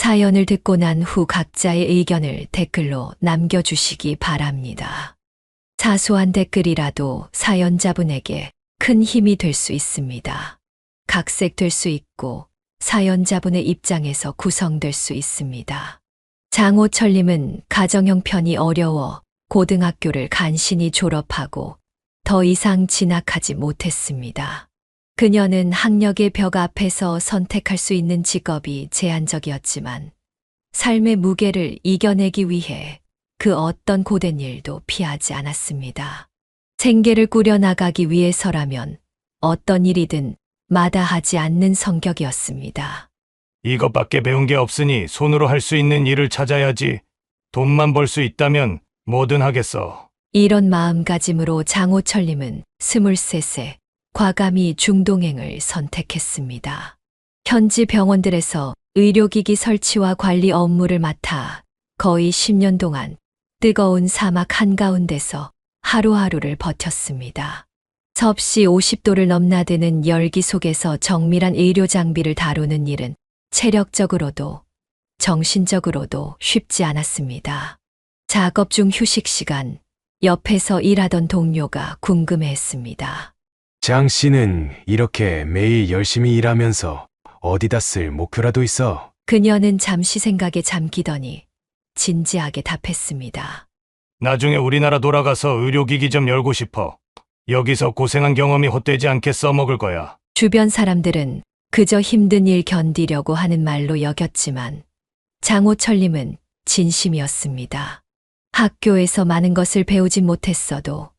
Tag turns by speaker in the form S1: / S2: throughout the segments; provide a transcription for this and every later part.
S1: 사연을 듣고 난 후 각자의 의견을 댓글로 남겨주시기 바랍니다. 사소한 댓글이라도 사연자분에게 큰 힘이 될 수 있습니다. 각색될 수 있고 사연자분의 입장에서 구성될 수 있습니다. 장호철님은 가정 형편이 어려워 고등학교를 간신히 졸업하고 더 이상 진학하지 못했습니다. 그녀는 학력의 벽 앞에서 선택할 수 있는 직업이 제한적이었지만 삶의 무게를 이겨내기 위해 그 어떤 고된 일도 피하지 않았습니다. 생계를 꾸려나가기 위해서라면 어떤 일이든 마다하지 않는 성격이었습니다.
S2: 이것밖에 배운 게 없으니 손으로 할 수 있는 일을 찾아야지. 돈만 벌 수 있다면 뭐든 하겠어.
S1: 이런 마음가짐으로 장호철님은 23세 과감히 중동행을 선택했습니다. 현지 병원들에서 의료기기 설치와 관리 업무를 맡아 거의 10년 동안 뜨거운 사막 한가운데서 하루하루를 버텼습니다. 섭씨 50도를 넘나드는 열기 속에서 정밀한 의료 장비를 다루는 일은 체력적으로도 정신적으로도 쉽지 않았습니다. 작업 중 휴식 시간, 옆에서 일하던 동료가 궁금해했습니다.
S3: 장 씨는 이렇게 매일 열심히 일하면서 어디다 쓸 목표라도 있어?
S1: 그녀는 잠시 생각에 잠기더니 진지하게 답했습니다.
S2: 나중에 우리나라 돌아가서 의료기기 좀 열고 싶어. 여기서 고생한 경험이 헛되지 않게 써먹을 거야.
S1: 주변 사람들은 그저 힘든 일 견디려고 하는 말로 여겼지만 장호철님은 진심이었습니다. 학교에서 많은 것을 배우진 못했어도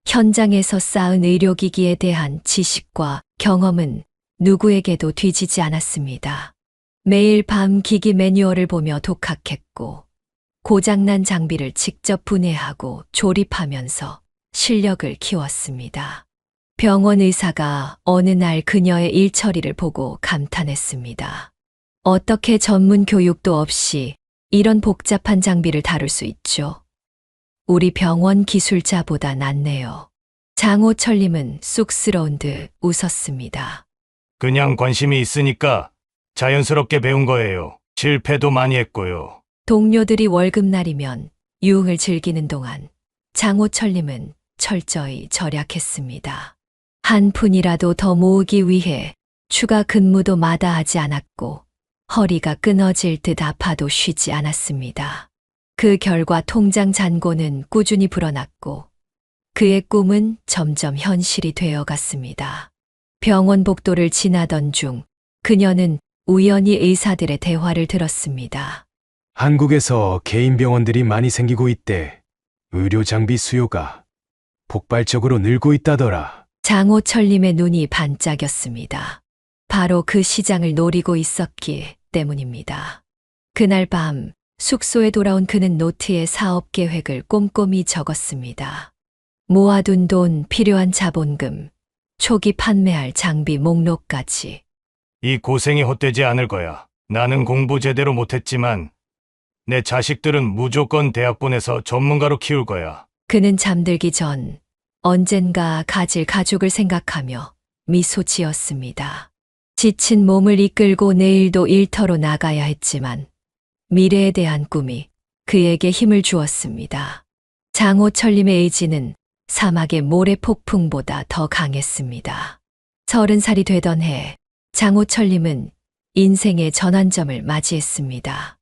S1: 현장에서 쌓은 의료기기에 대한 지식과 경험은 누구에게도 뒤지지 않았습니다. 매일 밤 기기 매뉴얼을 보며 독학했고 고장난 장비를 직접 분해하고 조립하면서 실력을 키웠습니다. 병원 의사가 어느 날 그녀의 일처리를 보고 감탄했습니다. 어떻게 전문 교육도 없이 이런 복잡한 장비를 다룰 수 있죠? 우리 병원 기술자보다 낫네요. 장호철님은 쑥스러운 듯 웃었습니다.
S2: 그냥 관심이 있으니까 자연스럽게 배운 거예요. 실패도 많이 했고요.
S1: 동료들이 월급날이면 유흥을 즐기는 동안 장호철님은 철저히 절약했습니다. 한 푼이라도 더 모으기 위해 추가 근무도 마다하지 않았고 허리가 끊어질 듯 아파도 쉬지 않았습니다. 그 결과 통장 잔고는 꾸준히 불어났고 그의 꿈은 점점 현실이 되어갔습니다. 병원 복도를 지나던 중 그녀는 우연히 의사들의 대화를 들었습니다.
S3: 한국에서 개인 병원들이 많이 생기고 있대. 의료 장비 수요가 폭발적으로 늘고 있다더라.
S1: 장호철님의 눈이 반짝였습니다. 바로 그 시장을 노리고 있었기 때문입니다. 그날 밤 숙소에 돌아온 그는 노트에 사업 계획을 꼼꼼히 적었습니다. 모아둔 돈, 필요한 자본금, 초기 판매할 장비 목록까지.
S2: 이 고생이 헛되지 않을 거야. 나는 공부 제대로 못했지만 내 자식들은 무조건 대학 보내서 전문가로 키울 거야.
S1: 그는 잠들기 전 언젠가 가질 가족을 생각하며 미소 지었습니다. 지친 몸을 이끌고 내일도 일터로 나가야 했지만 미래에 대한 꿈이 그에게 힘을 주었습니다. 장호철님의 의지는 사막의 모래폭풍보다 더 강했습니다. 30살이 되던 해 장호철님은 인생의 전환점을 맞이했습니다.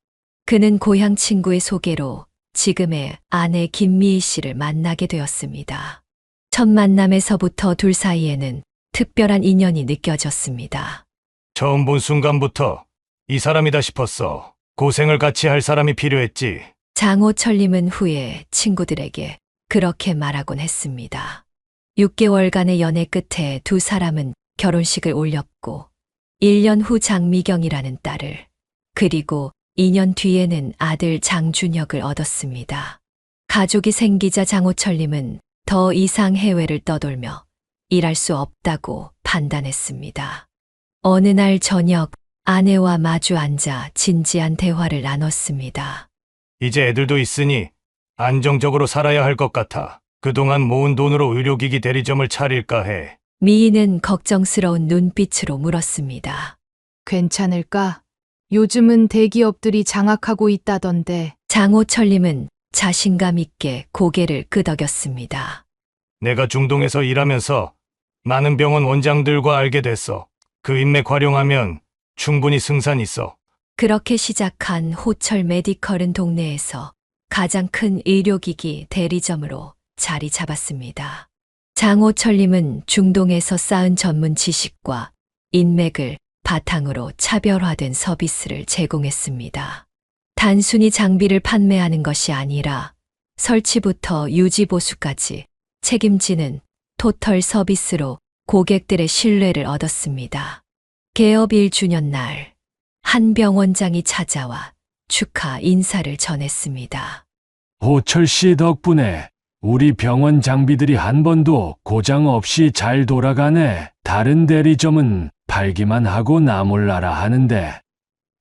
S1: 그는 고향 친구의 소개로 지금의 아내 김미희 씨를 만나게 되었습니다. 첫 만남에서부터 둘 사이에는 특별한 인연이 느껴졌습니다.
S2: 처음 본 순간부터 이 사람이다 싶었어. 고생을 같이 할 사람이 필요했지.
S1: 장호철님은 후에 친구들에게 그렇게 말하곤 했습니다. 6개월간의 연애 끝에 두 사람은 결혼식을 올렸고 1년 후 장미경이라는 딸을 그리고 2년 뒤에는 아들 장준혁을 얻었습니다. 가족이 생기자 장호철님은 더 이상 해외를 떠돌며 일할 수 없다고 판단했습니다. 어느 날 저녁 아내와 마주 앉아 진지한 대화를 나눴습니다.
S2: 이제 애들도 있으니 안정적으로 살아야 할 것 같아. 그동안 모은 돈으로 의료기기 대리점을 차릴까 해.
S1: 미희는 걱정스러운 눈빛으로 물었습니다.
S4: 괜찮을까? 요즘은 대기업들이 장악하고 있다던데.
S1: 장호철님은 자신감 있게 고개를 끄덕였습니다.
S2: 내가 중동에서 일하면서 많은 병원 원장들과 알게 됐어. 그 인맥 활용하면 충분히 승산 있어.
S1: 그렇게 시작한 호철 메디컬은 동네에서 가장 큰 의료기기 대리점으로 자리 잡았습니다. 장호철님은 중동에서 쌓은 전문 지식과 인맥을 바탕으로 차별화된 서비스를 제공했습니다. 단순히 장비를 판매하는 것이 아니라 설치부터 유지보수까지 책임지는 토털 서비스로 고객들의 신뢰를 얻었습니다. 개업 1주년 날, 한 병원장이 찾아와 축하 인사를 전했습니다.
S5: 호철 씨 덕분에 우리 병원 장비들이 한 번도 고장 없이 잘 돌아가네. 다른 대리점은 팔기만 하고 나몰라라 하는데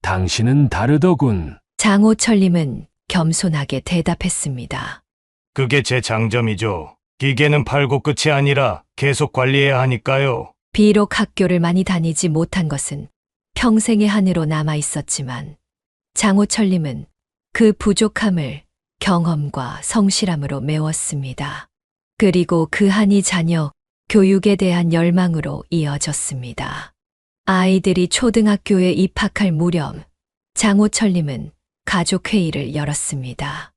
S5: 당신은 다르더군.
S1: 장호철님은 겸손하게 대답했습니다.
S2: 그게 제 장점이죠. 기계는 팔고 끝이 아니라 계속 관리해야 하니까요.
S1: 비록 학교를 많이 다니지 못한 것은 평생의 한으로 남아 있었지만 장호철님은 그 부족함을 경험과 성실함으로 메웠습니다. 그리고 그 한이 자녀 교육에 대한 열망으로 이어졌습니다. 아이들이 초등학교에 입학할 무렵 장호철님은 가족회의를 열었습니다.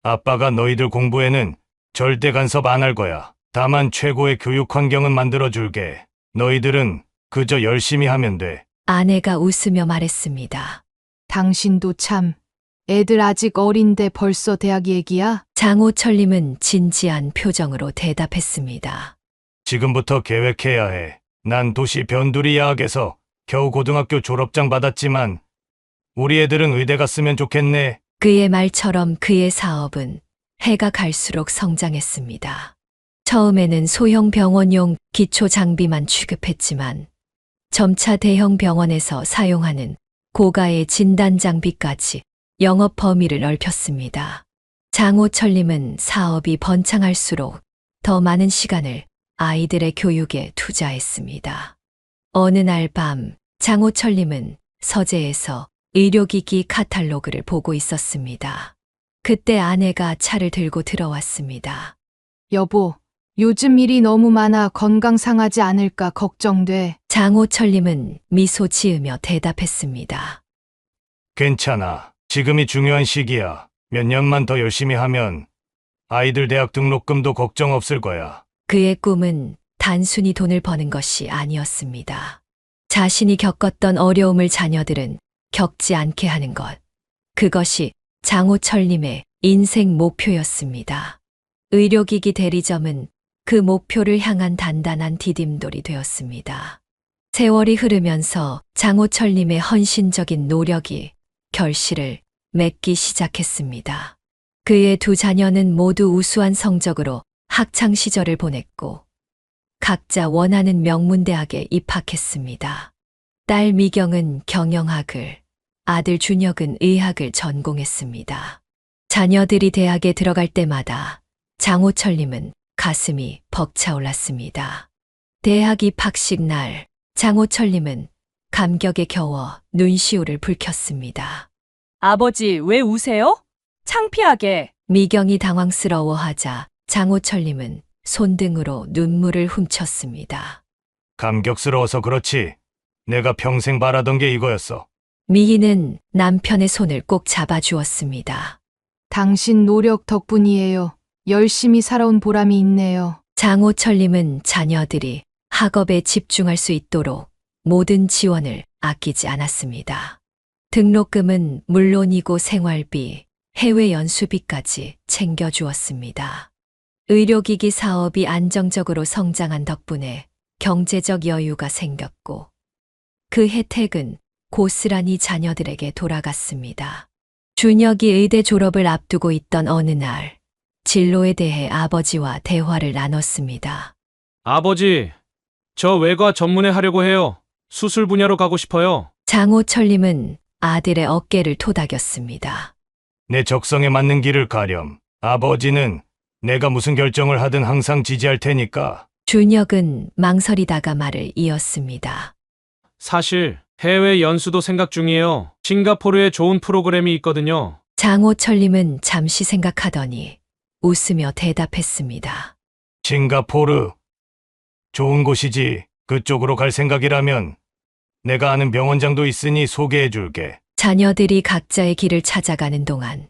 S2: 아빠가 너희들 공부에는 절대 간섭 안 할 거야. 다만 최고의 교육 환경은 만들어줄게. 너희들은 그저 열심히 하면 돼.
S1: 아내가 웃으며 말했습니다.
S4: 당신도 참. 애들 아직 어린데 벌써 대학 얘기야?
S1: 장호철님은 진지한 표정으로 대답했습니다.
S2: 지금부터 계획해야 해. 난 도시 변두리 야학에서 겨우 고등학교 졸업장 받았지만 우리 애들은 의대 갔으면 좋겠네.
S1: 그의 말처럼 그의 사업은 해가 갈수록 성장했습니다. 처음에는 소형 병원용 기초 장비만 취급했지만 점차 대형 병원에서 사용하는 고가의 진단 장비까지 영업 범위를 넓혔습니다. 장호철님은 사업이 번창할수록 더 많은 시간을 아이들의 교육에 투자했습니다. 어느 날 밤 장호철님은 서재에서 의료기기 카탈로그를 보고 있었습니다. 그때 아내가 차를 들고 들어왔습니다.
S4: 여보, 요즘 일이 너무 많아 건강 상하지 않을까 걱정돼.
S1: 장호철님은 미소 지으며 대답했습니다.
S2: 괜찮아. 지금이 중요한 시기야. 몇 년만 더 열심히 하면 아이들 대학 등록금도 걱정 없을 거야.
S1: 그의 꿈은 단순히 돈을 버는 것이 아니었습니다. 자신이 겪었던 어려움을 자녀들은 겪지 않게 하는 것. 그것이 장호철님의 인생 목표였습니다. 의료기기 대리점은 그 목표를 향한 단단한 디딤돌이 되었습니다. 세월이 흐르면서 장호철님의 헌신적인 노력이 결실을 맺기 시작했습니다. 그의 두 자녀는 모두 우수한 성적으로 학창 시절을 보냈고 각자 원하는 명문대학에 입학했습니다. 딸 미경은 경영학을, 아들 준혁은 의학을 전공했습니다. 자녀들이 대학에 들어갈 때마다 장호철님은 가슴이 벅차올랐습니다. 대학 입학식 날 장호철님은 감격에 겨워 눈시울을 붉혔습니다.
S6: 아버지, 왜 우세요? 창피하게.
S1: 미경이 당황스러워하자 장호철님은 손등으로 눈물을 훔쳤습니다.
S2: 감격스러워서 그렇지. 내가 평생 바라던 게 이거였어.
S1: 미희는 남편의 손을 꼭 잡아주었습니다.
S4: 당신 노력 덕분이에요. 열심히 살아온 보람이 있네요.
S1: 장호철님은 자녀들이 학업에 집중할 수 있도록 모든 지원을 아끼지 않았습니다. 등록금은 물론이고 생활비, 해외 연수비까지 챙겨주었습니다. 의료기기 사업이 안정적으로 성장한 덕분에 경제적 여유가 생겼고 그 혜택은 고스란히 자녀들에게 돌아갔습니다. 준혁이 의대 졸업을 앞두고 있던 어느 날 진로에 대해 아버지와 대화를 나눴습니다.
S7: 아버지, 저 외과 전문에 하려고 해요. 수술 분야로 가고 싶어요.
S1: 장호철님은 아들의 어깨를 토닥였습니다.
S2: 내 적성에 맞는 길을 가렴. 아버지는 내가 무슨 결정을 하든 항상 지지할 테니까.
S1: 준혁은 망설이다가 말을 이었습니다.
S7: 사실 해외 연수도 생각 중이에요. 싱가포르에 좋은 프로그램이 있거든요.
S1: 장호철님은 잠시 생각하더니 웃으며 대답했습니다.
S2: 싱가포르. 좋은 곳이지. 그쪽으로 갈 생각이라면 내가 아는 병원장도 있으니 소개해 줄게.
S1: 자녀들이 각자의 길을 찾아가는 동안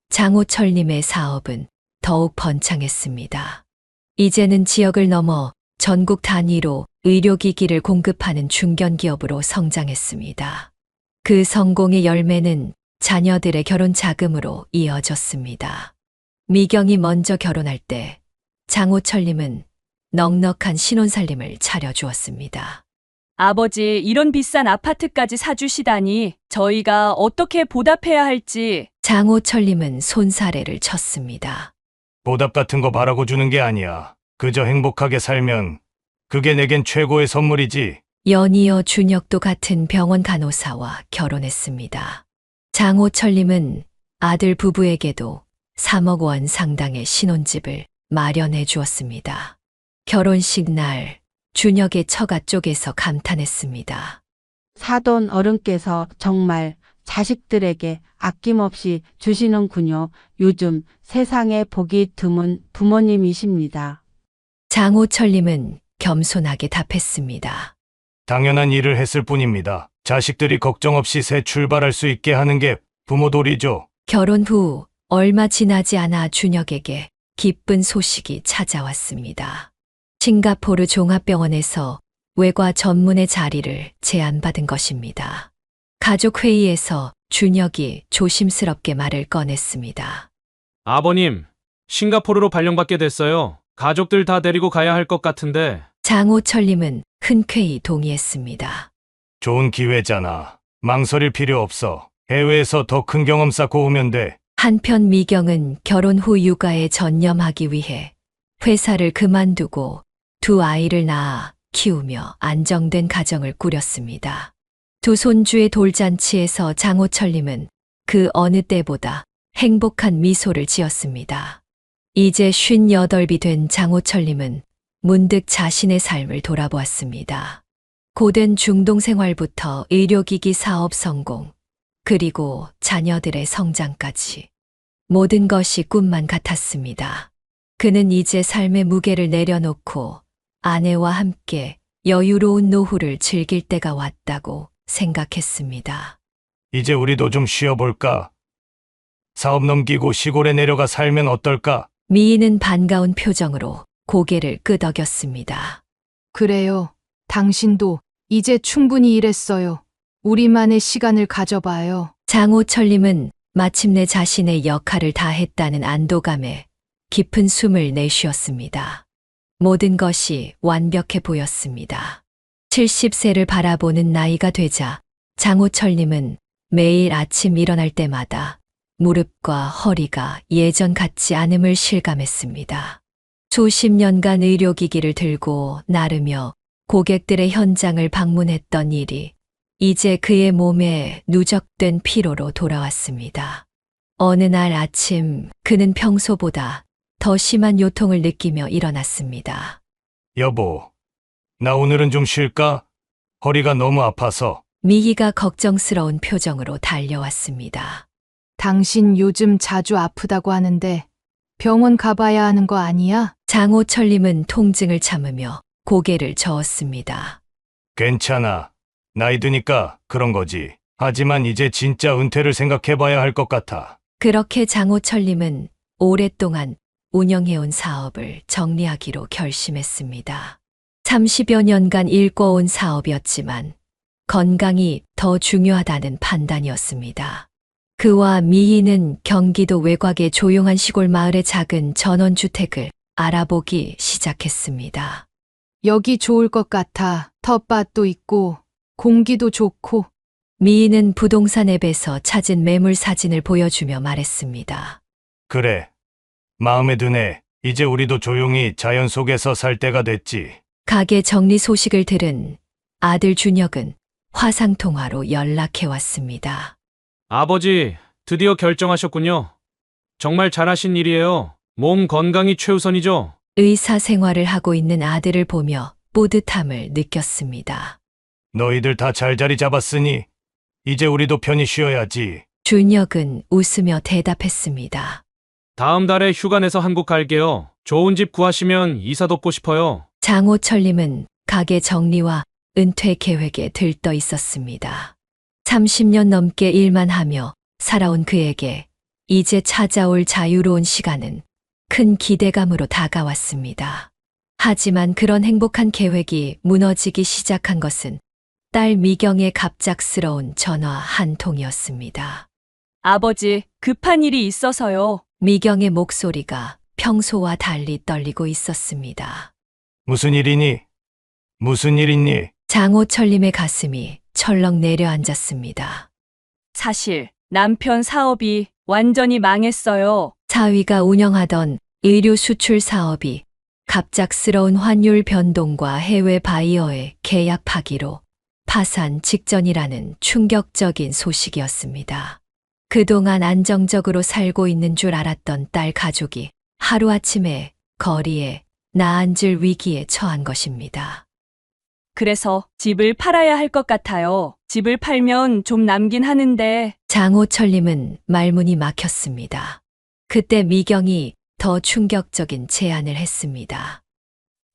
S1: 장호철님의 사업은 더욱 번창했습니다. 이제는 지역을 넘어 전국 단위로 의료기기를 공급하는 중견기업으로 성장했습니다. 그 성공의 열매는 자녀들의 결혼 자금으로 이어졌습니다. 미경이 먼저 결혼할 때 장호철님은 넉넉한 신혼살림을 차려주었습니다.
S6: 아버지, 이런 비싼 아파트까지 사주시다니 저희가 어떻게 보답해야 할지.
S1: 장호철님은 손사래를 쳤습니다.
S2: 보답 같은 거 바라고 주는 게 아니야. 그저 행복하게 살면 그게 내겐 최고의 선물이지.
S1: 연이어 준혁도 같은 병원 간호사와 결혼했습니다. 장호철님은 아들 부부에게도 3억 원 상당의 신혼집을 마련해 주었습니다. 결혼식 날 준혁의 처가 쪽에서 감탄했습니다.
S8: 사돈 어른께서 정말 자식들에게 아낌없이 주시는군요. 요즘 세상에 보기 드문 부모님이십니다.
S1: 장호철님은 겸손하게 답했습니다.
S2: 당연한 일을 했을 뿐입니다. 자식들이 걱정 없이 새 출발할 수 있게 하는 게 부모 도리죠.
S1: 결혼 후 얼마 지나지 않아 준혁에게 기쁜 소식이 찾아왔습니다. 싱가포르 종합병원에서 외과 전문의 자리를 제안받은 것입니다. 가족회의에서 준혁이 조심스럽게 말을 꺼냈습니다.
S7: 아버님, 싱가포르로 발령받게 됐어요. 가족들 다 데리고 가야 할 것 같은데.
S1: 장호철님은 흔쾌히 동의했습니다.
S2: 좋은 기회잖아. 망설일 필요 없어. 해외에서 더 큰 경험 쌓고 오면 돼.
S1: 한편 미경은 결혼 후 육아에 전념하기 위해 회사를 그만두고 두 아이를 낳아 키우며 안정된 가정을 꾸렸습니다. 두 손주의 돌잔치에서 장호철님은 그 어느 때보다 행복한 미소를 지었습니다. 이제 58이 된 장호철님은 문득 자신의 삶을 돌아보았습니다. 고된 중동 생활부터 의료기기 사업 성공, 그리고 자녀들의 성장까지 모든 것이 꿈만 같았습니다. 그는 이제 삶의 무게를 내려놓고 아내와 함께 여유로운 노후를 즐길 때가 왔다고 생각했습니다.
S2: 이제 우리도 좀 쉬어볼까? 사업 넘기고 시골에 내려가 살면 어떨까?
S1: 미인은 반가운 표정으로 고개를 끄덕였습니다.
S4: 그래요. 당신도 이제 충분히 일했어요. 우리만의 시간을 가져봐요.
S1: 장호철님은 마침내 자신의 역할을 다했다는 안도감에 깊은 숨을 내쉬었습니다. 모든 것이 완벽해 보였습니다. 70세를 바라보는 나이가 되자 장호철님은 매일 아침 일어날 때마다 무릎과 허리가 예전 같지 않음을 실감했습니다. 수십 년간 의료기기를 들고 나르며 고객들의 현장을 방문했던 일이 이제 그의 몸에 누적된 피로로 돌아왔습니다. 어느 날 아침 그는 평소보다 더 심한 요통을 느끼며 일어났습니다.
S2: 여보, 나 오늘은 좀 쉴까? 허리가 너무 아파서.
S1: 미희가 걱정스러운 표정으로 달려왔습니다.
S4: 당신 요즘 자주 아프다고 하는데 병원 가봐야 하는 거 아니야?
S1: 장호철님은 통증을 참으며 고개를 저었습니다.
S2: 괜찮아. 나이 드니까 그런 거지. 하지만 이제 진짜 은퇴를 생각해봐야 할 것 같아.
S1: 그렇게 장호철님은 오랫동안 운영해온 사업을 정리하기로 결심했습니다. 30여 년간 일궈온 사업이었지만 건강이 더 중요하다는 판단이었습니다. 그와 미희는 경기도 외곽의 조용한 시골 마을의 작은 전원주택을 알아보기 시작했습니다.
S4: 여기 좋을 것 같아. 텃밭도 있고 공기도 좋고.
S1: 미희는 부동산 앱에서 찾은 매물 사진을 보여주며 말했습니다.
S2: 그래. 마음에 드네. 이제 우리도 조용히 자연 속에서 살 때가 됐지.
S1: 가게 정리 소식을 들은 아들 준혁은 화상통화로 연락해왔습니다.
S7: 아버지, 드디어 결정하셨군요. 정말 잘하신 일이에요. 몸 건강이 최우선이죠.
S1: 의사 생활을 하고 있는 아들을 보며 뿌듯함을 느꼈습니다.
S2: 너희들 다 잘 자리 잡았으니 이제 우리도 편히 쉬어야지.
S1: 준혁은 웃으며 대답했습니다.
S7: 다음 달에 휴가 내서 한국 갈게요. 좋은 집 구하시면 이사 돕고 싶어요.
S1: 장호철님은 가게 정리와 은퇴 계획에 들떠 있었습니다. 30년 넘게 일만 하며 살아온 그에게 이제 찾아올 자유로운 시간은 큰 기대감으로 다가왔습니다. 하지만 그런 행복한 계획이 무너지기 시작한 것은 딸 미경의 갑작스러운 전화 한 통이었습니다.
S6: 아버지, 급한 일이 있어서요.
S1: 미경의 목소리가 평소와 달리 떨리고 있었습니다.
S2: 무슨 일이니? 무슨 일 있니?
S1: 장호철님의 가슴이 철렁 내려앉았습니다.
S6: 사실 남편 사업이 완전히 망했어요.
S1: 사위가 운영하던 의류 수출 사업이 갑작스러운 환율 변동과 해외 바이어의 계약 파기로 파산 직전이라는 충격적인 소식이었습니다. 그동안 안정적으로 살고 있는 줄 알았던 딸 가족이 하루아침에 거리에 나앉을 위기에 처한 것입니다.
S6: 그래서 집을 팔아야 할 것 같아요. 집을 팔면 좀 남긴 하는데
S1: 장호철님은 말문이 막혔습니다. 그때 미경이 더 충격적인 제안을 했습니다.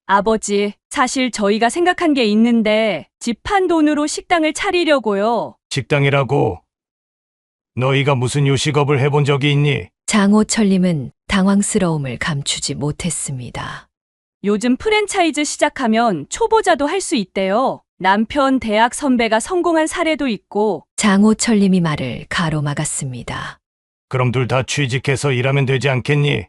S6: 아버지, 사실 저희가 생각한 게 있는데 집 판 돈으로 식당을 차리려고요.
S2: 식당이라고? 너희가 무슨 요식업을 해본 적이 있니?
S1: 장호철님은 당황스러움을 감추지 못했습니다.
S6: 요즘 프랜차이즈 시작하면 초보자도 할 수 있대요. 남편 대학 선배가 성공한 사례도 있고.
S1: 장호철님이 말을 가로막았습니다.
S2: 그럼 둘 다 취직해서 일하면 되지 않겠니?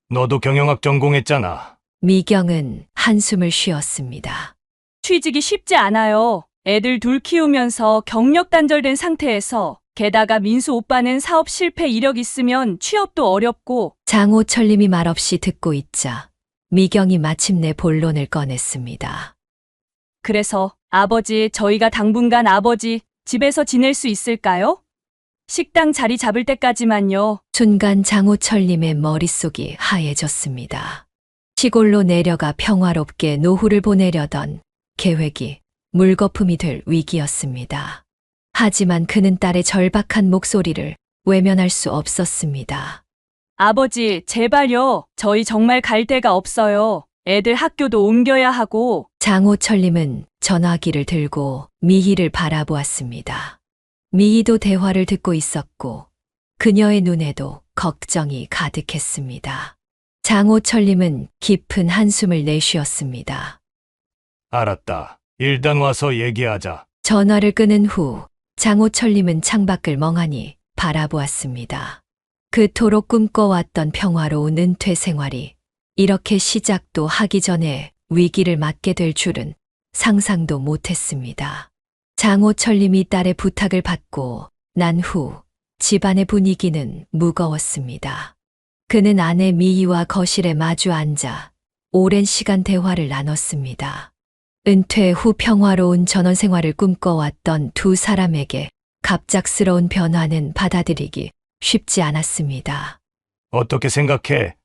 S2: 너도 경영학 전공했잖아.
S1: 미경은 한숨을 쉬었습니다.
S6: 취직이 쉽지 않아요. 애들 둘 키우면서 경력 단절된 상태에서 게다가 민수 오빠는 사업 실패 이력 있으면 취업도 어렵고.
S1: 장호철님이 말없이 듣고 있자 미경이 마침내 본론을 꺼냈습니다.
S6: 그래서 아버지, 저희가 당분간 아버지 집에서 지낼 수 있을까요? 식당 자리 잡을 때까지만요.
S1: 순간 장호철님의 머릿속이 하얘졌습니다. 시골로 내려가 평화롭게 노후를 보내려던 계획이 물거품이 될 위기였습니다. 하지만 그는 딸의 절박한 목소리를 외면할 수 없었습니다.
S6: 아버지, 제발요. 저희 정말 갈 데가 없어요. 애들 학교도 옮겨야 하고.
S1: 장호철님은 전화기를 들고 미희를 바라보았습니다. 미희도 대화를 듣고 있었고 그녀의 눈에도 걱정이 가득했습니다. 장호철님은 깊은 한숨을 내쉬었습니다.
S2: 알았다. 일단 와서 얘기하자.
S1: 전화를 끊은 후 장호철님은 창밖을 멍하니 바라보았습니다. 그토록 꿈꿔왔던 평화로운 은퇴 생활이 이렇게 시작도 하기 전에 위기를 맞게 될 줄은 상상도 못했습니다. 장호철님이 딸의 부탁을 받고 난 후 집안의 분위기는 무거웠습니다. 그는 아내 미희와 거실에 마주 앉아 오랜 시간 대화를 나눴습니다. 은퇴 후 평화로운 전원 생활을 꿈꿔왔던 두 사람에게 갑작스러운 변화는 받아들이기 쉽지 않았습니다.
S2: 어떻게 생각해?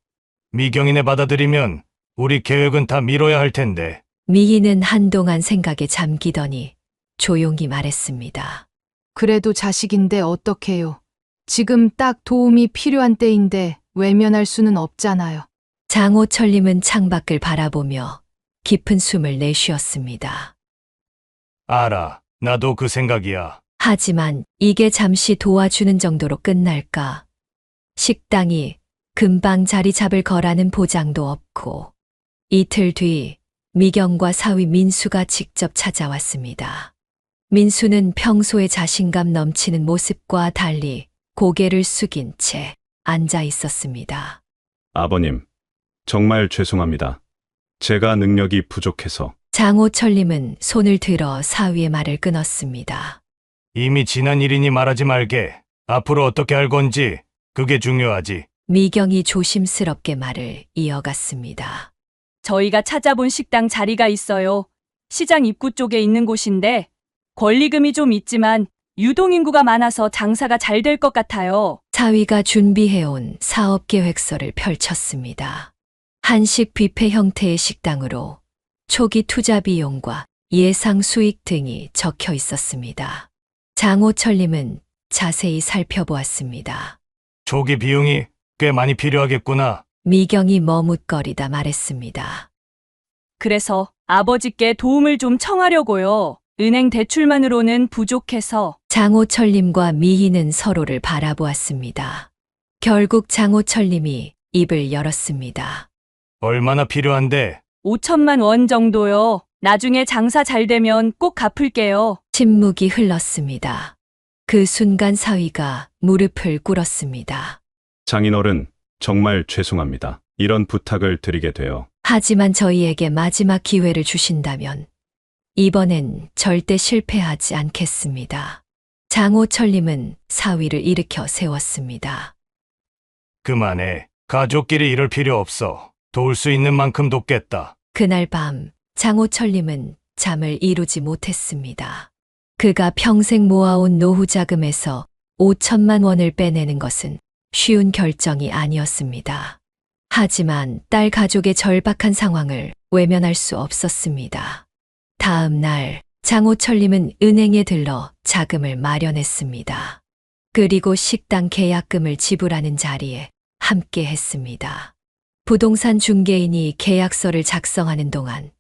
S2: 미경이네 받아들이면 우리 계획은 다 미뤄야 할 텐데.
S1: 미희는 한동안 생각에 잠기더니 조용히 말했습니다.
S4: 그래도 자식인데 어떡해요. 지금 딱 도움이 필요한 때인데 외면할 수는 없잖아요.
S1: 장호철님은 창밖을 바라보며 깊은 숨을 내쉬었습니다.
S2: 알아. 나도 그 생각이야.
S1: 하지만 이게 잠시 도와주는 정도로 끝날까? 식당이 금방 자리 잡을 거라는 보장도 없고. 이틀 뒤 미경과 사위 민수가 직접 찾아왔습니다. 민수는 평소의 자신감 넘치는 모습과 달리 고개를 숙인 채 앉아 있었습니다.
S9: 아버님, 정말 죄송합니다. 제가 능력이 부족해서.
S1: 장호철님은 손을 들어 사위의 말을 끊었습니다.
S2: 이미 지난 일이니 말하지 말게. 앞으로 어떻게 할 건지 그게 중요하지.
S1: 미경이 조심스럽게 말을 이어갔습니다.
S6: 저희가 찾아본 식당 자리가 있어요. 시장 입구 쪽에 있는 곳인데 권리금이 좀 있지만 유동인구가 많아서 장사가 잘 될 것 같아요.
S1: 사위가 준비해온 사업 계획서를 펼쳤습니다. 한식 뷔페 형태의 식당으로 초기 투자 비용과 예상 수익 등이 적혀 있었습니다. 장호철님은 자세히 살펴보았습니다.
S2: 초기 비용이 꽤 많이 필요하겠구나.
S1: 미경이 머뭇거리다 말했습니다.
S6: 그래서 아버지께 도움을 좀 청하려고요. 은행 대출만으로는 부족해서.
S1: 장호철님과 미희는 서로를 바라보았습니다. 결국 장호철님이 입을 열었습니다.
S2: 얼마나 필요한데?
S6: 5천만 원 정도요. 나중에 장사 잘 되면 꼭 갚을게요.
S1: 침묵이 흘렀습니다. 그 순간 사위가 무릎을 꿇었습니다.
S9: 장인어른, 정말 죄송합니다. 이런 부탁을 드리게 되어
S1: 하지만 저희에게 마지막 기회를 주신다면 이번엔 절대 실패하지 않겠습니다. 장호철님은 사위를 일으켜 세웠습니다.
S2: 그만해. 가족끼리 이럴 필요 없어. 도울 수 있는 만큼 돕겠다.
S1: 그날 밤 장호철님은 잠을 이루지 못했습니다. 그가 평생 모아온 노후 자금에서 5천만 원을 빼내는 것은 쉬운 결정이 아니었습니다. 하지만 딸 가족의 절박한 상황을 외면할 수 없었습니다. 다음 날 장호철님은 은행에 들러 자금을 마련했습니다. 그리고 식당 계약금을 지불하는 자리에 함께 했습니다. 부동산 중개인이 계약서를 작성하는 동안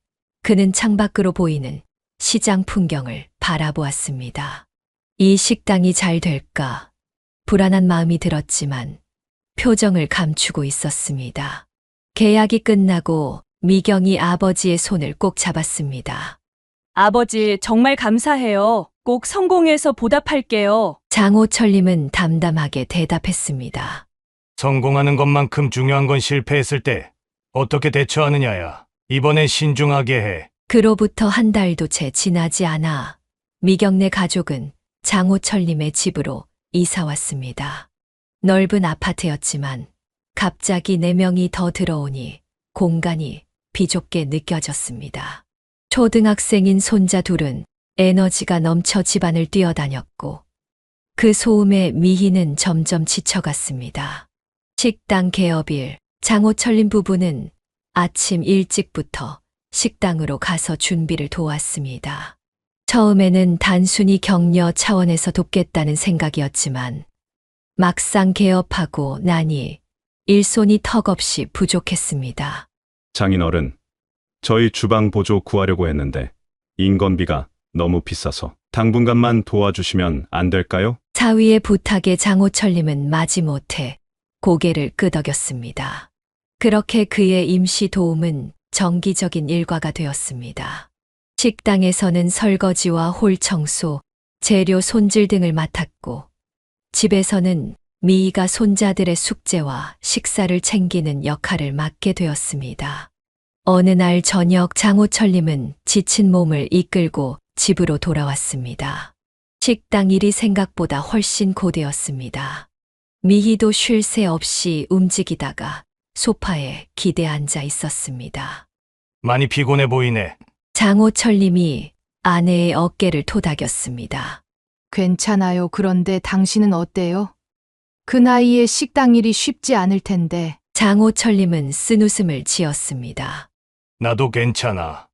S1: 그는 창밖으로 보이는 시장 풍경을 바라보았습니다. 이 식당이 잘 될까? 불안한 마음이 들었지만 표정을 감추고 있었습니다. 계약이 끝나고 미경이 아버지의 손을 꼭 잡았습니다.
S6: 아버지, 정말 감사해요. 꼭 성공해서 보답할게요.
S1: 장호철님은 담담하게 대답했습니다.
S2: 성공하는 것만큼 중요한 건 실패했을 때 어떻게 대처하느냐야. 이번엔 신중하게 해.
S1: 그로부터 한 달도 채 지나지 않아 미경네 가족은 장호철님의 집으로 이사 왔습니다. 넓은 아파트였지만 갑자기 4명이 더 들어오니 공간이 비좁게 느껴졌습니다. 초등학생인 손자 둘은 에너지가 넘쳐 집안을 뛰어다녔고 그 소음에 미희는 점점 지쳐갔습니다. 식당 개업일, 장호철님 부부는 아침 일찍부터 식당으로 가서 준비를 도왔습니다. 처음에는 단순히 격려 차원에서 돕겠다는 생각이었지만 막상 개업하고 나니 일손이 턱없이 부족했습니다.
S9: 장인어른, 저희 주방 보조 구하려고 했는데 인건비가 너무 비싸서 당분간만 도와주시면 안 될까요?
S1: 사위의 부탁에 장호철님은 마지못해 고개를 끄덕였습니다. 그렇게 그의 임시 도움은 정기적인 일과가 되었습니다. 식당에서는 설거지와 홀 청소, 재료 손질 등을 맡았고 집에서는 미희가 손자들의 숙제와 식사를 챙기는 역할을 맡게 되었습니다. 어느 날 저녁 장호철님은 지친 몸을 이끌고 집으로 돌아왔습니다. 식당 일이 생각보다 훨씬 고되었습니다. 미희도 쉴 새 없이 움직이다가 소파에 기대 앉아 있었습니다.
S2: 많이 피곤해 보이네.
S1: 장호철님이 아내의 어깨를 토닥였습니다.
S4: 괜찮아요. 그런데 당신은 어때요? 그 나이에 식당 일이 쉽지 않을 텐데.
S1: 장호철님은 쓴웃음을 지었습니다.
S2: 나도 괜찮아.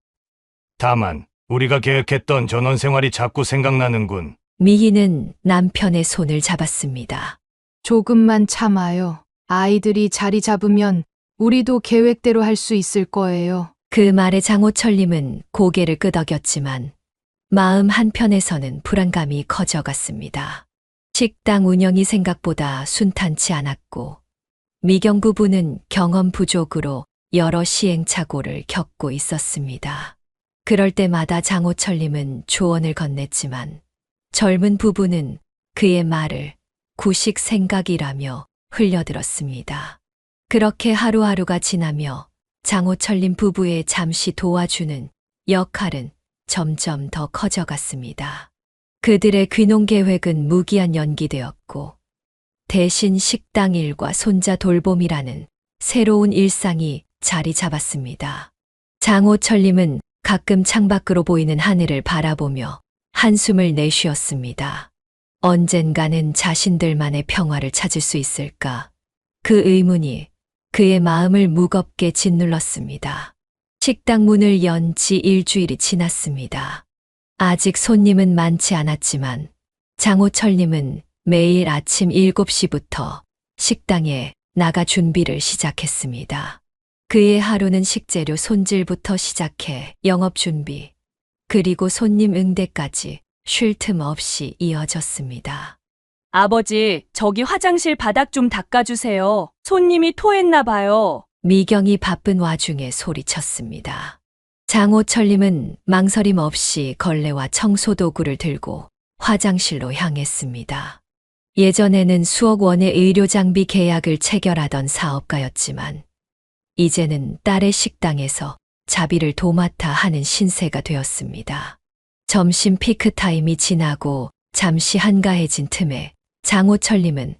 S2: 다만 우리가 계획했던 전원 생활이 자꾸 생각나는군.
S1: 미희는 남편의 손을 잡았습니다.
S4: 조금만 참아요. 아이들이 자리 잡으면 우리도 계획대로 할 수 있을 거예요.
S1: 그 말에 장호철님은 고개를 끄덕였지만 마음 한편에서는 불안감이 커져갔습니다. 식당 운영이 생각보다 순탄치 않았고 미경 부부는 경험 부족으로 여러 시행착오를 겪고 있었습니다. 그럴 때마다 장호철님은 조언을 건넸지만 젊은 부부는 그의 말을 구식 생각이라며 흘려들었습니다. 그렇게 하루하루가 지나며 장호철님 부부의 잠시 도와주는 역할은 점점 더 커져갔습니다. 그들의 귀농 계획은 무기한 연기되었고 대신 식당 일과 손자 돌봄이라는 새로운 일상이 자리 잡았습니다. 장호철님은 가끔 창밖으로 보이는 하늘을 바라보며 한숨을 내쉬었습니다. 언젠가는 자신들만의 평화를 찾을 수 있을까? 그 의문이 그의 마음을 무겁게 짓눌렀습니다. 식당 문을 연 지 일주일이 지났습니다. 아직 손님은 많지 않았지만 장호철님은 매일 아침 7시부터 식당에 나가 준비를 시작했습니다. 그의 하루는 식재료 손질부터 시작해 영업 준비, 그리고 손님 응대까지 쉴 틈 없이 이어졌습니다.
S6: 아버지, 저기 화장실 바닥 좀 닦아주세요. 손님이 토했나 봐요.
S1: 미경이 바쁜 와중에 소리쳤습니다. 장호철님은 망설임 없이 걸레와 청소도구를 들고 화장실로 향했습니다. 예전에는 수억 원의 의료장비 계약을 체결하던 사업가였지만 이제는 딸의 식당에서 자비를 도맡아 하는 신세가 되었습니다. 점심 피크타임이 지나고 잠시 한가해진 틈에 장호철님은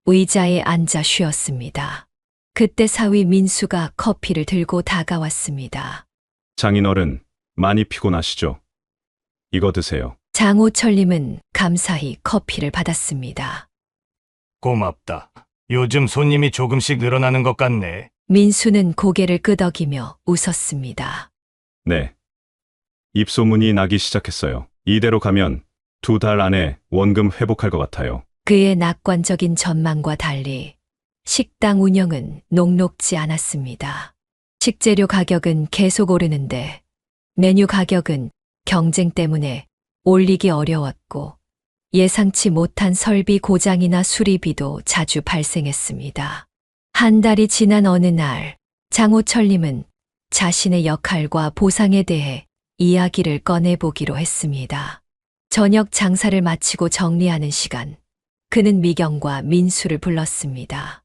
S1: 의자에 앉아 쉬었습니다. 그때 사위 민수가 커피를 들고 다가왔습니다.
S9: 장인어른, 많이 피곤하시죠? 이거 드세요.
S1: 장호철님은 감사히 커피를 받았습니다.
S2: 고맙다. 요즘 손님이 조금씩 늘어나는 것 같네.
S1: 민수는 고개를 끄덕이며 웃었습니다.
S9: 네. 입소문이 나기 시작했어요. 이대로 가면 2달 안에 원금 회복할 것 같아요.
S1: 그의 낙관적인 전망과 달리 식당 운영은 녹록지 않았습니다. 식재료 가격은 계속 오르는데 메뉴 가격은 경쟁 때문에 올리기 어려웠고 예상치 못한 설비 고장이나 수리비도 자주 발생했습니다. 한 달이 지난 어느 날 장호철님은 자신의 역할과 보상에 대해 이야기를 꺼내보기로 했습니다. 저녁 장사를 마치고 정리하는 시간, 그는 미경과 민수를 불렀습니다.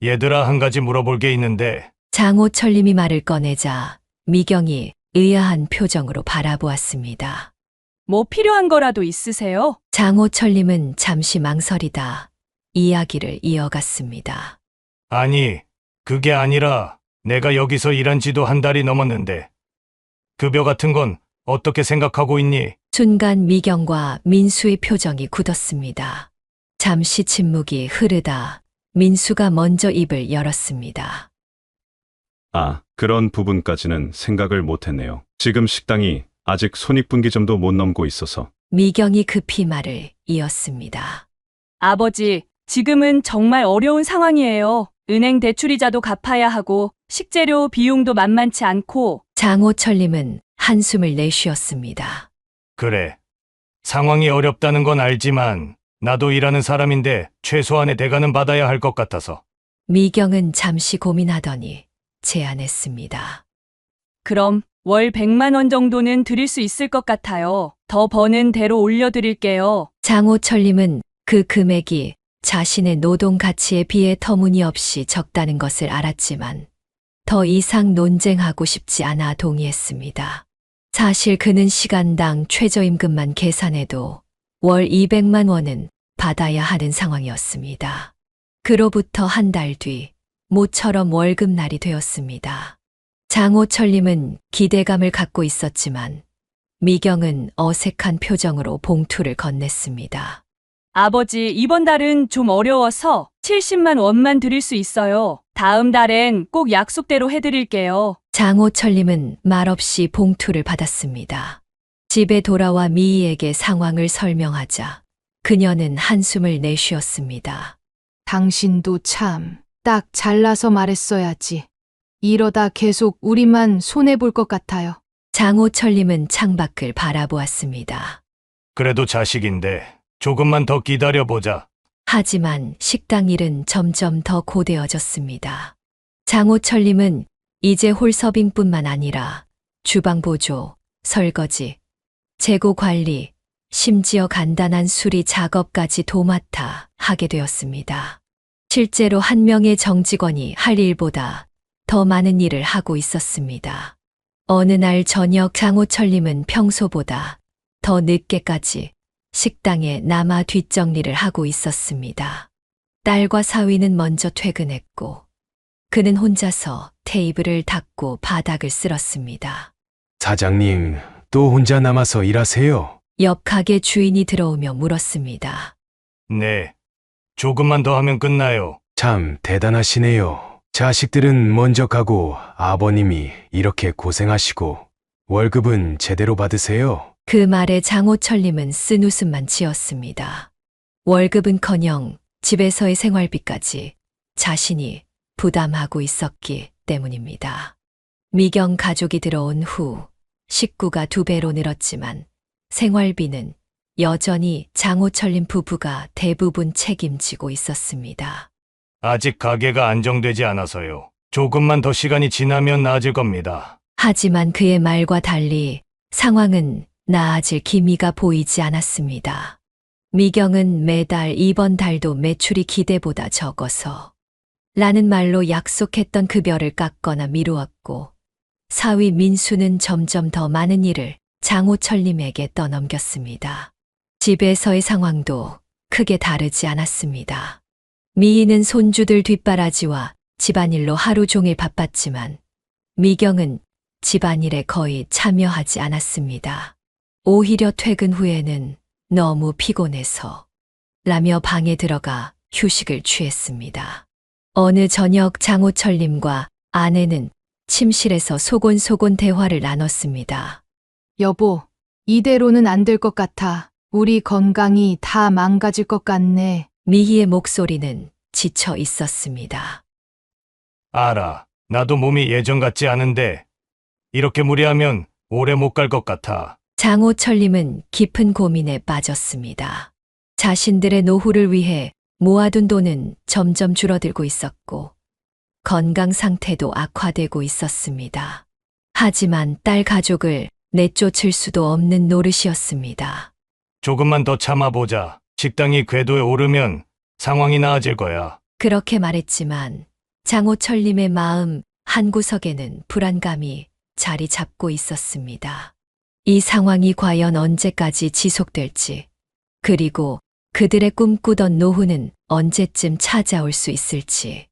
S2: 얘들아, 한 가지 물어볼 게 있는데
S1: 장호철님이 말을 꺼내자 미경이 의아한 표정으로 바라보았습니다.
S6: 뭐 필요한 거라도 있으세요?
S1: 장호철님은 잠시 망설이다 이야기를 이어갔습니다.
S2: 아니, 그게 아니라 내가 여기서 일한 지도 한 달이 넘었는데 급여 같은 건 어떻게 생각하고 있니?
S1: 순간 미경과 민수의 표정이 굳었습니다. 잠시 침묵이 흐르다 민수가 먼저 입을 열었습니다.
S9: 아, 그런 부분까지는 생각을 못했네요. 지금 식당이 아직 손익분기점도 못 넘고 있어서.
S1: 미경이 급히 말을 이었습니다.
S6: 아버지, 지금은 정말 어려운 상황이에요. 은행 대출이자도 갚아야 하고 식재료 비용도 만만치 않고.
S1: 장호철님은 한숨을 내쉬었습니다.
S2: 그래. 상황이 어렵다는 건 알지만 나도 일하는 사람인데 최소한의 대가는 받아야 할 것 같아서.
S1: 미경은 잠시 고민하더니 제안했습니다.
S6: 그럼 월 100만 원 정도는 드릴 수 있을 것 같아요. 더 버는 대로 올려드릴게요.
S1: 장호철님은 그 금액이 자신의 노동 가치에 비해 터무니없이 적다는 것을 알았지만 더 이상 논쟁하고 싶지 않아 동의했습니다. 사실 그는 시간당 최저임금만 계산해도 월 200만 원은 받아야 하는 상황이었습니다. 그로부터 한 달 뒤 모처럼 월급날이 되었습니다. 장호철님은 기대감을 갖고 있었지만 미경은 어색한 표정으로 봉투를 건넸습니다.
S6: 아버지, 이번 달은 좀 어려워서 70만 원만 드릴 수 있어요. 다음 달엔 꼭 약속대로 해드릴게요.
S1: 장호철님은 말없이 봉투를 받았습니다. 집에 돌아와 미희에게 상황을 설명하자 그녀는 한숨을 내쉬었습니다.
S4: 당신도 참 딱 잘라서 말했어야지. 이러다 계속 우리만 손해볼 것 같아요.
S1: 장호철님은 창밖을 바라보았습니다.
S2: 그래도 자식인데 조금만 더 기다려보자.
S1: 하지만 식당 일은 점점 더 고되어졌습니다. 장호철님은 이제 홀서빙뿐만 아니라 주방 보조, 설거지, 재고 관리, 심지어 간단한 수리 작업까지 도맡아 하게 되었습니다. 실제로 한 명의 정직원이 할 일보다 더 많은 일을 하고 있었습니다. 어느 날 저녁 장호철님은 평소보다 더 늦게까지 식당에 남아 뒷정리를 하고 있었습니다. 딸과 사위는 먼저 퇴근했고 그는 혼자서 테이블을 닦고 바닥을 쓸었습니다.
S3: 사장님, 또 혼자 남아서 일하세요?
S1: 옆 가게 주인이 들어오며 물었습니다.
S2: 네. 조금만 더 하면 끝나요.
S3: 참 대단하시네요. 자식들은 먼저 가고 아버님이 이렇게 고생하시고 월급은 제대로 받으세요.
S1: 그 말에 장호철님은 쓴웃음만 지었습니다. 월급은커녕 집에서의 생활비까지 자신이 부담하고 있었기 때문입니다. 미경 가족이 들어온 후 식구가 2배로 늘었지만 생활비는 여전히 장호철님 부부가 대부분 책임지고 있었습니다.
S2: 아직 가게가 안정되지 않아서요. 조금만 더 시간이 지나면 나아질 겁니다.
S1: 하지만 그의 말과 달리 상황은 나아질 기미가 보이지 않았습니다. 미경은 매달 이번 달도 매출이 기대보다 적어서 라는 말로 약속했던 급여를 깎거나 미루었고 사위 민수는 점점 더 많은 일을 장호철님에게 떠넘겼습니다. 집에서의 상황도 크게 다르지 않았습니다. 미희는 손주들 뒷바라지와 집안일로 하루 종일 바빴지만 미경은 집안일에 거의 참여하지 않았습니다. 오히려 퇴근 후에는 너무 피곤해서 라며 방에 들어가 휴식을 취했습니다. 어느 저녁 장호철님과 아내는 침실에서 소곤소곤 대화를 나눴습니다.
S4: 여보, 이대로는 안 될 것 같아. 우리 건강이 다 망가질 것 같네.
S1: 미희의 목소리는 지쳐 있었습니다.
S2: 알아. 나도 몸이 예전 같지 않은데 이렇게 무리하면 오래 못 갈 것 같아.
S1: 장호철님은 깊은 고민에 빠졌습니다. 자신들의 노후를 위해 모아둔 돈은 점점 줄어들고 있었고 건강 상태도 악화되고 있었습니다. 하지만 딸 가족을 내쫓을 수도 없는 노릇이었습니다.
S2: 조금만 더 참아보자. 식당이 궤도에 오르면 상황이 나아질 거야.
S1: 그렇게 말했지만 장호철님의 마음 한구석에는 불안감이 자리 잡고 있었습니다. 이 상황이 과연 언제까지 지속될지, 그리고 그들의 꿈꾸던 노후는 언제쯤 찾아올 수 있을지.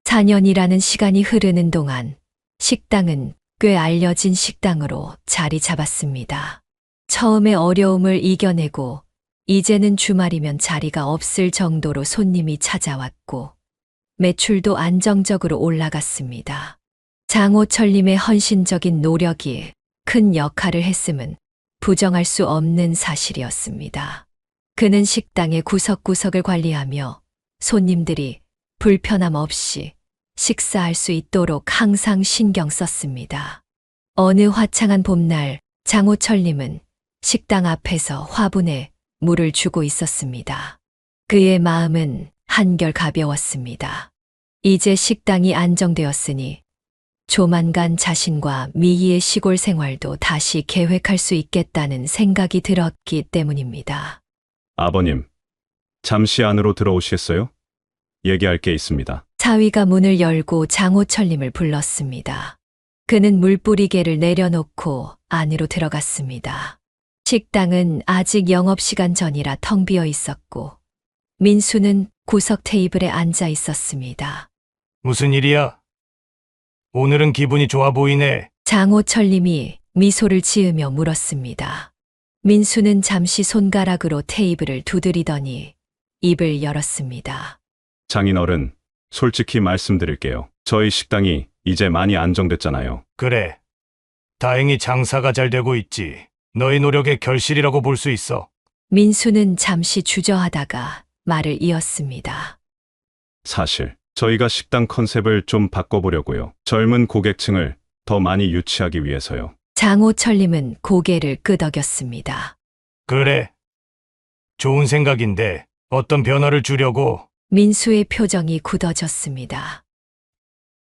S1: 4년이라는 시간이 흐르는 동안 식당은 꽤 알려진 식당으로 자리 잡았습니다. 처음에 어려움을 이겨내고 이제는 주말이면 자리가 없을 정도로 손님이 찾아왔고 매출도 안정적으로 올라갔습니다. 장호철님의 헌신적인 노력이 큰 역할을 했음은 부정할 수 없는 사실이었습니다. 그는 식당의 구석구석을 관리하며 손님들이 불편함 없이 식사할 수 있도록 항상 신경 썼습니다. 어느 화창한 봄날 장호철님은 식당 앞에서 화분에 물을 주고 있었습니다. 그의 마음은 한결 가벼웠습니다. 이제 식당이 안정되었으니 조만간 자신과 미희의 시골 생활도 다시 계획할 수 있겠다는 생각이 들었기 때문입니다.
S9: 아버님, 잠시 안으로 들어오시겠어요? 얘기할 게 있습니다.
S1: 사위가 문을 열고 장호철님을 불렀습니다. 그는 물뿌리개를 내려놓고 안으로 들어갔습니다. 식당은 아직 영업시간 전이라 텅 비어 있었고 민수는 구석 테이블에 앉아 있었습니다.
S2: 무슨 일이야? 오늘은 기분이 좋아 보이네.
S1: 장호철님이 미소를 지으며 물었습니다. 민수는 잠시 손가락으로 테이블을 두드리더니 입을 열었습니다.
S9: 장인어른, 솔직히 말씀드릴게요. 저희 식당이 이제 많이 안정됐잖아요.
S2: 그래. 다행히 장사가 잘 되고 있지. 너의 노력의 결실이라고 볼 수 있어.
S1: 민수는 잠시 주저하다가 말을 이었습니다.
S9: 사실 저희가 식당 컨셉을 좀 바꿔보려고요. 젊은 고객층을 더 많이 유치하기 위해서요.
S1: 장호철님은 고개를 끄덕였습니다.
S2: 그래. 좋은 생각인데 어떤 변화를 주려고?
S1: 민수의 표정이 굳어졌습니다.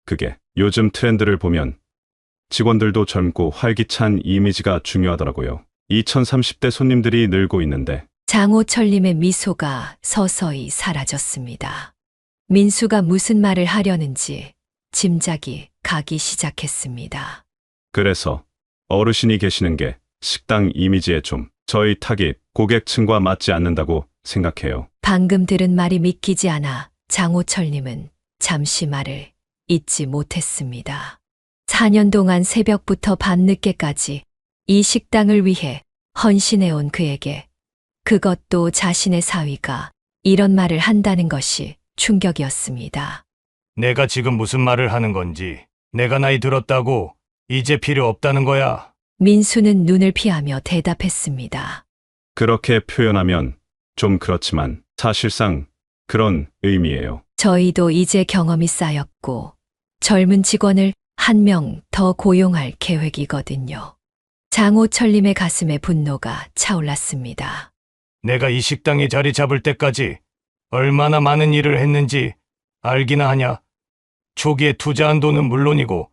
S9: 그게 요즘 트렌드를 보면 직원들도 젊고 활기찬 이미지가 중요하더라고요. 2030대 손님들이 늘고 있는데
S1: 장호철님의 미소가 서서히 사라졌습니다. 민수가 무슨 말을 하려는지 짐작이 가기 시작했습니다.
S9: 그래서 어르신이 계시는 게 식당 이미지에 좀 저희 타깃 고객층과 맞지 않는다고 생각해요.
S1: 방금 들은 말이 믿기지 않아 장호철님은 잠시 말을 잇지 못했습니다. 4년 동안 새벽부터 밤늦게까지 이 식당을 위해 헌신해온 그에게 그것도 자신의 사위가 이런 말을 한다는 것이 충격이었습니다.
S2: 내가 지금 무슨 말을 하는 건지, 내가 나이 들었다고 이제 필요 없다는 거야.
S1: 민수는 눈을 피하며 대답했습니다.
S9: 그렇게 표현하면 좀 그렇지만 사실상 그런 의미예요.
S1: 저희도 이제 경험이 쌓였고 젊은 직원을 한 명 더 고용할 계획이거든요. 장호철님의 가슴에 분노가 차올랐습니다.
S2: 내가 이 식당에 자리 잡을 때까지 얼마나 많은 일을 했는지 알기나 하냐? 초기에 투자한 돈은 물론이고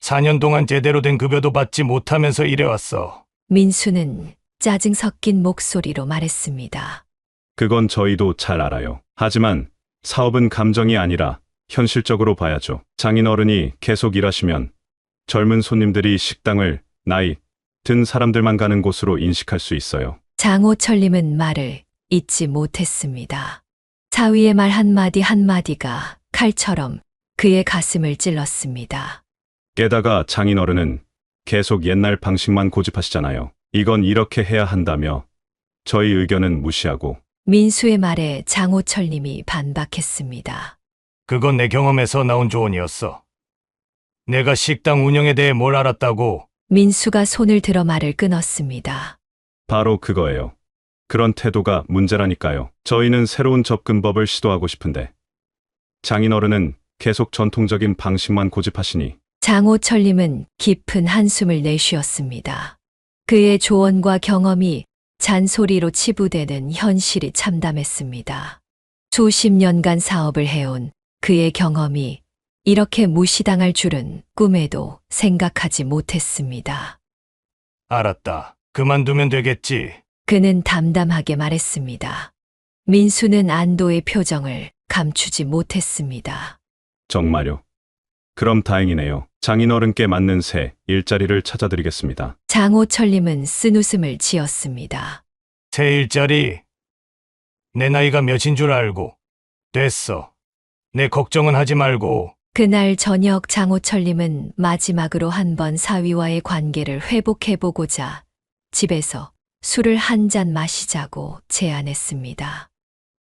S2: 4년 동안 제대로 된 급여도 받지 못하면서 일해왔어.
S1: 민수는 짜증 섞인 목소리로 말했습니다.
S9: 그건 저희도 잘 알아요. 하지만 사업은 감정이 아니라 현실적으로 봐야죠. 장인어른이 계속 일하시면 젊은 손님들이 식당을 나이 든 사람들만 가는 곳으로 인식할 수 있어요.
S1: 장호철님은 말을 잇지 못했습니다. 사위의 말 한마디 한마디가 칼처럼 그의 가슴을 찔렀습니다.
S9: 게다가 장인어른은 계속 옛날 방식만 고집하시잖아요. 이건 이렇게 해야 한다며 저희 의견은 무시하고.
S1: 민수의 말에 장호철님이 반박했습니다.
S2: 그건 내 경험에서 나온 조언이었어. 내가 식당 운영에 대해 뭘 알았다고.
S1: 민수가 손을 들어 말을 끊었습니다.
S9: 바로 그거예요. 그런 태도가 문제라니까요. 저희는 새로운 접근법을 시도하고 싶은데 장인어른은 계속 전통적인 방식만 고집하시니.
S1: 장호철님은 깊은 한숨을 내쉬었습니다. 그의 조언과 경험이 잔소리로 치부되는 현실이 참담했습니다. 수십 년간 사업을 해온 그의 경험이 이렇게 무시당할 줄은 꿈에도 생각하지 못했습니다.
S2: 알았다. 그만두면 되겠지.
S1: 그는 담담하게 말했습니다. 민수는 안도의 표정을 감추지 못했습니다.
S9: 정말요? 그럼 다행이네요. 장인어른께 맞는 새 일자리를 찾아드리겠습니다.
S1: 장호철님은 쓴웃음을 지었습니다.
S2: 새 일자리. 내 나이가 몇인 줄 알고. 됐어. 내 걱정은 하지 말고.
S1: 그날 저녁 장호철님은 마지막으로 한번 사위와의 관계를 회복해보고자 집에서 술을 한 잔 마시자고 제안했습니다.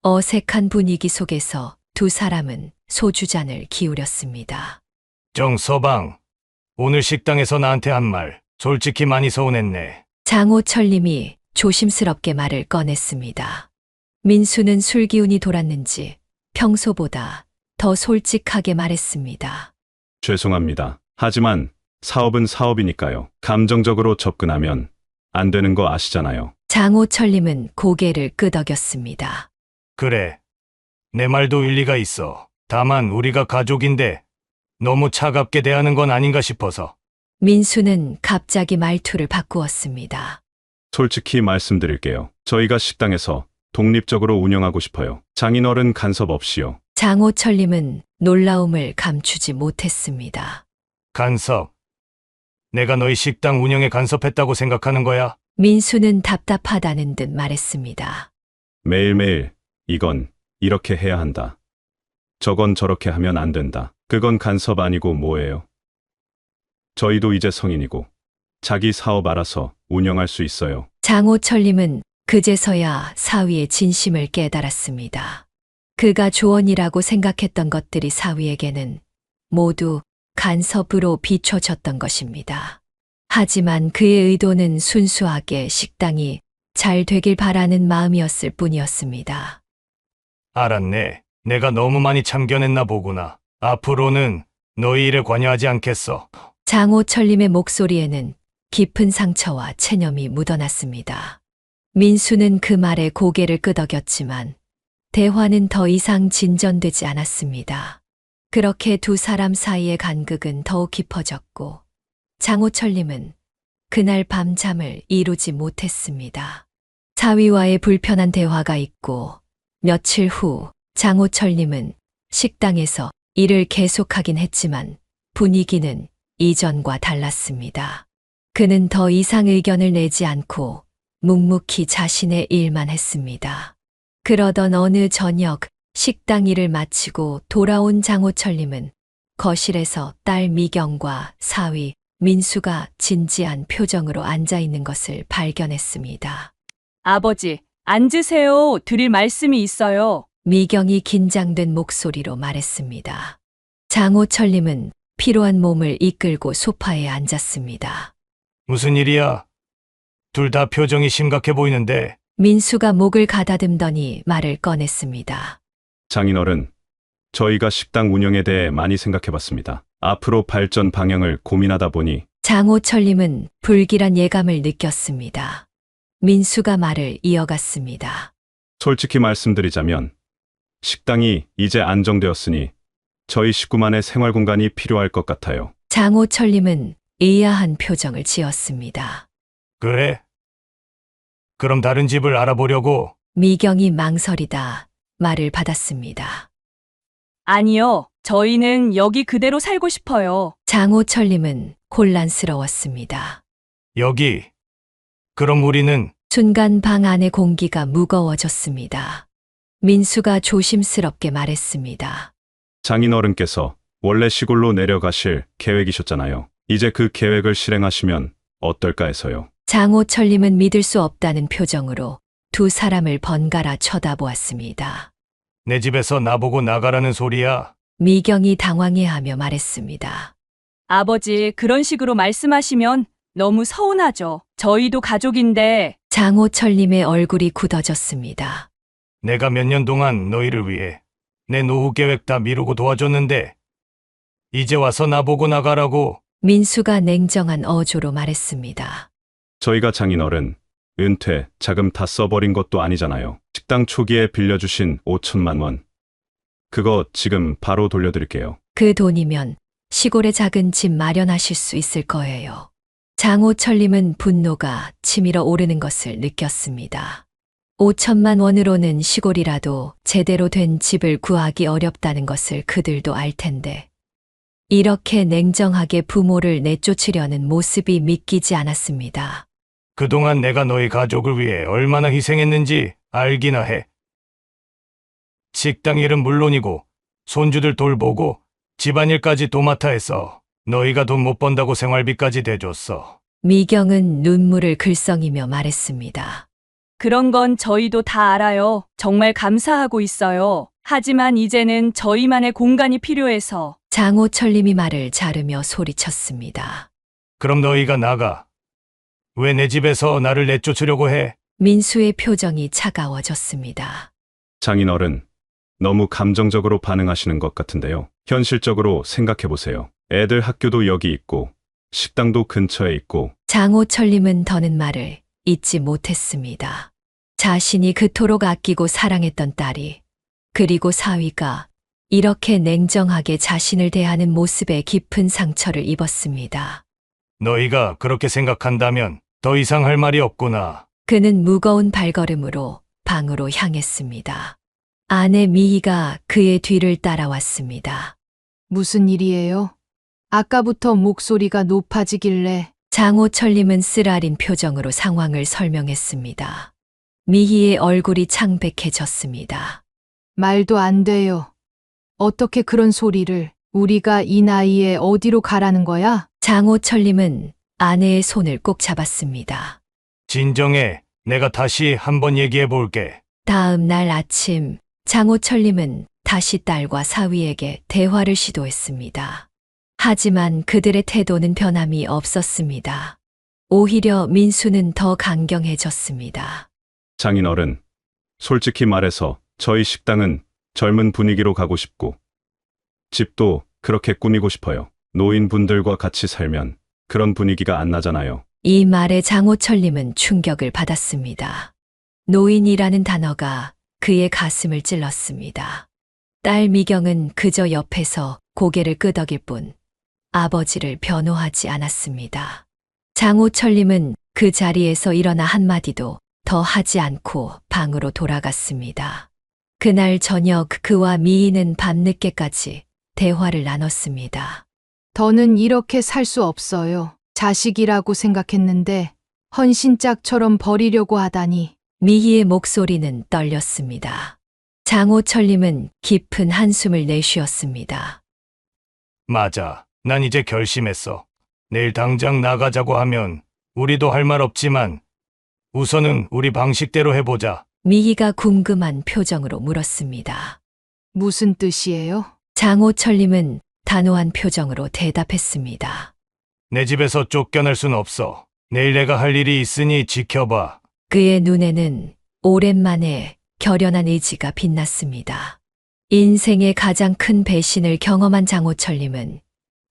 S1: 어색한 분위기 속에서 두 사람은 소주잔을 기울였습니다.
S2: 정서방, 오늘 식당에서 나한테 한 말 솔직히 많이 서운했네.
S1: 장호철님이 조심스럽게 말을 꺼냈습니다. 민수는 술 기운이 돌았는지 평소보다 더 솔직하게 말했습니다.
S9: 죄송합니다. 하지만 사업은 사업이니까요. 감정적으로 접근하면 안 되는 거 아시잖아요.
S1: 장호철님은 고개를 끄덕였습니다.
S2: 그래. 내 말도 일리가 있어. 다만 우리가 가족인데 너무 차갑게 대하는 건 아닌가 싶어서.
S1: 민수는 갑자기 말투를 바꾸었습니다.
S9: 솔직히 말씀드릴게요. 저희가 식당에서 독립적으로 운영하고 싶어요. 장인어른 간섭 없이요.
S1: 장호철님은 놀라움을 감추지 못했습니다.
S2: 간섭. 내가 너희 식당 운영에 간섭했다고 생각하는 거야?
S1: 민수는 답답하다는 듯 말했습니다.
S9: 매일매일 이건 이렇게 해야 한다. 저건 저렇게 하면 안 된다. 그건 간섭 아니고 뭐예요? 저희도 이제 성인이고 자기 사업 알아서 운영할 수 있어요.
S1: 장호철님은 그제서야 사위의 진심을 깨달았습니다. 그가 조언이라고 생각했던 것들이 사위에게는 모두 간섭으로 비춰졌던 것입니다. 하지만 그의 의도는 순수하게 식당이 잘 되길 바라는 마음이었을 뿐이었습니다.
S2: 알았네. 내가 너무 많이 참견했나 보구나. 앞으로는 너희 일에 관여하지 않겠어.
S1: 장호철님의 목소리에는 깊은 상처와 체념이 묻어났습니다. 민수는 그 말에 고개를 끄덕였지만 대화는 더 이상 진전되지 않았습니다. 그렇게 두 사람 사이의 간극은 더욱 깊어졌고 장호철님은 그날 밤 잠을 이루지 못했습니다. 사위와의 불편한 대화가 있고 며칠 후 장호철님은 식당에서 일을 계속하긴 했지만 분위기는 이전과 달랐습니다. 그는 더 이상 의견을 내지 않고 묵묵히 자신의 일만 했습니다. 그러던 어느 저녁 식당 일을 마치고 돌아온 장호철님은 거실에서 딸 미경과 사위 민수가 진지한 표정으로 앉아 있는 것을 발견했습니다.
S6: 아버지, 앉으세요. 드릴 말씀이 있어요.
S1: 미경이 긴장된 목소리로 말했습니다. 장호철님은 피로한 몸을 이끌고 소파에 앉았습니다.
S2: 무슨 일이야? 둘 다 표정이 심각해 보이는데.
S1: 민수가 목을 가다듬더니 말을 꺼냈습니다.
S9: 장인어른, 저희가 식당 운영에 대해 많이 생각해 봤습니다. 앞으로 발전 방향을 고민하다 보니
S1: 장호철님은 불길한 예감을 느꼈습니다. 민수가 말을 이어갔습니다.
S9: 솔직히 말씀드리자면 식당이 이제 안정되었으니 저희 식구만의 생활 공간이 필요할 것 같아요.
S1: 장호철님은 의아한 표정을 지었습니다.
S2: 그래? 그럼 다른 집을 알아보려고.
S1: 미경이 망설이다 말을 받았습니다.
S6: 아니요. 저희는 여기 그대로 살고 싶어요.
S1: 장호철님은 곤란스러웠습니다.
S2: 여기. 그럼 우리는.
S1: 순간 방 안의 공기가 무거워졌습니다. 민수가 조심스럽게 말했습니다.
S9: 장인어른께서 원래 시골로 내려가실 계획이셨잖아요. 이제 그 계획을 실행하시면 어떨까 해서요.
S1: 장호철님은 믿을 수 없다는 표정으로 두 사람을 번갈아 쳐다보았습니다.
S2: 내 집에서 나보고 나가라는 소리야.
S1: 미경이 당황해하며 말했습니다.
S6: 아버지, 그런 식으로 말씀하시면 너무 서운하죠. 저희도 가족인데.
S1: 장호철님의 얼굴이 굳어졌습니다.
S2: 내가 몇 년 동안 너희를 위해 내 노후 계획 다 미루고 도와줬는데 이제 와서 나보고 나가라고.
S1: 민수가 냉정한 어조로 말했습니다.
S9: 저희가 장인어른, 은퇴, 자금 다 써버린 것도 아니잖아요. 식당 초기에 빌려주신 5천만 원. 그거 지금 바로 돌려드릴게요.
S1: 그 돈이면 시골에 작은 집 마련하실 수 있을 거예요. 장호철님은 분노가 치밀어 오르는 것을 느꼈습니다. 5천만 원으로는 시골이라도 제대로 된 집을 구하기 어렵다는 것을 그들도 알 텐데. 이렇게 냉정하게 부모를 내쫓으려는 모습이 믿기지 않았습니다.
S2: 그동안 내가 너희 가족을 위해 얼마나 희생했는지 알기나 해. 식당 일은 물론이고 손주들 돌보고 집안일까지 도맡아 해서 너희가 돈 못 번다고 생활비까지 대줬어.
S1: 미경은 눈물을 글썽이며 말했습니다.
S6: 그런 건 저희도 다 알아요. 정말 감사하고 있어요. 하지만 이제는 저희만의 공간이 필요해서.
S1: 장호철님이 말을 자르며 소리쳤습니다.
S2: 그럼 너희가 나가. 왜 내 집에서 나를 내쫓으려고 해?
S1: 민수의 표정이 차가워졌습니다.
S9: 장인어른, 너무 감정적으로 반응하시는 것 같은데요. 현실적으로 생각해 보세요. 애들 학교도 여기 있고 식당도 근처에 있고.
S1: 장호철님은 더는 말을 잊지 못했습니다. 자신이 그토록 아끼고 사랑했던 딸이, 그리고 사위가 이렇게 냉정하게 자신을 대하는 모습에 깊은 상처를 입었습니다.
S2: 너희가 그렇게 생각한다면 더 이상 할 말이 없구나.
S1: 그는 무거운 발걸음으로 방으로 향했습니다. 아내 미희가 그의 뒤를 따라왔습니다.
S4: 무슨 일이에요? 아까부터 목소리가 높아지길래.
S1: 장호철님은 쓰라린 표정으로 상황을 설명했습니다. 미희의 얼굴이 창백해졌습니다.
S4: 말도 안 돼요. 어떻게 그런 소리를. 우리가 이 나이에 어디로 가라는 거야?
S1: 장호철님은 아내의 손을 꼭 잡았습니다.
S2: 진정해. 내가 다시 한번 얘기해 볼게.
S1: 다음 날 아침, 장호철님은 다시 딸과 사위에게 대화를 시도했습니다. 하지만 그들의 태도는 변함이 없었습니다. 오히려 민수는 더 강경해졌습니다.
S9: 장인어른, 솔직히 말해서 저희 식당은 젊은 분위기로 가고 싶고 집도 그렇게 꾸미고 싶어요. 노인분들과 같이 살면 그런 분위기가 안 나잖아요.
S1: 이 말에 장호철님은 충격을 받았습니다. 노인이라는 단어가 그의 가슴을 찔렀습니다. 딸 미경은 그저 옆에서 고개를 끄덕일 뿐 아버지를 변호하지 않았습니다. 장호철님은 그 자리에서 일어나 한마디도 더 하지 않고 방으로 돌아갔습니다. 그날 저녁 그와 미희는 밤늦게까지 대화를 나눴습니다.
S4: 더는 이렇게 살 수 없어요. 자식이라고 생각했는데 헌신짝처럼 버리려고 하다니.
S1: 미희의 목소리는 떨렸습니다. 장호철님은 깊은 한숨을 내쉬었습니다.
S2: 맞아. 난 이제 결심했어. 내일 당장 나가자고 하면 우리도 할 말 없지만 우선은 우리 방식대로 해보자.
S1: 미희가 궁금한 표정으로 물었습니다.
S4: 무슨 뜻이에요?
S1: 장호철님은 단호한 표정으로 대답했습니다.
S2: 내 집에서 쫓겨날 순 없어. 내일 내가 할 일이 있으니 지켜봐.
S1: 그의 눈에는 오랜만에 결연한 의지가 빛났습니다. 인생의 가장 큰 배신을 경험한 장호철님은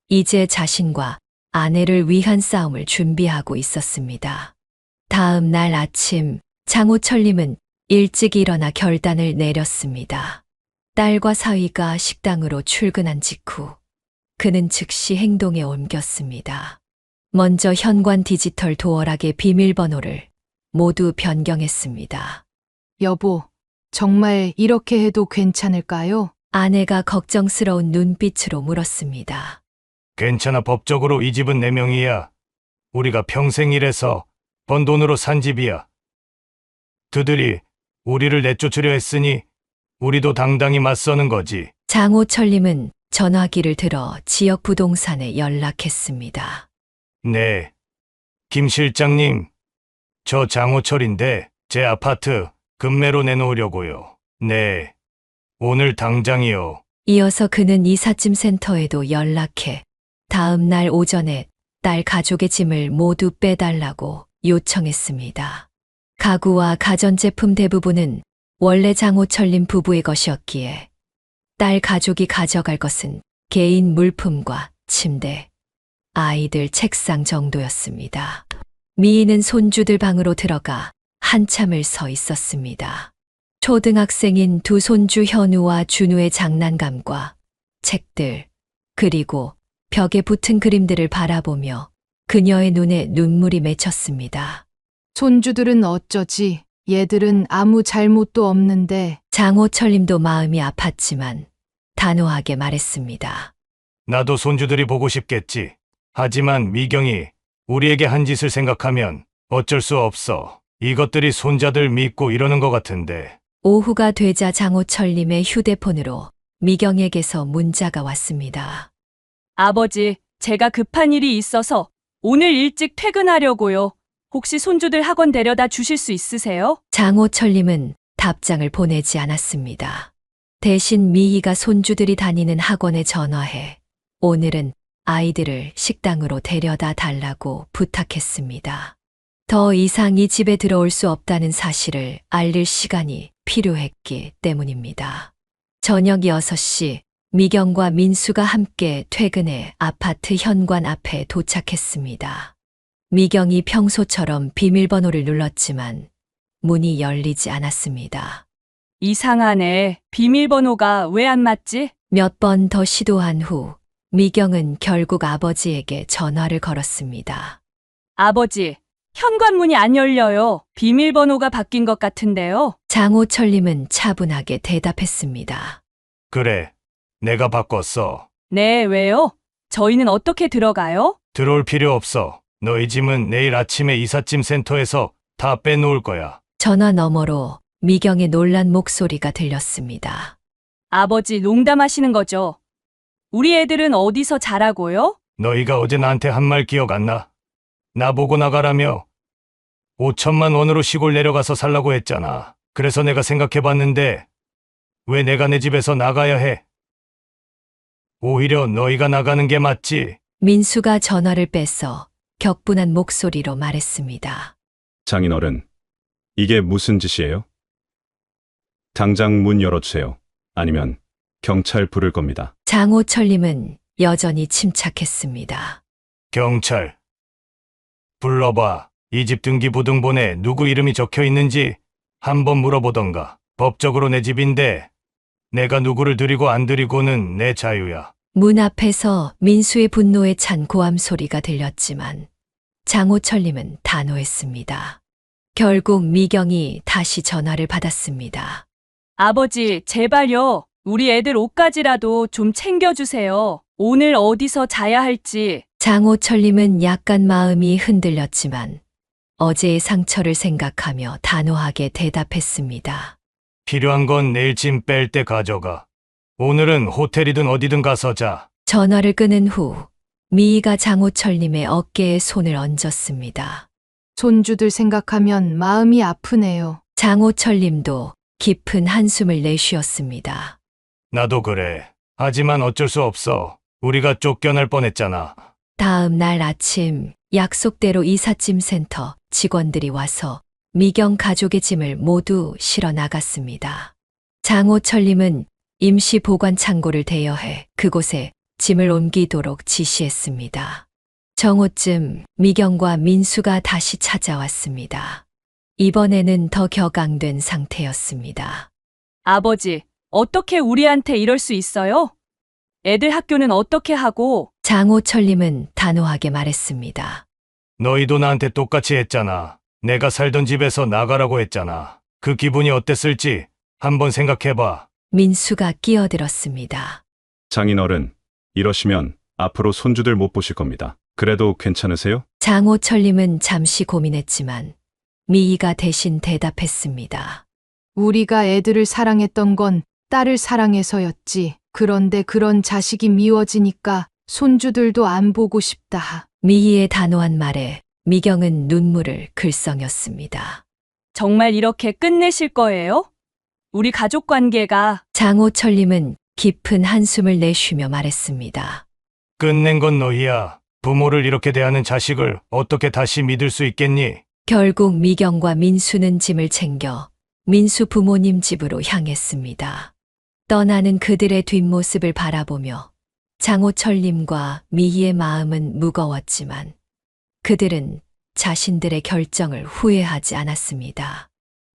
S1: 이제 자신과 아내를 위한 싸움을 준비하고 있었습니다. 다음 날 아침 장호철님은 일찍 일어나 결단을 내렸습니다. 딸과 사위가 식당으로 출근한 직후 그는 즉시 행동에 옮겼습니다. 먼저 현관 디지털 도어락의 비밀번호를 모두 변경했습니다.
S4: 여보, 정말 이렇게 해도 괜찮을까요?
S1: 아내가 걱정스러운 눈빛으로 물었습니다.
S2: 괜찮아. 법적으로 이 집은 내 명의야. 우리가 평생 일해서 번 돈으로 산 집이야. 그들이 우리를 내쫓으려 했으니 우리도 당당히 맞서는 거지.
S1: 장호철님은 전화기를 들어 지역 부동산에 연락했습니다.
S2: 네. 김 실장님, 저 장호철인데 제 아파트 급매로 내놓으려고요. 네. 오늘 당장이요.
S1: 이어서 그는 이삿짐 센터에도 연락해 다음 날 오전에 딸 가족의 짐을 모두 빼달라고 요청했습니다. 가구와 가전제품 대부분은 원래 장호철님 부부의 것이었기에 딸 가족이 가져갈 것은 개인 물품과 침대, 아이들 책상 정도였습니다. 미희는 손주들 방으로 들어가 한참을 서 있었습니다. 초등학생인 두 손주 현우와 준우의 장난감과 책들, 그리고 벽에 붙은 그림들을 바라보며 그녀의 눈에 눈물이 맺혔습니다.
S4: 손주들은 어쩌지? 얘들은 아무 잘못도 없는데.
S1: 장호철님도 마음이 아팠지만 단호하게 말했습니다.
S2: 나도 손주들이 보고 싶겠지. 하지만 미경이 우리에게 한 짓을 생각하면 어쩔 수 없어. 이것들이 손자들 믿고 이러는 것 같은데.
S1: 오후가 되자 장호철님의 휴대폰으로 미경에게서 문자가 왔습니다.
S6: 아버지, 제가 급한 일이 있어서 오늘 일찍 퇴근하려고요. 혹시 손주들 학원 데려다 주실 수 있으세요?
S1: 장호철님은 답장을 보내지 않았습니다. 대신 미희가 손주들이 다니는 학원에 전화해 오늘은 아이들을 식당으로 데려다 달라고 부탁했습니다. 더 이상 이 집에 들어올 수 없다는 사실을 알릴 시간이 필요했기 때문입니다. 저녁 6시 미경과 민수가 함께 퇴근해 아파트 현관 앞에 도착했습니다. 미경이 평소처럼 비밀번호를 눌렀지만 문이 열리지 않았습니다.
S6: 이상하네. 비밀번호가 왜 안 맞지?
S1: 몇 번 더 시도한 후 미경은 결국 아버지에게 전화를 걸었습니다.
S6: 아버지, 현관문이 안 열려요. 비밀번호가 바뀐 것 같은데요.
S1: 장호철님은 차분하게 대답했습니다.
S2: 그래. 내가 바꿨어.
S6: 네, 왜요? 저희는 어떻게 들어가요?
S2: 들어올 필요 없어. 너희 짐은 내일 아침에 이삿짐 센터에서 다 빼놓을 거야.
S1: 전화 너머로 미경의 놀란 목소리가 들렸습니다.
S6: 아버지, 농담하시는 거죠? 우리 애들은 어디서 자라고요?
S2: 너희가 어제 나한테 한 말 기억 안 나? 나보고 나가라며 5천만 원으로 시골 내려가서 살라고 했잖아. 그래서 내가 생각해봤는데 왜 내가 내 집에서 나가야 해? 오히려 너희가 나가는 게 맞지.
S1: 민수가 전화를 빼서 격분한 목소리로 말했습니다.
S9: 장인어른, 이게 무슨 짓이에요? 당장 문 열어주세요. 아니면 경찰 부를 겁니다.
S1: 장호철님은 여전히 침착했습니다.
S2: 경찰. 불러봐. 이 집 등기부등본에 누구 이름이 적혀 있는지 한번 물어보던가. 법적으로 내 집인데 내가 누구를 들이고 안 들이고는 내 자유야.
S1: 문 앞에서 민수의 분노에 찬 고함 소리가 들렸지만 장호철님은 단호했습니다. 결국 미경이 다시 전화를 받았습니다.
S6: 아버지, 제발요. 우리 애들 옷까지라도 좀 챙겨주세요. 오늘 어디서 자야 할지.
S1: 장호철님은 약간 마음이 흔들렸지만 어제의 상처를 생각하며 단호하게 대답했습니다.
S2: 필요한 건 내일 짐 뺄 때 가져가. 오늘은 호텔이든 어디든 가서 자.
S1: 전화를 끊은 후 미희가 장호철님의 어깨에 손을 얹었습니다.
S4: 손주들 생각하면 마음이 아프네요.
S1: 장호철님도 깊은 한숨을 내쉬었습니다.
S2: 나도 그래. 하지만 어쩔 수 없어. 우리가 쫓겨날 뻔했잖아.
S1: 다음 날 아침 약속대로 이삿짐 센터 직원들이 와서 미경 가족의 짐을 모두 실어 나갔습니다. 장호철님은 임시 보관 창고를 대여해 그곳에 짐을 옮기도록 지시했습니다. 정오쯤 미경과 민수가 다시 찾아왔습니다. 이번에는 더 격앙된 상태였습니다.
S6: 아버지, 어떻게 우리한테 이럴 수 있어요? 애들 학교는 어떻게 하고?
S1: 장호철님은 단호하게 말했습니다.
S2: 너희도 나한테 똑같이 했잖아. 내가 살던 집에서 나가라고 했잖아. 그 기분이 어땠을지 한번 생각해봐.
S1: 민수가 끼어들었습니다.
S9: 장인어른, 이러시면 앞으로 손주들 못 보실 겁니다. 그래도 괜찮으세요?
S1: 장호철님은 잠시 고민했지만 미희가 대신 대답했습니다.
S4: 우리가 애들을 사랑했던 건 딸을 사랑해서였지. 그런데 그런 자식이 미워지니까 손주들도 안 보고 싶다.
S1: 미희의 단호한 말에 미경은 눈물을 글썽였습니다.
S6: 정말 이렇게 끝내실 거예요? 우리 가족 관계가
S1: 장호철님은 깊은 한숨을 내쉬며 말했습니다.
S2: 끝낸 건 너희야. 부모를 이렇게 대하는 자식을 어떻게 다시 믿을 수 있겠니?
S1: 결국 미경과 민수는 짐을 챙겨 민수 부모님 집으로 향했습니다. 떠나는 그들의 뒷모습을 바라보며 장호철님과 미희의 마음은 무거웠지만 그들은 자신들의 결정을 후회하지 않았습니다.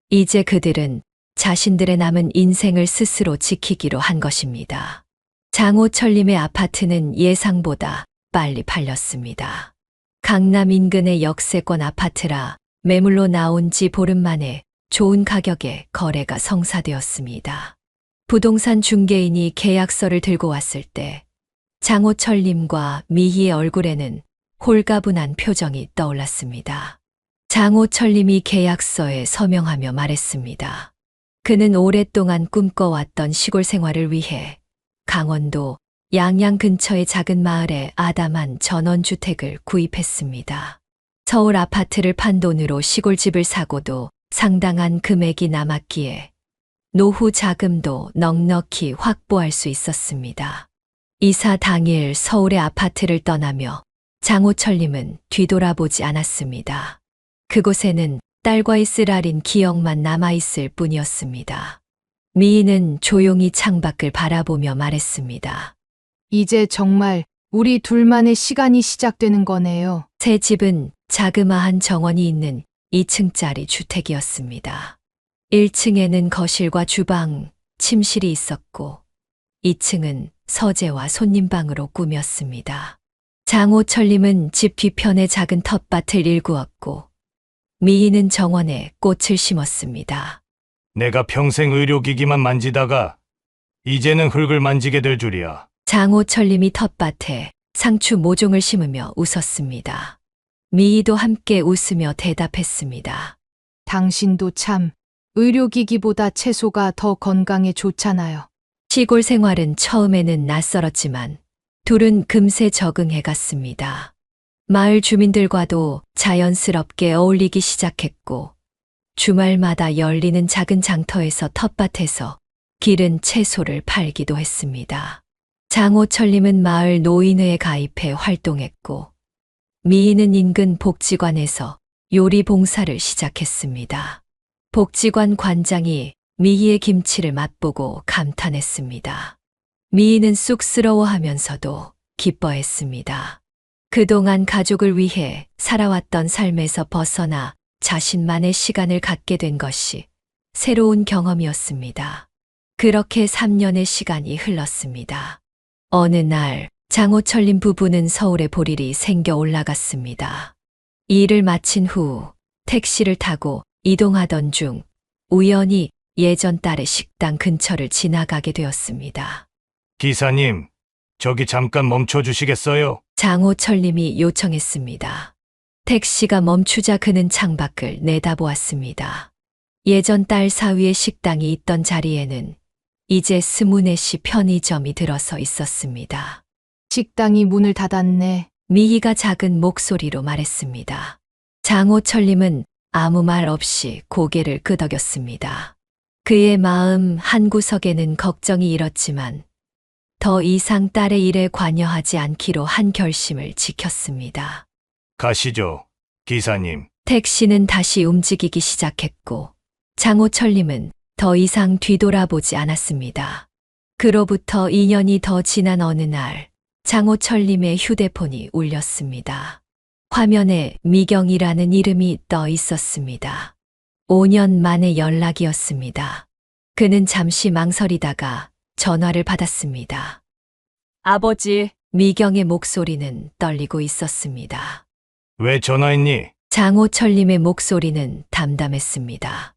S1: 이제 그들은 자신들의 남은 인생을 스스로 지키기로 한 것입니다. 장호철님의 아파트는 예상보다 빨리 팔렸습니다. 강남 인근의 역세권 아파트라 매물로 나온 지 보름 만에 좋은 가격에 거래가 성사되었습니다. 부동산 중개인이 계약서를 들고 왔을 때 장호철님과 미희의 얼굴에는 홀가분한 표정이 떠올랐습니다. 장호철님이 계약서에 서명하며 말했습니다. 그는 오랫동안 꿈꿔왔던 시골 생활을 위해 강원도 양양 근처의 작은 마을에 아담한 전원주택을 구입했습니다. 서울 아파트를 판 돈으로 시골집을 사고도 상당한 금액이 남았기에 노후 자금도 넉넉히 확보할 수 있었습니다. 이사 당일 서울의 아파트를 떠나며 장호철님은 뒤돌아보지 않았습니다. 그곳에는 딸과의 쓰라린 기억만 남아있을 뿐이었습니다. 미희는 조용히 창밖을 바라보며 말했습니다.
S4: 이제 정말 우리 둘만의 시간이 시작되는 거네요.
S1: 새 집은 자그마한 정원이 있는 2층짜리 주택이었습니다. 1층에는 거실과 주방, 침실이 있었고 2층은 서재와 손님방으로 꾸몄습니다. 장호철님은 집 뒤편에 작은 텃밭을 일구었고 미희는 정원에 꽃을 심었습니다.
S2: 내가 평생 의료기기만 만지다가 이제는 흙을 만지게 될 줄이야.
S1: 장호철님이 텃밭에 상추 모종을 심으며 웃었습니다. 미희도 함께 웃으며 대답했습니다.
S4: 당신도 참 의료기기보다 채소가 더 건강에 좋잖아요.
S1: 시골 생활은 처음에는 낯설었지만 둘은 금세 적응해 갔습니다. 마을 주민들과도 자연스럽게 어울리기 시작했고 주말마다 열리는 작은 장터에서 텃밭에서 기른 채소를 팔기도 했습니다. 장호철님은 마을 노인회에 가입해 활동했고 미희는 인근 복지관에서 요리 봉사를 시작했습니다. 복지관 관장이 미희의 김치를 맛보고 감탄했습니다. 미희는 쑥스러워하면서도 기뻐했습니다. 그동안 가족을 위해 살아왔던 삶에서 벗어나 자신만의 시간을 갖게 된 것이 새로운 경험이었습니다. 그렇게 3년의 시간이 흘렀습니다. 어느 날 장호철님 부부는 서울에 볼 일이 생겨 올라갔습니다. 일을 마친 후 택시를 타고 이동하던 중 우연히 예전 딸의 식당 근처를 지나가게 되었습니다.
S2: 기사님, 저기 잠깐 멈춰 주시겠어요?
S1: 장호철님이 요청했습니다. 택시가 멈추자 그는 창밖을 내다보았습니다. 예전 딸 사위의 식당이 있던 자리에는 이제 스무넷이 편의점이 들어서 있었습니다.
S4: 식당이 문을 닫았네.
S1: 미희가 작은 목소리로 말했습니다. 장호철님은 아무 말 없이 고개를 끄덕였습니다. 그의 마음 한구석에는 걱정이 일었지만 더 이상 딸의 일에 관여하지 않기로 한 결심을 지켰습니다.
S2: 가시죠, 기사님.
S1: 택시는 다시 움직이기 시작했고 장호철님은 더 이상 뒤돌아보지 않았습니다. 그로부터 2년이 더 지난 어느 날 장호철님의 휴대폰이 울렸습니다. 화면에 미경이라는 이름이 떠 있었습니다. 5년 만의 연락이었습니다. 그는 잠시 망설이다가 전화를 받았습니다.
S6: 아버지,
S1: 미경의 목소리는 떨리고 있었습니다.
S2: 왜 전화했니?
S1: 장호철님의 목소리는 담담했습니다.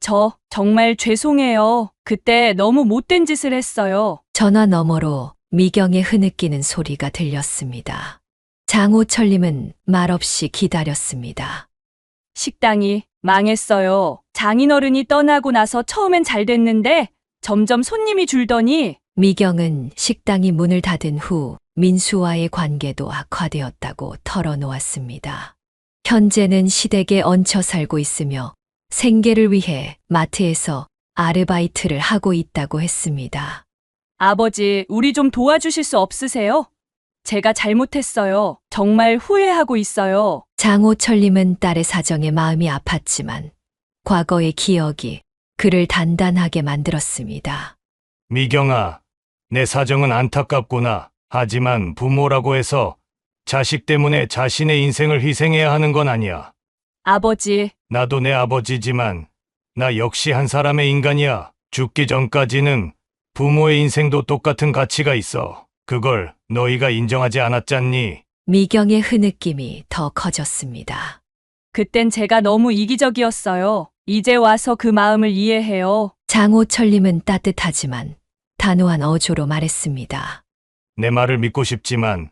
S6: 저 정말 죄송해요. 그때 너무 못된 짓을 했어요.
S1: 전화 너머로 미경의 흐느끼는 소리가 들렸습니다. 장호철님은 말없이 기다렸습니다.
S6: 식당이 망했어요. 장인어른이 떠나고 나서 처음엔 잘 됐는데 점점 손님이 줄더니
S1: 미경은 식당이 문을 닫은 후 민수와의 관계도 악화되었다고 털어놓았습니다. 현재는 시댁에 얹혀 살고 있으며 생계를 위해 마트에서 아르바이트를 하고 있다고 했습니다.
S6: 아버지, 우리 좀 도와주실 수 없으세요? 제가 잘못했어요. 정말 후회하고 있어요.
S1: 장호철님은 딸의 사정에 마음이 아팠지만 과거의 기억이 그를 단단하게 만들었습니다.
S2: 미경아, 내 사정은 안타깝구나. 하지만 부모라고 해서 자식 때문에 자신의 인생을 희생해야 하는 건 아니야.
S6: 아버지,
S2: 나도 내 아버지지만 나 역시 한 사람의 인간이야. 죽기 전까지는 부모의 인생도 똑같은 가치가 있어. 그걸 너희가 인정하지 않았잖니?
S1: 미경의 흐느낌이 더 커졌습니다.
S6: 그땐 제가 너무 이기적이었어요. 이제 와서 그 마음을 이해해요.
S1: 장호철님은 따뜻하지만 단호한 어조로 말했습니다.
S2: 내 말을 믿고 싶지만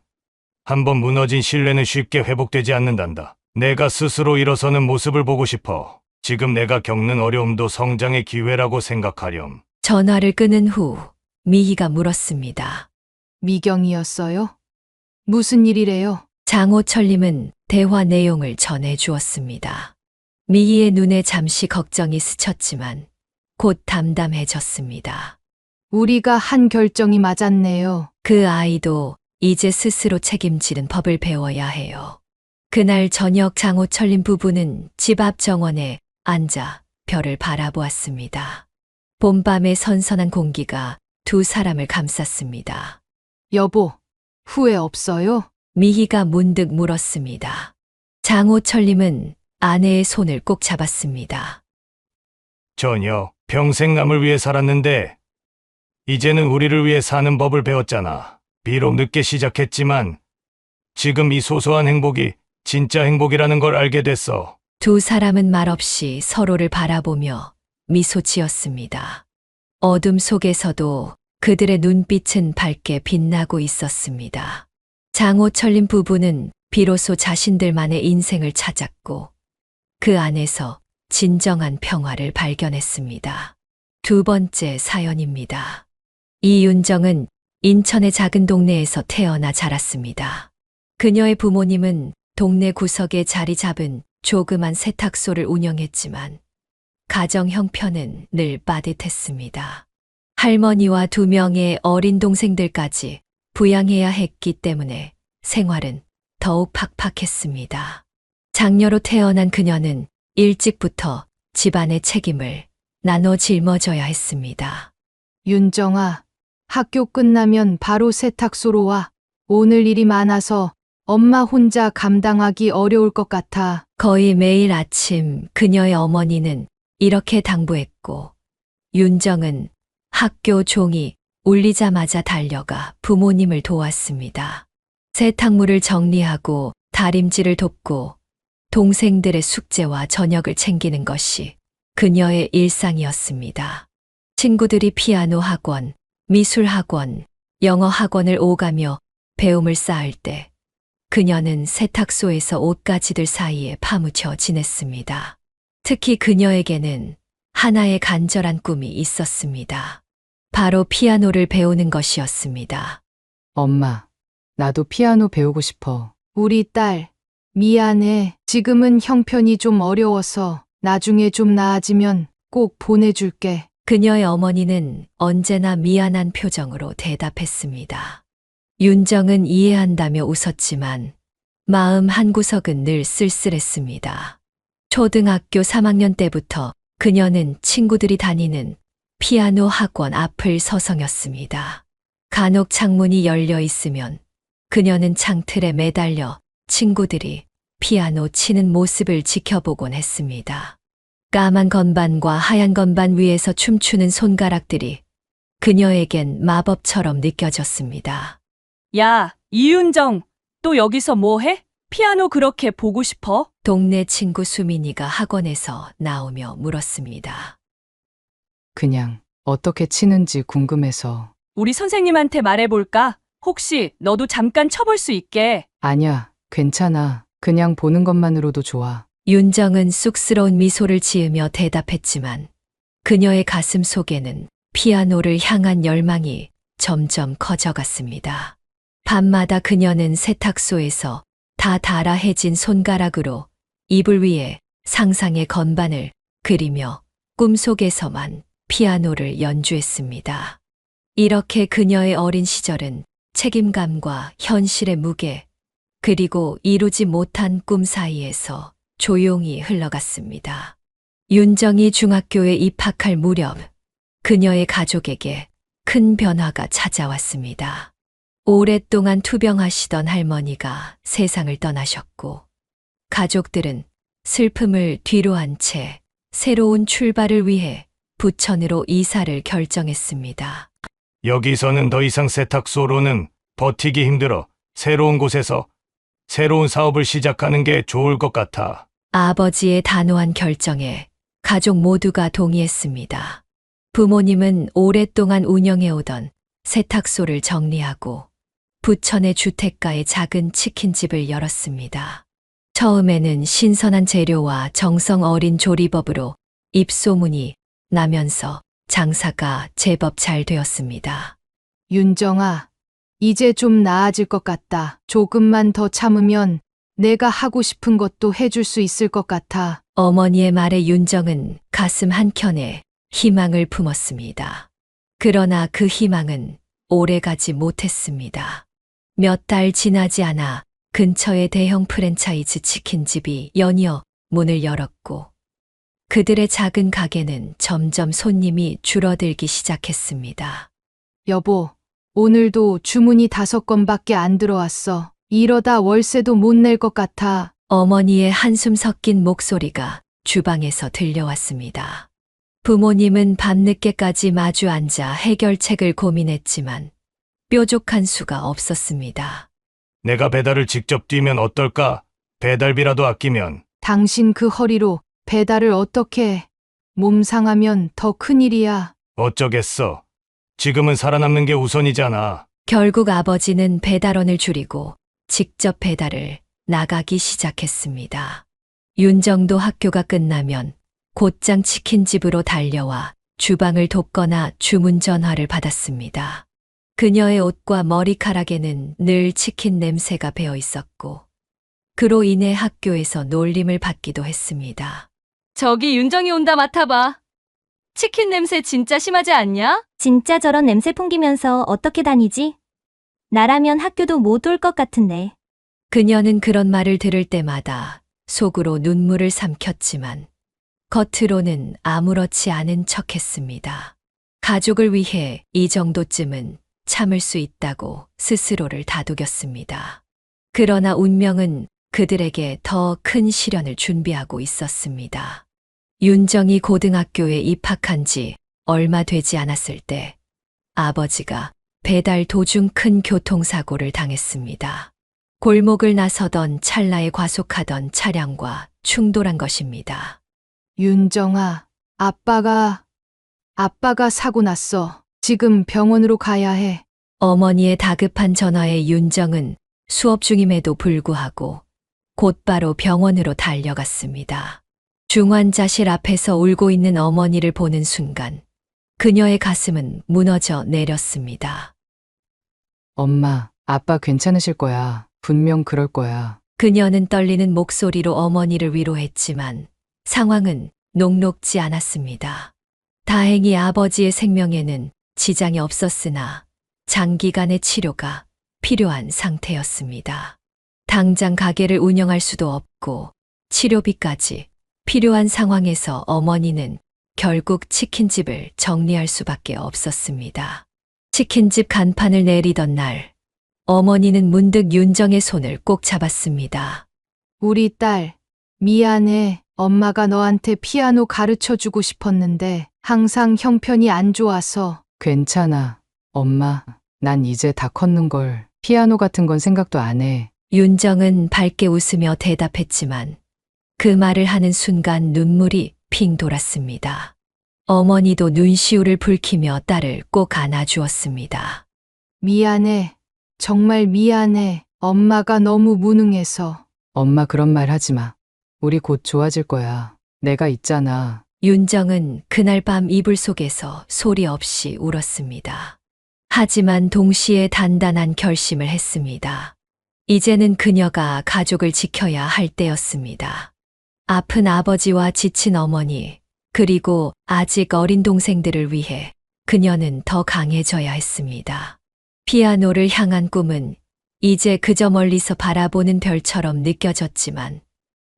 S2: 한번 무너진 신뢰는 쉽게 회복되지 않는단다. 내가 스스로 일어서는 모습을 보고 싶어. 지금 내가 겪는 어려움도 성장의 기회라고 생각하렴.
S1: 전화를 끊은 후 미희가 물었습니다.
S4: 미경이었어요? 무슨 일이래요?
S1: 장호철님은 대화 내용을 전해 주었습니다. 미희의 눈에 잠시 걱정이 스쳤지만 곧 담담해졌습니다.
S4: 우리가 한 결정이 맞았네요.
S1: 그 아이도 이제 스스로 책임지는 법을 배워야 해요. 그날 저녁 장호철님 부부는 집 앞 정원에 앉아 별을 바라보았습니다. 봄밤의 선선한 공기가 두 사람을 감쌌습니다.
S4: 여보, 후회 없어요?
S1: 미희가 문득 물었습니다. 장호철님은 아내의 손을 꼭 잡았습니다.
S2: 전혀 평생 남을 위해 살았는데 이제는 우리를 위해 사는 법을 배웠잖아. 비록 늦게 시작했지만 지금 이 소소한 행복이 진짜 행복이라는 걸 알게 됐어.
S1: 두 사람은 말없이 서로를 바라보며 미소 지었습니다. 어둠 속에서도 그들의 눈빛은 밝게 빛나고 있었습니다. 장호철님 부부는 비로소 자신들만의 인생을 찾았고 그 안에서 진정한 평화를 발견했습니다. 두 번째 사연입니다. 이윤정은 인천의 작은 동네에서 태어나 자랐습니다. 그녀의 부모님은 동네 구석에 자리 잡은 조그만 세탁소를 운영했지만 가정 형편은 늘 빠듯했습니다. 할머니와 2명의 어린 동생들까지 부양해야 했기 때문에 생활은 더욱 팍팍했습니다. 장녀로 태어난 그녀는 일찍부터 집안의 책임을 나눠 짊어져야 했습니다.
S4: 윤정아, 학교 끝나면 바로 세탁소로 와. 오늘 일이 많아서 엄마 혼자 감당하기 어려울 것 같아.
S1: 거의 매일 아침 그녀의 어머니는 이렇게 당부했고 윤정은 학교 종이 울리자마자 달려가 부모님을 도왔습니다. 세탁물을 정리하고 다림질을 돕고 동생들의 숙제와 저녁을 챙기는 것이 그녀의 일상이었습니다. 친구들이 피아노 학원, 미술 학원, 영어 학원을 오가며 배움을 쌓을 때 그녀는 세탁소에서 옷가지들 사이에 파묻혀 지냈습니다. 특히 그녀에게는 하나의 간절한 꿈이 있었습니다. 바로 피아노를 배우는 것이었습니다.
S4: 엄마, 나도 피아노 배우고 싶어. 우리 딸, 미안해. 지금은 형편이 좀 어려워서 나중에 좀 나아지면 꼭 보내줄게.
S1: 그녀의 어머니는 언제나 미안한 표정으로 대답했습니다. 윤정은 이해한다며 웃었지만 마음 한구석은 늘 쓸쓸했습니다. 초등학교 3학년 때부터 그녀는 친구들이 다니는 피아노 학원 앞을 서성였습니다. 간혹 창문이 열려 있으면 그녀는 창틀에 매달려 친구들이 피아노 치는 모습을 지켜보곤 했습니다. 까만 건반과 하얀 건반 위에서 춤추는 손가락들이 그녀에겐 마법처럼 느껴졌습니다.
S6: 야, 이윤정, 또 여기서 뭐 해? 피아노 그렇게 보고 싶어?
S1: 동네 친구 수민이가 학원에서 나오며 물었습니다.
S4: 그냥 어떻게 치는지 궁금해서.
S6: 우리 선생님한테 말해볼까? 혹시 너도 잠깐 쳐볼 수 있게.
S4: 아니야, 괜찮아. 그냥 보는 것만으로도 좋아.
S1: 윤정은 쑥스러운 미소를 지으며 대답했지만 그녀의 가슴 속에는 피아노를 향한 열망이 점점 커져갔습니다. 밤마다 그녀는 세탁소에서 다 달아해진 손가락으로 이불 위에 상상의 건반을 그리며 꿈속에서만 피아노를 연주했습니다. 이렇게 그녀의 어린 시절은 책임감과 현실의 무게, 그리고 이루지 못한 꿈 사이에서 조용히 흘러갔습니다. 윤정이 중학교에 입학할 무렵 그녀의 가족에게 큰 변화가 찾아왔습니다. 오랫동안 투병하시던 할머니가 세상을 떠나셨고 가족들은 슬픔을 뒤로한 채 새로운 출발을 위해 부천으로 이사를 결정했습니다.
S2: 여기서는 더 이상 세탁소로는 버티기 힘들어 새로운 곳에서 새로운 사업을 시작하는 게 좋을 것 같아.
S1: 아버지의 단호한 결정에 가족 모두가 동의했습니다. 부모님은 오랫동안 운영해오던 세탁소를 정리하고 부천의 주택가에 작은 치킨집을 열었습니다. 처음에는 신선한 재료와 정성 어린 조리법으로 입소문이 나면서 장사가 제법 잘 되었습니다.
S4: 윤정아, 이제 좀 나아질 것 같다. 조금만 더 참으면 내가 하고 싶은 것도 해줄 수 있을 것 같아.
S1: 어머니의 말에 윤정은 가슴 한켠에 희망을 품었습니다. 그러나 그 희망은 오래가지 못했습니다. 몇 달 지나지 않아 근처의 대형 프랜차이즈 치킨집이 연이어 문을 열었고 그들의 작은 가게는 점점 손님이 줄어들기 시작했습니다.
S4: 여보, 오늘도 주문이 5건밖에 안 들어왔어. 이러다 월세도 못 낼 것 같아.
S1: 어머니의 한숨 섞인 목소리가 주방에서 들려왔습니다. 부모님은 밤늦게까지 마주 앉아 해결책을 고민했지만 뾰족한 수가 없었습니다.
S2: 내가 배달을 직접 뛰면 어떨까? 배달비라도 아끼면.
S4: 당신 그 허리로 배달을 어떻게 해? 몸 상하면 더 큰일이야.
S2: 어쩌겠어. 지금은 살아남는 게 우선이잖아.
S1: 결국 아버지는 배달원을 줄이고 직접 배달을 나가기 시작했습니다. 윤정도 학교가 끝나면 곧장 치킨집으로 달려와 주방을 돕거나 주문 전화를 받았습니다. 그녀의 옷과 머리카락에는 늘 치킨 냄새가 배어 있었고 그로 인해 학교에서 놀림을 받기도 했습니다.
S6: 저기 윤정이 온다 맡아봐. 치킨 냄새 진짜 심하지 않냐?
S10: 진짜 저런 냄새 풍기면서 어떻게 다니지? 나라면 학교도 못 올 것 같은데.
S1: 그녀는 그런 말을 들을 때마다 속으로 눈물을 삼켰지만 겉으로는 아무렇지 않은 척했습니다. 가족을 위해 이 정도쯤은 참을 수 있다고 스스로를 다독였습니다. 그러나 운명은 그들에게 더 큰 시련을 준비하고 있었습니다. 윤정이 고등학교에 입학한 지 얼마 되지 않았을 때 아버지가 배달 도중 큰 교통사고를 당했습니다. 골목을 나서던 찰나에 과속하던 차량과 충돌한 것입니다.
S4: 윤정아, 아빠가 사고 났어. 지금 병원으로 가야 해.
S1: 어머니의 다급한 전화에 윤정은 수업 중임에도 불구하고 곧바로 병원으로 달려갔습니다. 중환자실 앞에서 울고 있는 어머니를 보는 순간 그녀의 가슴은 무너져 내렸습니다.
S4: 엄마, 아빠 괜찮으실 거야. 분명 그럴 거야.
S1: 그녀는 떨리는 목소리로 어머니를 위로했지만 상황은 녹록지 않았습니다. 다행히 아버지의 생명에는 지장이 없었으나 장기간의 치료가 필요한 상태였습니다. 당장 가게를 운영할 수도 없고 치료비까지 필요한 상황에서 어머니는 결국 치킨집을 정리할 수밖에 없었습니다. 치킨집 간판을 내리던 날, 어머니는 문득 윤정의 손을 꼭 잡았습니다.
S4: 우리 딸, 미안해. 엄마가 너한테 피아노 가르쳐 주고 싶었는데 항상 형편이 안 좋아서.
S11: 괜찮아. 엄마, 난 이제 다 컸는걸. 피아노 같은 건 생각도 안 해.
S1: 윤정은 밝게 웃으며 대답했지만 그 말을 하는 순간 눈물이 핑 돌았습니다. 어머니도 눈시울을 붉히며 딸을 꼭 안아주었습니다.
S4: 미안해. 정말 미안해. 엄마가 너무 무능해서.
S11: 엄마 그런 말 하지 마. 우리 곧 좋아질 거야. 내가 있잖아.
S1: 윤정은 그날 밤 이불 속에서 소리 없이 울었습니다. 하지만 동시에 단단한 결심을 했습니다. 이제는 그녀가 가족을 지켜야 할 때였습니다. 아픈 아버지와 지친 어머니, 그리고 아직 어린 동생들을 위해 그녀는 더 강해져야 했습니다. 피아노를 향한 꿈은 이제 그저 멀리서 바라보는 별처럼 느껴졌지만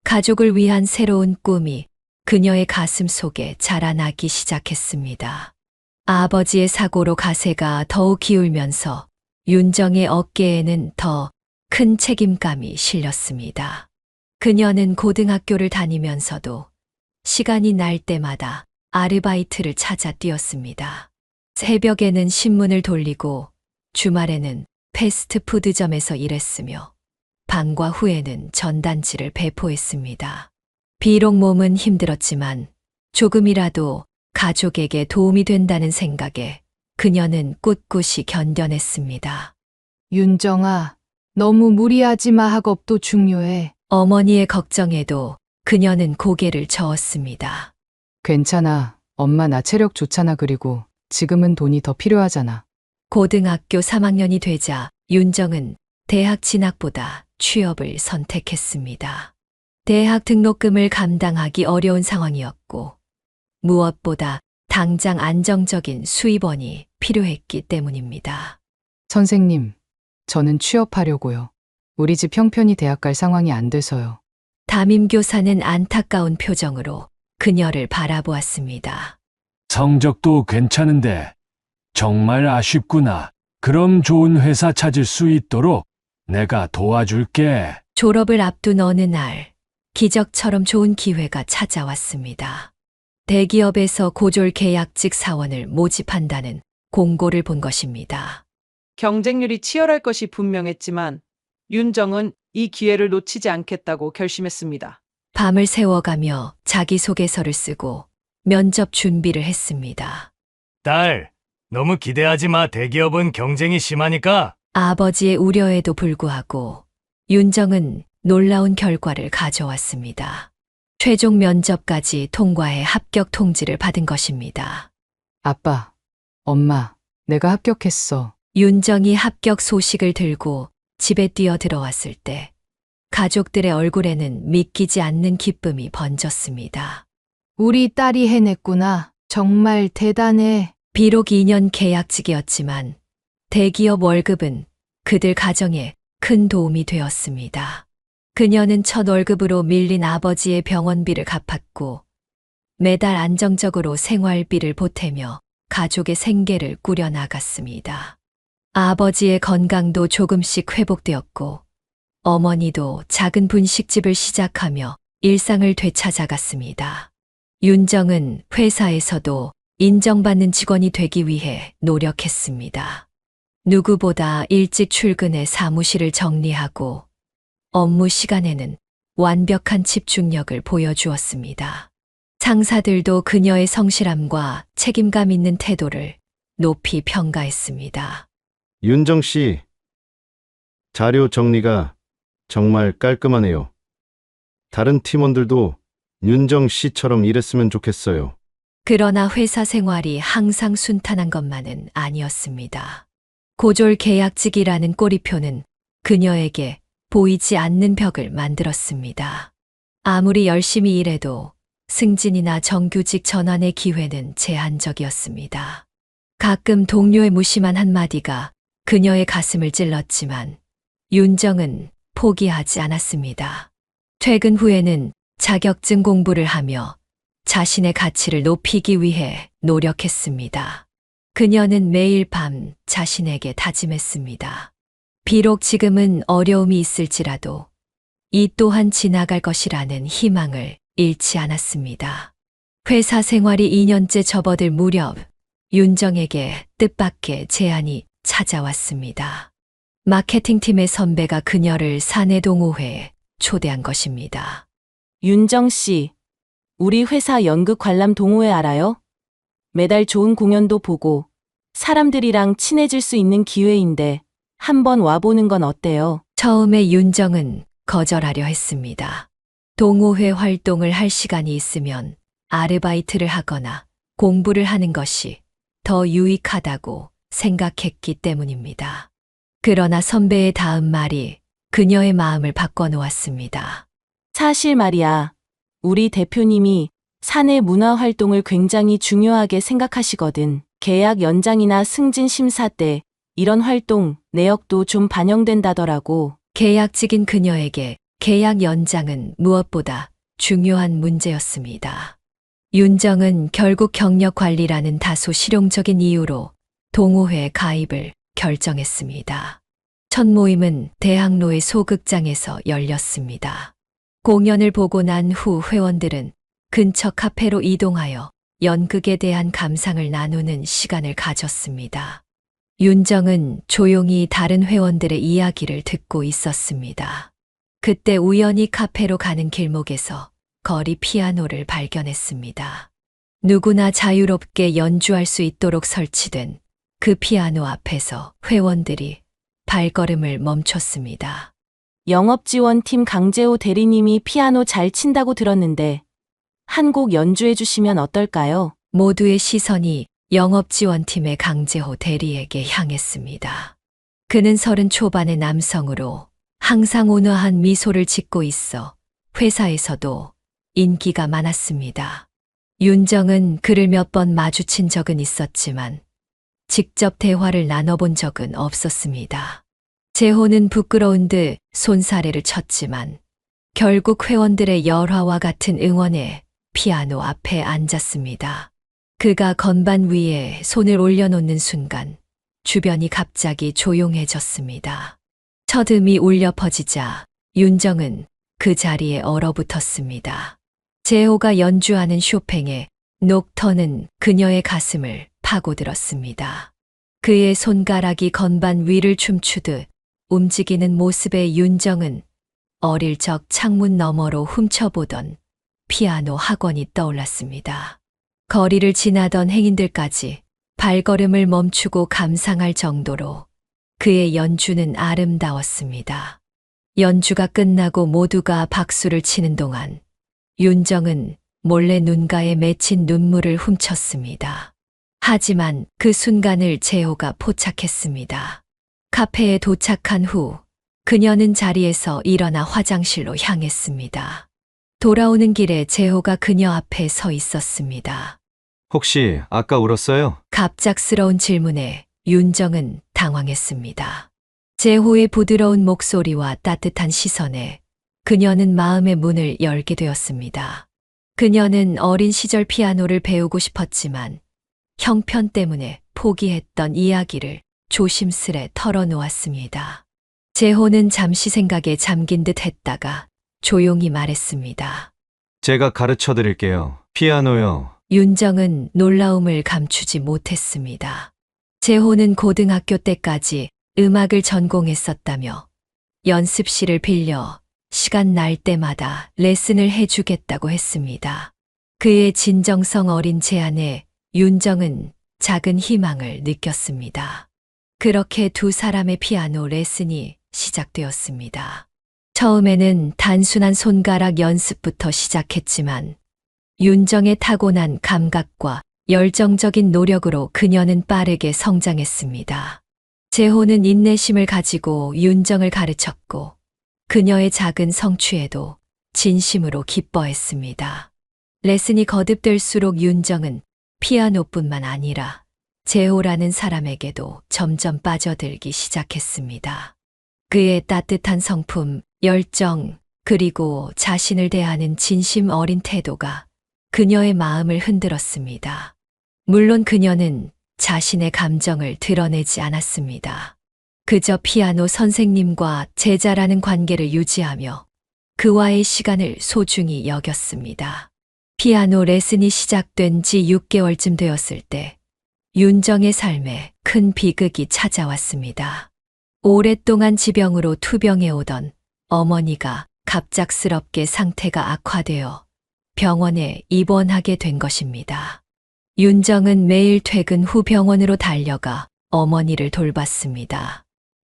S1: 가족을 위한 새로운 꿈이 그녀의 가슴 속에 자라나기 시작했습니다. 아버지의 사고로 가세가 더욱 기울면서 윤정의 어깨에는 더 큰 책임감이 실렸습니다. 그녀는 고등학교를 다니면서도 시간이 날 때마다 아르바이트를 찾아 뛰었습니다. 새벽에는 신문을 돌리고 주말에는 패스트푸드점에서 일했으며 방과 후에는 전단지를 배포했습니다. 비록 몸은 힘들었지만 조금이라도 가족에게 도움이 된다는 생각에 그녀는 꿋꿋이 견뎌냈습니다.
S4: 윤정아, 너무 무리하지 마. 학업도 중요해.
S1: 어머니의 걱정에도 그녀는 고개를 저었습니다.
S11: 괜찮아. 엄마 나 체력 좋잖아. 그리고 지금은 돈이 더 필요하잖아.
S1: 고등학교 3학년이 되자 윤정은 대학 진학보다 취업을 선택했습니다. 대학 등록금을 감당하기 어려운 상황이었고 무엇보다 당장 안정적인 수입원이 필요했기 때문입니다.
S11: 선생님, 저는 취업하려고요. 우리 집 형편이 대학 갈 상황이 안 돼서요.
S1: 담임교사는 안타까운 표정으로 그녀를 바라보았습니다.
S5: 성적도 괜찮은데 정말 아쉽구나. 그럼 좋은 회사 찾을 수 있도록 내가 도와줄게.
S1: 졸업을 앞둔 어느 날 기적처럼 좋은 기회가 찾아왔습니다. 대기업에서 고졸 계약직 사원을 모집한다는 공고를 본 것입니다.
S12: 경쟁률이 치열할 것이 분명했지만 윤정은 이 기회를 놓치지 않겠다고 결심했습니다.
S1: 밤을 새워가며 자기소개서를 쓰고 면접 준비를 했습니다.
S2: 딸, 너무 기대하지 마. 대기업은 경쟁이 심하니까.
S1: 아버지의 우려에도 불구하고 윤정은 놀라운 결과를 가져왔습니다. 최종 면접까지 통과해 합격 통지를 받은 것입니다.
S11: 아빠, 엄마, 내가 합격했어.
S1: 윤정이 합격 소식을 들고 집에 뛰어 들어왔을 때 가족들의 얼굴에는 믿기지 않는 기쁨이 번졌습니다.
S4: 우리 딸이 해냈구나. 정말 대단해.
S1: 비록 2년 계약직이었지만 대기업 월급은 그들 가정에 큰 도움이 되었습니다. 그녀는 첫 월급으로 밀린 아버지의 병원비를 갚았고 매달 안정적으로 생활비를 보태며 가족의 생계를 꾸려나갔습니다. 아버지의 건강도 조금씩 회복되었고 어머니도 작은 분식집을 시작하며 일상을 되찾아갔습니다. 윤정은 회사에서도 인정받는 직원이 되기 위해 노력했습니다. 누구보다 일찍 출근해 사무실을 정리하고 업무 시간에는 완벽한 집중력을 보여주었습니다. 상사들도 그녀의 성실함과 책임감 있는 태도를 높이 평가했습니다.
S13: 윤정 씨, 자료 정리가 정말 깔끔하네요. 다른 팀원들도 윤정 씨처럼 일했으면 좋겠어요.
S1: 그러나 회사 생활이 항상 순탄한 것만은 아니었습니다. 고졸 계약직이라는 꼬리표는 그녀에게 보이지 않는 벽을 만들었습니다. 아무리 열심히 일해도 승진이나 정규직 전환의 기회는 제한적이었습니다. 가끔 동료의 무심한 한마디가 그녀의 가슴을 찔렀지만 윤정은 포기하지 않았습니다. 퇴근 후에는 자격증 공부를 하며 자신의 가치를 높이기 위해 노력했습니다. 그녀는 매일 밤 자신에게 다짐했습니다. 비록 지금은 어려움이 있을지라도 이 또한 지나갈 것이라는 희망을 잃지 않았습니다. 회사 생활이 2년째 접어들 무렵 윤정에게 뜻밖의 제안이 찾아왔습니다. 마케팅팀의 선배가 그녀를 사내 동호회에 초대한 것입니다.
S14: 윤정 씨, 우리 회사 연극 관람 동호회 알아요? 매달 좋은 공연도 보고 사람들이랑 친해질 수 있는 기회인데 한번 와보는 건 어때요?
S1: 처음에 윤정은 거절하려 했습니다. 동호회 활동을 할 시간이 있으면 아르바이트를 하거나 공부를 하는 것이 더 유익하다고 생각했기 때문입니다. 그러나 선배의 다음 말이 그녀의 마음을 바꿔놓았습니다.
S14: 사실 말이야, 우리 대표님이 사내 문화 활동을 굉장히 중요하게 생각하시거든. 계약 연장이나 승진 심사 때 이런 활동 내역도 좀 반영된다더라고.
S1: 계약직인 그녀에게 계약 연장은 무엇보다 중요한 문제였습니다. 윤정은 결국 경력 관리라는 다소 실용적인 이유로 동호회 가입을 결정했습니다. 첫 모임은 대학로의 소극장에서 열렸습니다. 공연을 보고 난 후 회원들은 근처 카페로 이동하여 연극에 대한 감상을 나누는 시간을 가졌습니다. 윤정은 조용히 다른 회원들의 이야기를 듣고 있었습니다. 그때 우연히 카페로 가는 길목에서 거리 피아노를 발견했습니다. 누구나 자유롭게 연주할 수 있도록 설치된 그 피아노 앞에서 회원들이 발걸음을 멈췄습니다.
S14: 영업지원팀 강재호 대리님이 피아노 잘 친다고 들었는데 한 곡 연주해 주시면 어떨까요?
S1: 모두의 시선이 영업지원팀의 강재호 대리에게 향했습니다. 그는 30 초반의 남성으로 항상 온화한 미소를 짓고 있어 회사에서도 인기가 많았습니다. 윤정은 그를 몇 번 마주친 적은 있었지만 직접 대화를 나눠본 적은 없었습니다. 재호는 부끄러운 듯 손사래를 쳤지만 결국 회원들의 열화와 같은 응원에 피아노 앞에 앉았습니다. 그가 건반 위에 손을 올려놓는 순간 주변이 갑자기 조용해졌습니다. 첫 음이 울려 퍼지자 윤정은 그 자리에 얼어붙었습니다. 재호가 연주하는 쇼팽의 녹턴은 그녀의 가슴을 파고들었습니다. 그의 손가락이 건반 위를 춤추듯 움직이는 모습에 윤정은 어릴 적 창문 너머로 훔쳐보던 피아노 학원이 떠올랐습니다. 거리를 지나던 행인들까지 발걸음을 멈추고 감상할 정도로 그의 연주는 아름다웠습니다. 연주가 끝나고 모두가 박수를 치는 동안 윤정은 몰래 눈가에 맺힌 눈물을 훔쳤습니다. 하지만 그 순간을 재호가 포착했습니다. 카페에 도착한 후 그녀는 자리에서 일어나 화장실로 향했습니다. 돌아오는 길에 재호가 그녀 앞에 서 있었습니다.
S15: 혹시 아까 울었어요?
S1: 갑작스러운 질문에 윤정은 당황했습니다. 재호의 부드러운 목소리와 따뜻한 시선에 그녀는 마음의 문을 열게 되었습니다. 그녀는 어린 시절 피아노를 배우고 싶었지만 형편 때문에 포기했던 이야기를 조심스레 털어놓았습니다. 재호는 잠시 생각에 잠긴 듯 했다가 조용히 말했습니다.
S15: 제가 가르쳐 드릴게요. 피아노요.
S1: 윤정은 놀라움을 감추지 못했습니다. 재호는 고등학교 때까지 음악을 전공했었다며 연습실을 빌려 시간 날 때마다 레슨을 해주겠다고 했습니다. 그의 진정성 어린 제안에 윤정은 작은 희망을 느꼈습니다. 그렇게 두 사람의 피아노 레슨이 시작되었습니다. 처음에는 단순한 손가락 연습부터 시작했지만 윤정의 타고난 감각과 열정적인 노력으로 그녀는 빠르게 성장했습니다. 재호는 인내심을 가지고 윤정을 가르쳤고 그녀의 작은 성취에도 진심으로 기뻐했습니다. 레슨이 거듭될수록 윤정은 피아노뿐만 아니라 재호라는 사람에게도 점점 빠져들기 시작했습니다. 그의 따뜻한 성품, 열정, 그리고 자신을 대하는 진심 어린 태도가 그녀의 마음을 흔들었습니다. 물론 그녀는 자신의 감정을 드러내지 않았습니다. 그저 피아노 선생님과 제자라는 관계를 유지하며 그와의 시간을 소중히 여겼습니다. 피아노 레슨이 시작된 지 6개월쯤 되었을 때 윤정의 삶에 큰 비극이 찾아왔습니다. 오랫동안 지병으로 투병해 오던 어머니가 갑작스럽게 상태가 악화되어 병원에 입원하게 된 것입니다. 윤정은 매일 퇴근 후 병원으로 달려가 어머니를 돌봤습니다.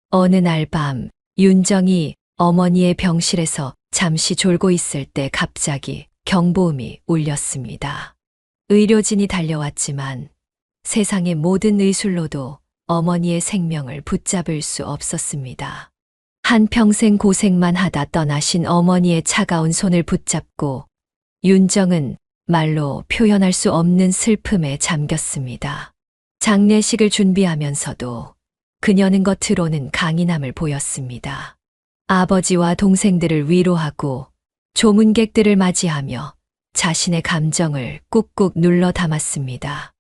S1: 어느 날 밤 윤정이 어머니의 병실에서 잠시 졸고 있을 때 갑자기 경보음이 울렸습니다. 의료진이 달려왔지만 세상의 모든 의술로도 어머니의 생명을 붙잡을 수 없었습니다. 한평생 고생만 하다 떠나신 어머니의 차가운 손을 붙잡고 윤정은 말로 표현할 수 없는 슬픔에 잠겼습니다. 장례식을 준비하면서도 그녀는 겉으로는 강인함을 보였습니다. 아버지와 동생들을 위로하고 조문객들을 맞이하며 자신의 감정을 꾹꾹 눌러 담았습니다.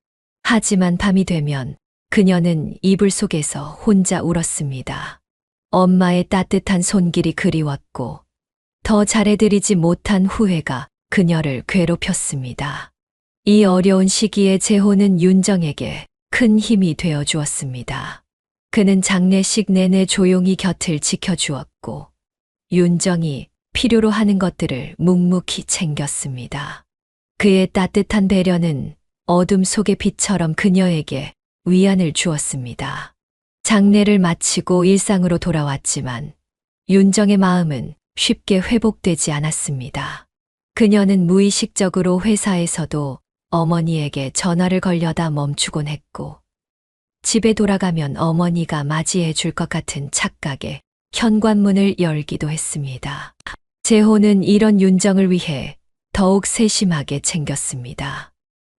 S1: 하지만 밤이 되면 그녀는 이불 속에서 혼자 울었습니다. 엄마의 따뜻한 손길이 그리웠고 더 잘해드리지 못한 후회가 그녀를 괴롭혔습니다. 이 어려운 시기에 재호는 윤정에게 큰 힘이 되어 주었습니다. 그는 장례식 내내 조용히 곁을 지켜주었고 윤정이 필요로 하는 것들을 묵묵히 챙겼습니다. 그의 따뜻한 배려는 어둠 속의 빛처럼 그녀에게 위안을 주었습니다. 장례를 마치고 일상으로 돌아왔지만 윤정의 마음은 쉽게 회복되지 않았습니다. 그녀는 무의식적으로 회사에서도 어머니에게 전화를 걸려다 멈추곤 했고 집에 돌아가면 어머니가 맞이해 줄 것 같은 착각에 현관문을 열기도 했습니다. 재호는 이런 윤정을 위해 더욱 세심하게 챙겼습니다.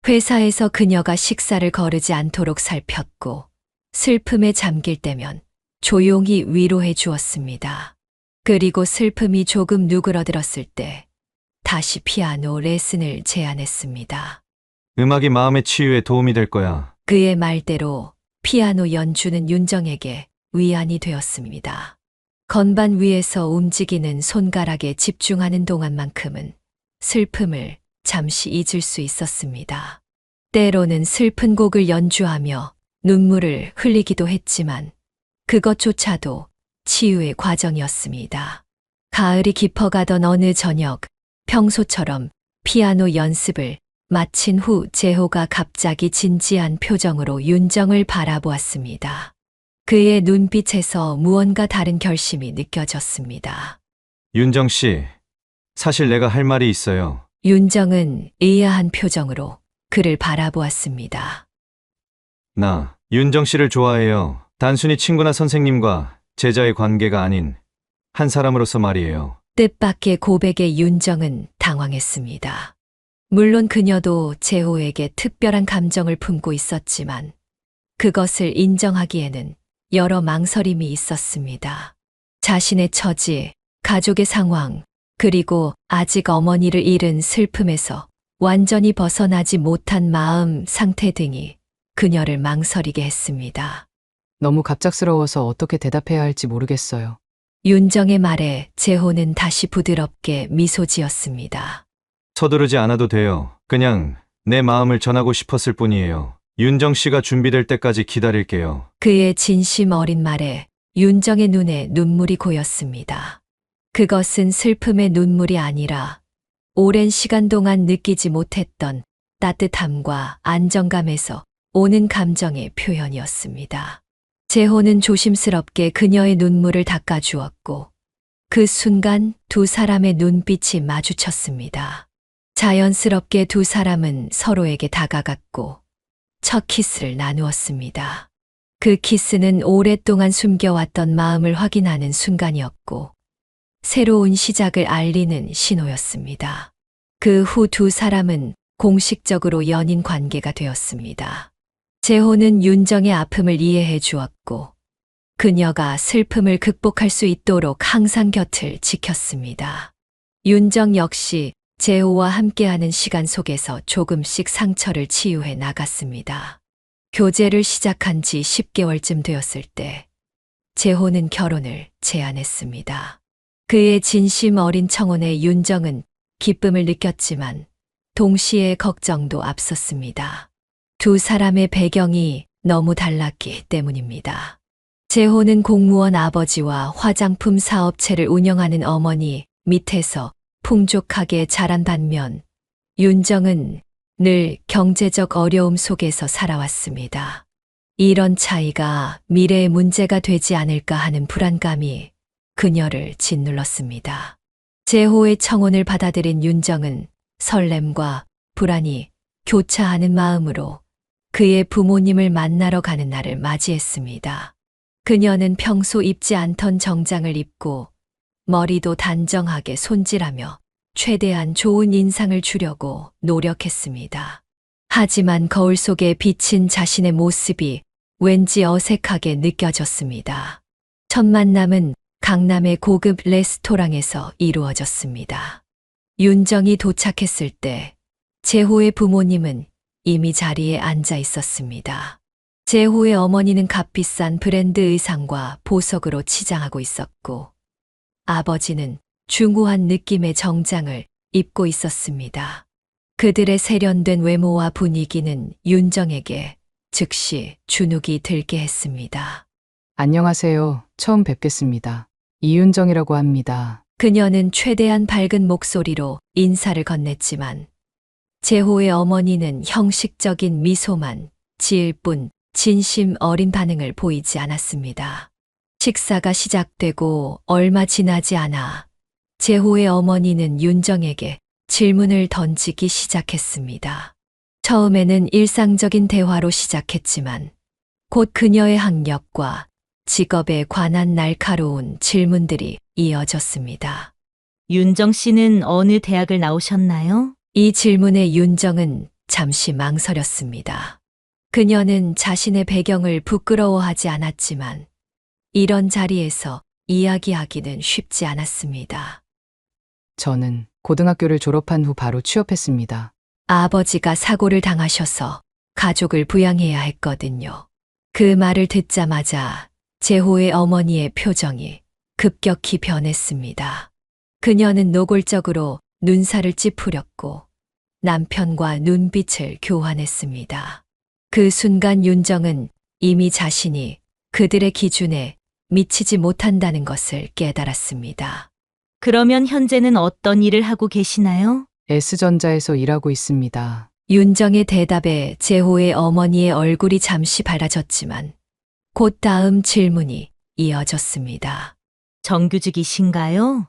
S1: 회사에서 그녀가 식사를 거르지 않도록 살폈고 슬픔에 잠길 때면 조용히 위로해 주었습니다. 그리고 슬픔이 조금 누그러들었을 때 다시 피아노 레슨을 제안했습니다.
S15: 음악이 마음의 치유에 도움이 될 거야.
S1: 그의 말대로 피아노 연주는 윤정에게 위안이 되었습니다. 건반 위에서 움직이는 손가락에 집중하는 동안만큼은 슬픔을 잠시 잊을 수 있었습니다. 때로는 슬픈 곡을 연주하며 눈물을 흘리기도 했지만 그것조차도 치유의 과정이었습니다. 가을이 깊어가던 어느 저녁, 평소처럼 피아노 연습을 마친 후 재호가 갑자기 진지한 표정으로 윤정을 바라보았습니다. 그의 눈빛에서 무언가 다른 결심이 느껴졌습니다.
S15: 윤정 씨, 사실 내가 할 말이 있어요.
S1: 윤정은 의아한 표정으로 그를 바라보았습니다.
S15: 나 윤정 씨를 좋아해요. 단순히 친구나 선생님과 제자의 관계가 아닌 한 사람으로서 말이에요.
S1: 뜻밖의 고백에 윤정은 당황했습니다. 물론 그녀도 재호에게 특별한 감정을 품고 있었지만 그것을 인정하기에는 여러 망설임이 있었습니다. 자신의 처지, 가족의 상황, 그리고 아직 어머니를 잃은 슬픔에서 완전히 벗어나지 못한 마음 상태 등이 그녀를 망설이게 했습니다.
S11: 너무 갑작스러워서 어떻게 대답해야 할지 모르겠어요.
S1: 윤정의 말에 재호는 다시 부드럽게 미소 지었습니다.
S15: 서두르지 않아도 돼요. 그냥 내 마음을 전하고 싶었을 뿐이에요. 윤정 씨가 준비될 때까지 기다릴게요.
S1: 그의 진심 어린 말에 윤정의 눈에 눈물이 고였습니다. 그것은 슬픔의 눈물이 아니라 오랜 시간 동안 느끼지 못했던 따뜻함과 안정감에서 오는 감정의 표현이었습니다. 재호는 조심스럽게 그녀의 눈물을 닦아주었고 그 순간 두 사람의 눈빛이 마주쳤습니다. 자연스럽게 두 사람은 서로에게 다가갔고 첫 키스를 나누었습니다. 그 키스는 오랫동안 숨겨왔던 마음을 확인하는 순간이었고 새로운 시작을 알리는 신호였습니다. 그 후 두 사람은 공식적으로 연인 관계가 되었습니다. 재호는 윤정의 아픔을 이해해 주었고, 그녀가 슬픔을 극복할 수 있도록 항상 곁을 지켰습니다. 윤정 역시 재호와 함께하는 시간 속에서 조금씩 상처를 치유해 나갔습니다. 교제를 시작한 지 10개월쯤 되었을 때, 재호는 결혼을 제안했습니다. 그의 진심 어린 청혼에 윤정은 기쁨을 느꼈지만 동시에 걱정도 앞섰습니다. 두 사람의 배경이 너무 달랐기 때문입니다. 재호는 공무원 아버지와 화장품 사업체를 운영하는 어머니 밑에서 풍족하게 자란 반면 윤정은 늘 경제적 어려움 속에서 살아왔습니다. 이런 차이가 미래의 문제가 되지 않을까 하는 불안감이 그녀를 짓눌렀습니다. 재호의 청혼을 받아들인 윤정은 설렘과 불안이 교차하는 마음으로 그의 부모님을 만나러 가는 날을 맞이했습니다. 그녀는 평소 입지 않던 정장을 입고 머리도 단정하게 손질하며 최대한 좋은 인상을 주려고 노력했습니다. 하지만 거울 속에 비친 자신의 모습이 왠지 어색하게 느껴졌습니다. 첫 만남은 강남의 고급 레스토랑에서 이루어졌습니다. 윤정이 도착했을 때 재호의 부모님은 이미 자리에 앉아 있었습니다. 재호의 어머니는 값비싼 브랜드 의상과 보석으로 치장하고 있었고, 아버지는 중후한 느낌의 정장을 입고 있었습니다. 그들의 세련된 외모와 분위기는 윤정에게 즉시 주눅이 들게 했습니다.
S11: 안녕하세요. 처음 뵙겠습니다. 이윤정이라고 합니다.
S1: 그녀는 최대한 밝은 목소리로 인사를 건넸지만 재호의 어머니는 형식적인 미소만 지을 뿐 진심 어린 반응을 보이지 않았습니다. 식사가 시작되고 얼마 지나지 않아 재호의 어머니는 윤정에게 질문을 던지기 시작했습니다. 처음에는 일상적인 대화로 시작했지만 곧 그녀의 학력과 직업에 관한 날카로운 질문들이 이어졌습니다.
S16: 윤정 씨는 어느 대학을 나오셨나요?
S1: 이 질문에 윤정은 잠시 망설였습니다. 그녀는 자신의 배경을 부끄러워하지 않았지만 이런 자리에서 이야기하기는 쉽지 않았습니다.
S11: 저는 고등학교를 졸업한 후 바로 취업했습니다.
S1: 아버지가 사고를 당하셔서 가족을 부양해야 했거든요. 그 말을 듣자마자 재호의 어머니의 표정이 급격히 변했습니다. 그녀는 노골적으로 눈살을 찌푸렸고 남편과 눈빛을 교환했습니다. 그 순간 윤정은 이미 자신이 그들의 기준에 미치지 못한다는 것을 깨달았습니다.
S16: 그러면 현재는 어떤 일을 하고 계시나요?
S11: S전자에서 일하고 있습니다.
S1: 윤정의 대답에 재호의 어머니의 얼굴이 잠시 밝아졌지만 곧 다음 질문이 이어졌습니다.
S16: 정규직이신가요?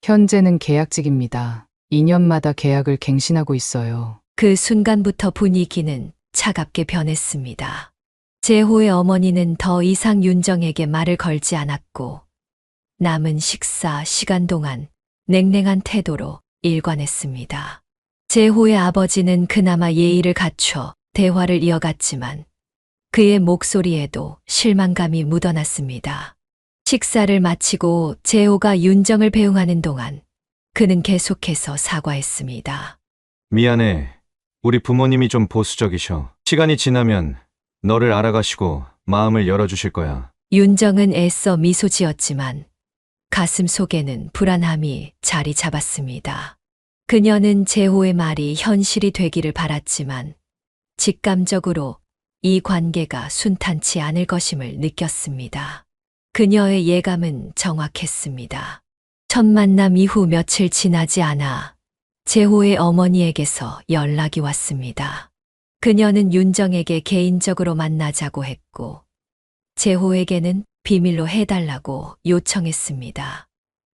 S11: 현재는 계약직입니다. 2년마다 계약을 갱신하고 있어요.
S1: 그 순간부터 분위기는 차갑게 변했습니다. 재호의 어머니는 더 이상 윤정에게 말을 걸지 않았고 남은 식사 시간 동안 냉랭한 태도로 일관했습니다. 재호의 아버지는 그나마 예의를 갖춰 대화를 이어갔지만 그의 목소리에도 실망감이 묻어났습니다. 식사를 마치고 재호가 윤정을 배웅하는 동안 그는 계속해서 사과했습니다.
S15: 미안해. 우리 부모님이 좀 보수적이셔. 시간이 지나면 너를 알아가시고 마음을 열어주실 거야.
S1: 윤정은 애써 미소 지었지만 가슴 속에는 불안함이 자리 잡았습니다. 그녀는 재호의 말이 현실이 되기를 바랐지만 직감적으로 이 관계가 순탄치 않을 것임을 느꼈습니다. 그녀의 예감은 정확했습니다. 첫 만남 이후 며칠 지나지 않아 재호의 어머니에게서 연락이 왔습니다. 그녀는 윤정에게 개인적으로 만나자고 했고 재호에게는 비밀로 해달라고 요청했습니다.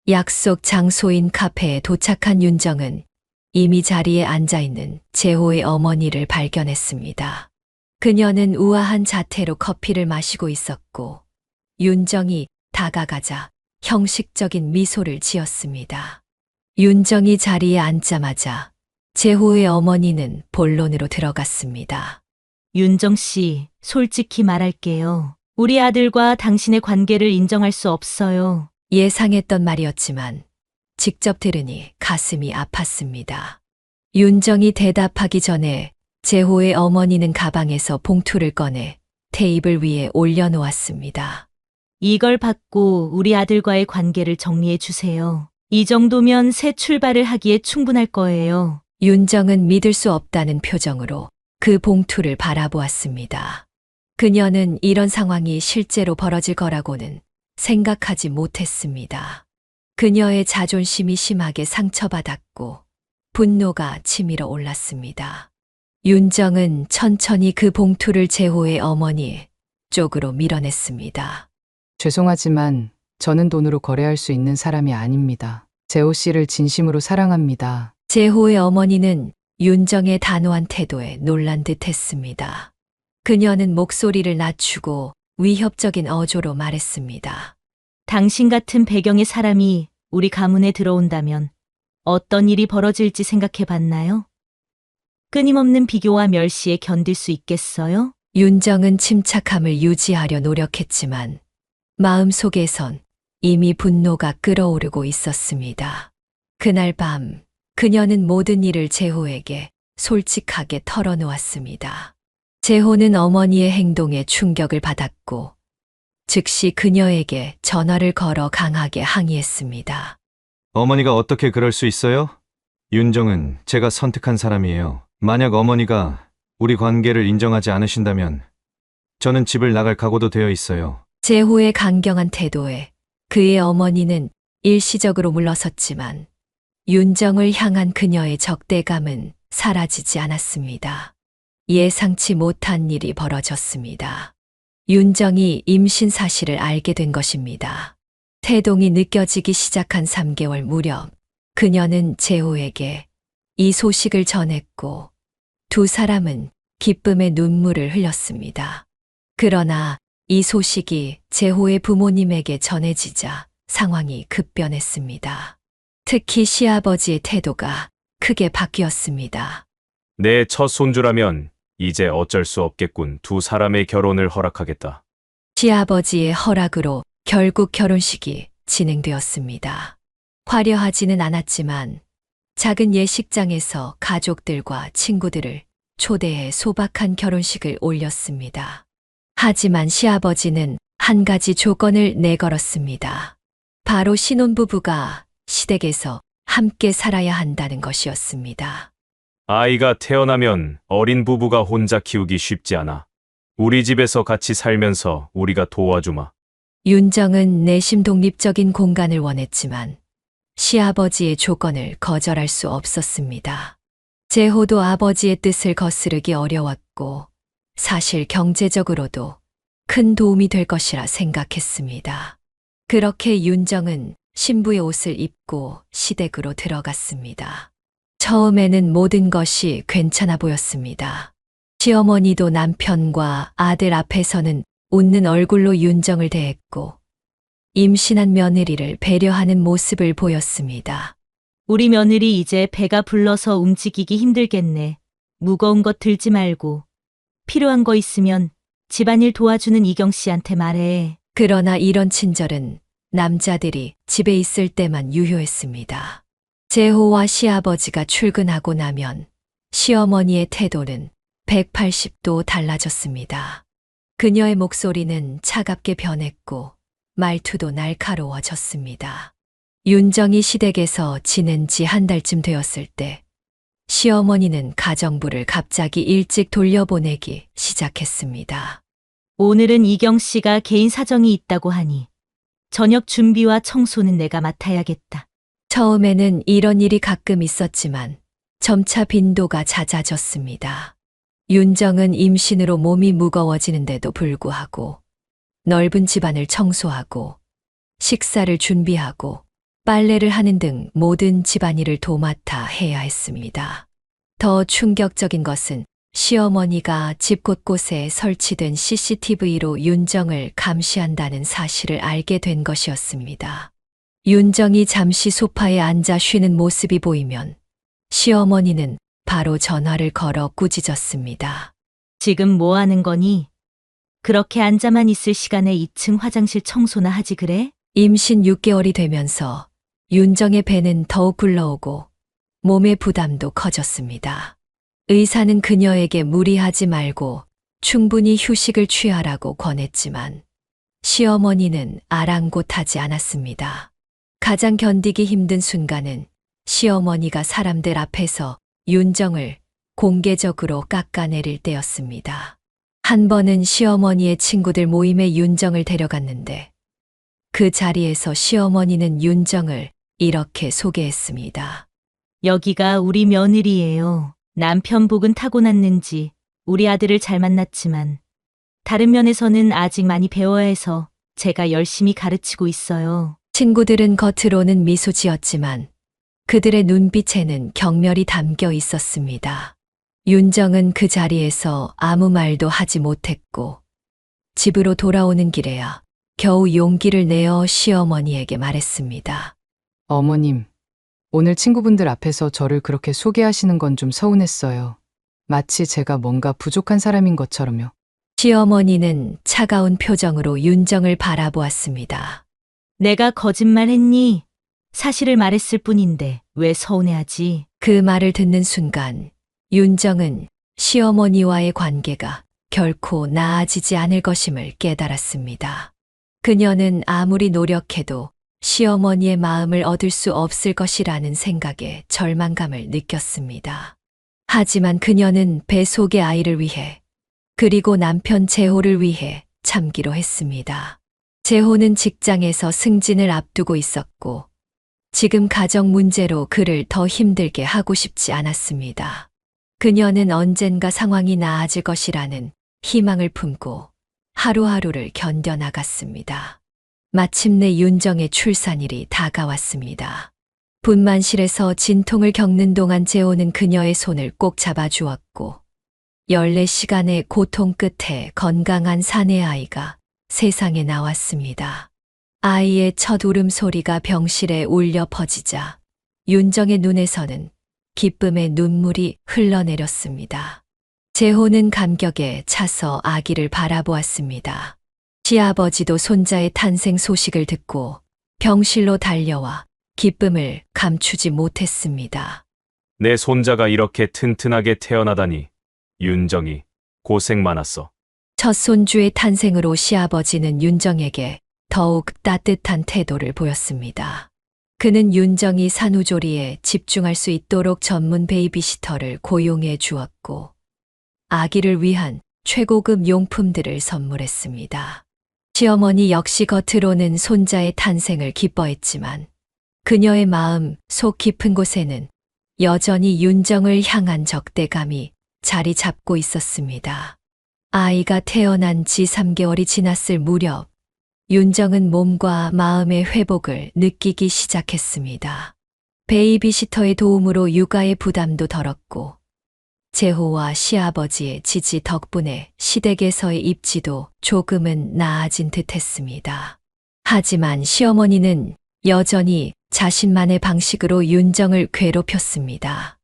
S1: 약속 장소인 카페에 도착한 윤정은 이미 자리에 앉아있는 재호의 어머니를 발견했습니다. 그녀는 우아한 자태로 커피를 마시고 있었고 윤정이 다가가자 형식적인 미소를 지었습니다. 윤정이 자리에 앉자마자 재호의 어머니는 본론으로 들어갔습니다.
S16: 윤정 씨, 솔직히 말할게요. 우리 아들과 당신의 관계를 인정할 수 없어요.
S1: 예상했던 말이었지만 직접 들으니 가슴이 아팠습니다. 윤정이 대답하기 전에 재호의 어머니는 가방에서 봉투를 꺼내 테이블 위에 올려놓았습니다.
S16: 이걸 받고 우리 아들과의 관계를 정리해 주세요. 이 정도면 새 출발을 하기에 충분할 거예요.
S1: 윤정은 믿을 수 없다는 표정으로 그 봉투를 바라보았습니다. 그녀는 이런 상황이 실제로 벌어질 거라고는 생각하지 못했습니다. 그녀의 자존심이 심하게 상처받았고 분노가 치밀어 올랐습니다. 윤정은 천천히 그 봉투를 재호의 어머니 쪽으로 밀어냈습니다.
S11: 죄송하지만 저는 돈으로 거래할 수 있는 사람이 아닙니다. 재호 씨를 진심으로 사랑합니다.
S1: 재호의 어머니는 윤정의 단호한 태도에 놀란 듯 했습니다. 그녀는 목소리를 낮추고 위협적인 어조로 말했습니다.
S16: 당신 같은 배경의 사람이 우리 가문에 들어온다면 어떤 일이 벌어질지 생각해 봤나요? 끊임없는 비교와 멸시에 견딜 수 있겠어요?
S1: 윤정은 침착함을 유지하려 노력했지만 마음속에선 이미 분노가 끓어오르고 있었습니다. 그날 밤 그녀는 모든 일을 재호에게 솔직하게 털어놓았습니다. 재호는 어머니의 행동에 충격을 받았고 즉시 그녀에게 전화를 걸어 강하게 항의했습니다.
S15: 어머니가 어떻게 그럴 수 있어요? 윤정은 제가 선택한 사람이에요. 만약 어머니가 우리 관계를 인정하지 않으신다면 저는 집을 나갈 각오도 되어 있어요.
S1: 재호의 강경한 태도에 그의 어머니는 일시적으로 물러섰지만 윤정을 향한 그녀의 적대감은 사라지지 않았습니다. 예상치 못한 일이 벌어졌습니다. 윤정이 임신 사실을 알게 된 것입니다. 태동이 느껴지기 시작한 3개월 무렵 그녀는 재호에게 이 소식을 전했고 두 사람은 기쁨의 눈물을 흘렸습니다. 그러나 이 소식이 재호의 부모님에게 전해지자 상황이 급변했습니다. 특히 시아버지의 태도가 크게 바뀌었습니다.
S17: 내 첫 손주라면 이제 어쩔 수 없겠군. 두 사람의 결혼을 허락하겠다.
S1: 시아버지의 허락으로 결국 결혼식이 진행되었습니다. 화려하지는 않았지만 작은 예식장에서 가족들과 친구들을 초대해 소박한 결혼식을 올렸습니다. 하지만 시아버지는 한 가지 조건을 내걸었습니다. 바로 신혼부부가 시댁에서 함께 살아야 한다는 것이었습니다.
S17: 아이가 태어나면 어린 부부가 혼자 키우기 쉽지 않아. 우리 집에서 같이 살면서 우리가 도와주마.
S1: 윤정은 내심 독립적인 공간을 원했지만 시아버지의 조건을 거절할 수 없었습니다. 재호도 아버지의 뜻을 거스르기 어려웠고 사실 경제적으로도 큰 도움이 될 것이라 생각했습니다. 그렇게 윤정은 신부의 옷을 입고 시댁으로 들어갔습니다. 처음에는 모든 것이 괜찮아 보였습니다. 시어머니도 남편과 아들 앞에서는 웃는 얼굴로 윤정을 대했고 임신한 며느리를 배려하는 모습을 보였습니다.
S16: 우리 며느리 이제 배가 불러서 움직이기 힘들겠네. 무거운 것 들지 말고 필요한 거 있으면 집안일 도와주는 이경 씨한테 말해.
S1: 그러나 이런 친절은 남자들이 집에 있을 때만 유효했습니다. 재호와 시아버지가 출근하고 나면 시어머니의 태도는 180도 달라졌습니다. 그녀의 목소리는 차갑게 변했고 말투도 날카로워졌습니다. 윤정이 시댁에서 지낸 지 한 달쯤 되었을 때 시어머니는 가정부를 갑자기 일찍 돌려보내기 시작했습니다.
S16: 오늘은 이경 씨가 개인 사정이 있다고 하니 저녁 준비와 청소는 내가 맡아야겠다.
S1: 처음에는 이런 일이 가끔 있었지만 점차 빈도가 잦아졌습니다. 윤정은 임신으로 몸이 무거워지는데도 불구하고 넓은 집안을 청소하고 식사를 준비하고 빨래를 하는 등 모든 집안일을 도맡아 해야 했습니다. 더 충격적인 것은 시어머니가 집 곳곳에 설치된 CCTV로 윤정을 감시한다는 사실을 알게 된 것이었습니다. 윤정이 잠시 소파에 앉아 쉬는 모습이 보이면 시어머니는 바로 전화를 걸어 꾸짖었습니다.
S16: 지금 뭐 하는 거니? 그렇게 앉아만 있을 시간에 2층 화장실 청소나 하지 그래?
S1: 임신 6개월이 되면서 윤정의 배는 더욱 불러오고 몸의 부담도 커졌습니다. 의사는 그녀에게 무리하지 말고 충분히 휴식을 취하라고 권했지만 시어머니는 아랑곳하지 않았습니다. 가장 견디기 힘든 순간은 시어머니가 사람들 앞에서 윤정을 공개적으로 깎아내릴 때였습니다. 한 번은 시어머니의 친구들 모임에 윤정을 데려갔는데 그 자리에서 시어머니는 윤정을 이렇게 소개했습니다.
S16: 여기가 우리 며느리예요. 남편 복은 타고났는지 우리 아들을 잘 만났지만 다른 면에서는 아직 많이 배워야 해서 제가 열심히 가르치고 있어요.
S1: 친구들은 겉으로는 미소 지었지만 그들의 눈빛에는 경멸이 담겨 있었습니다. 윤정은 그 자리에서 아무 말도 하지 못했고 집으로 돌아오는 길에야 겨우 용기를 내어 시어머니에게 말했습니다.
S11: 어머님, 오늘 친구분들 앞에서 저를 그렇게 소개하시는 건 좀 서운했어요. 마치 제가 뭔가 부족한 사람인 것처럼요.
S1: 시어머니는 차가운 표정으로 윤정을 바라보았습니다.
S16: 내가 거짓말했니? 사실을 말했을 뿐인데 왜 서운해하지?
S1: 그 말을 듣는 순간 윤정은 시어머니와의 관계가 결코 나아지지 않을 것임을 깨달았습니다. 그녀는 아무리 노력해도 시어머니의 마음을 얻을 수 없을 것이라는 생각에 절망감을 느꼈습니다. 하지만 그녀는 배 속의 아이를 위해 그리고 남편 재호를 위해 참기로 했습니다. 재호는 직장에서 승진을 앞두고 있었고 지금 가정 문제로 그를 더 힘들게 하고 싶지 않았습니다. 그녀는 언젠가 상황이 나아질 것이라는 희망을 품고 하루하루를 견뎌나갔습니다. 마침내 윤정의 출산일이 다가왔습니다. 분만실에서 진통을 겪는 동안 재호는 그녀의 손을 꼭 잡아주었고 14시간의 고통 끝에 건강한 사내 아이가 세상에 나왔습니다. 아이의 첫 울음소리가 병실에 울려 퍼지자 윤정의 눈에서는 기쁨의 눈물이 흘러내렸습니다. 재호는 감격에 차서 아기를 바라보았습니다. 시아버지도 손자의 탄생 소식을 듣고 병실로 달려와 기쁨을 감추지 못했습니다.
S17: 내 손자가 이렇게 튼튼하게 태어나다니. 윤정이 고생 많았어.
S1: 첫 손주의 탄생으로 시아버지는 윤정에게 더욱 따뜻한 태도를 보였습니다. 그는 윤정이 산후조리에 집중할 수 있도록 전문 베이비시터를 고용해 주었고 아기를 위한 최고급 용품들을 선물했습니다. 시어머니 역시 겉으로는 손자의 탄생을 기뻐했지만 그녀의 마음 속 깊은 곳에는 여전히 윤정을 향한 적대감이 자리 잡고 있었습니다. 아이가 태어난 지 3개월이 지났을 무렵 윤정은 몸과 마음의 회복을 느끼기 시작했습니다. 베이비시터의 도움으로 육아의 부담도 덜었고 재호와 시아버지의 지지 덕분에 시댁에서의 입지도 조금은 나아진 듯했습니다. 하지만 시어머니는 여전히 자신만의 방식으로 윤정을 괴롭혔습니다.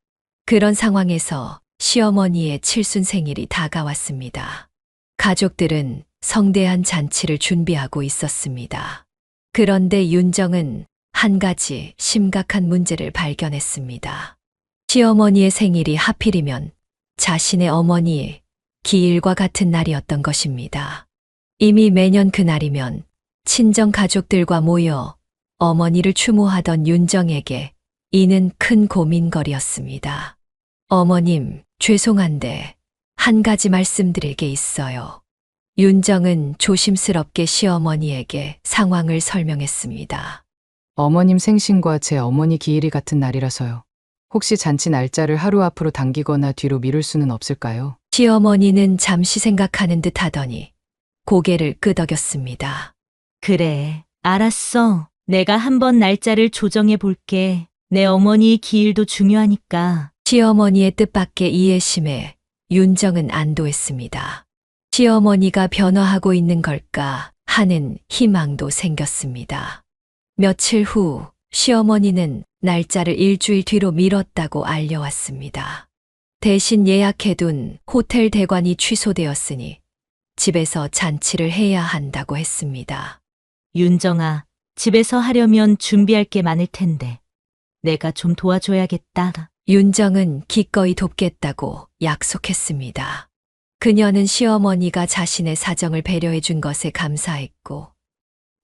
S1: 그런 상황에서 시어머니의 칠순생일이 다가왔습니다. 가족들은 성대한 잔치를 준비하고 있었습니다. 그런데 윤정은 한 가지 심각한 문제를 발견했습니다. 시어머니의 생일이 하필이면 자신의 어머니의 기일과 같은 날이었던 것입니다. 이미 매년 그날이면 친정 가족들과 모여 어머니를 추모하던 윤정에게 이는 큰 고민거리였습니다. 어머님, 죄송한데 한 가지 말씀드릴 게 있어요. 윤정은 조심스럽게 시어머니에게 상황을 설명했습니다.
S11: 어머님 생신과 제 어머니 기일이 같은 날이라서요. 혹시 잔치 날짜를 하루 앞으로 당기거나 뒤로 미룰 수는 없을까요?
S1: 시어머니는 잠시 생각하는 듯 하더니 고개를 끄덕였습니다.
S16: 그래, 알았어. 내가 한번 날짜를 조정해 볼게. 내 어머니 기일도 중요하니까.
S1: 시어머니의 뜻밖의 이해심에 윤정은 안도했습니다. 시어머니가 변화하고 있는 걸까 하는 희망도 생겼습니다. 며칠 후 시어머니는 날짜를 일주일 뒤로 미뤘다고 알려왔습니다. 대신 예약해둔 호텔 대관이 취소되었으니 집에서 잔치를 해야 한다고 했습니다.
S16: 윤정아, 집에서 하려면 준비할 게 많을 텐데. 내가 좀 도와줘야겠다.
S1: 윤정은 기꺼이 돕겠다고 약속했습니다. 그녀는 시어머니가 자신의 사정을 배려해 준 것에 감사했고,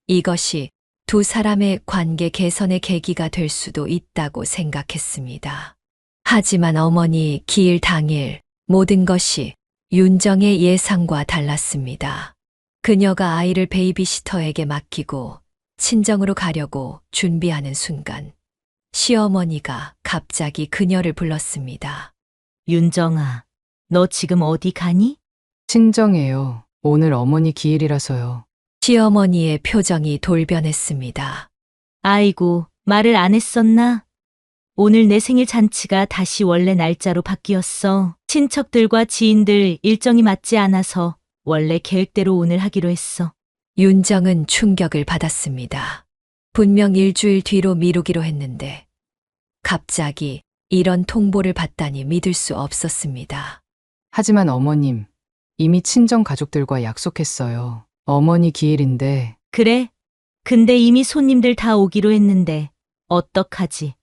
S1: 이것이 두 사람의 관계 개선의 계기가 될 수도 있다고 생각했습니다. 하지만 어머니 기일 당일 모든 것이 윤정의 예상과 달랐습니다. 그녀가 아이를 베이비시터에게 맡기고 친정으로 가려고 준비하는 순간 시어머니가 갑자기 그녀를 불렀습니다.
S16: 윤정아, 너 지금 어디 가니?
S11: 친정에요. 오늘 어머니 기일이라서요.
S1: 시어머니의 표정이 돌변했습니다.
S16: 아이고, 말을 안 했었나? 오늘 내 생일 잔치가 다시 원래 날짜로 바뀌었어. 친척들과 지인들 일정이 맞지 않아서 원래 계획대로 오늘 하기로 했어.
S1: 윤정은 충격을 받았습니다. 분명 일주일 뒤로 미루기로 했는데 갑자기 이런 통보를 받다니 믿을 수 없었습니다.
S11: 하지만 어머님, 이미 친정 가족들과 약속했어요. 어머니 기일인데.
S16: 그래? 근데 이미 손님들 다 오기로 했는데 어떡하지?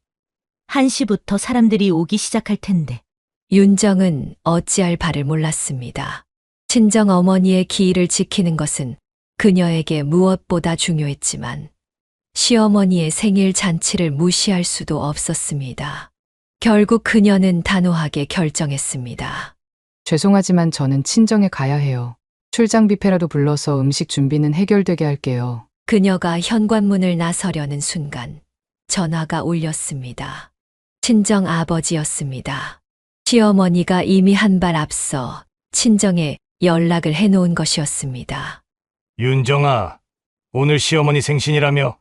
S16: 1시부터 사람들이 오기 시작할 텐데.
S1: 윤정은 어찌할 바를 몰랐습니다. 친정 어머니의 기일을 지키는 것은 그녀에게 무엇보다 중요했지만 시어머니의 생일 잔치를 무시할 수도 없었습니다. 결국 그녀는 단호하게 결정했습니다.
S11: 죄송하지만 저는 친정에 가야 해요. 출장 뷔페라도 불러서 음식 준비는 해결되게 할게요.
S1: 그녀가 현관문을 나서려는 순간 전화가 울렸습니다. 친정 아버지였습니다. 시어머니가 이미 한 발 앞서 친정에 연락을 해놓은 것이었습니다.
S2: 윤정아, 오늘 시어머니 생신이라며?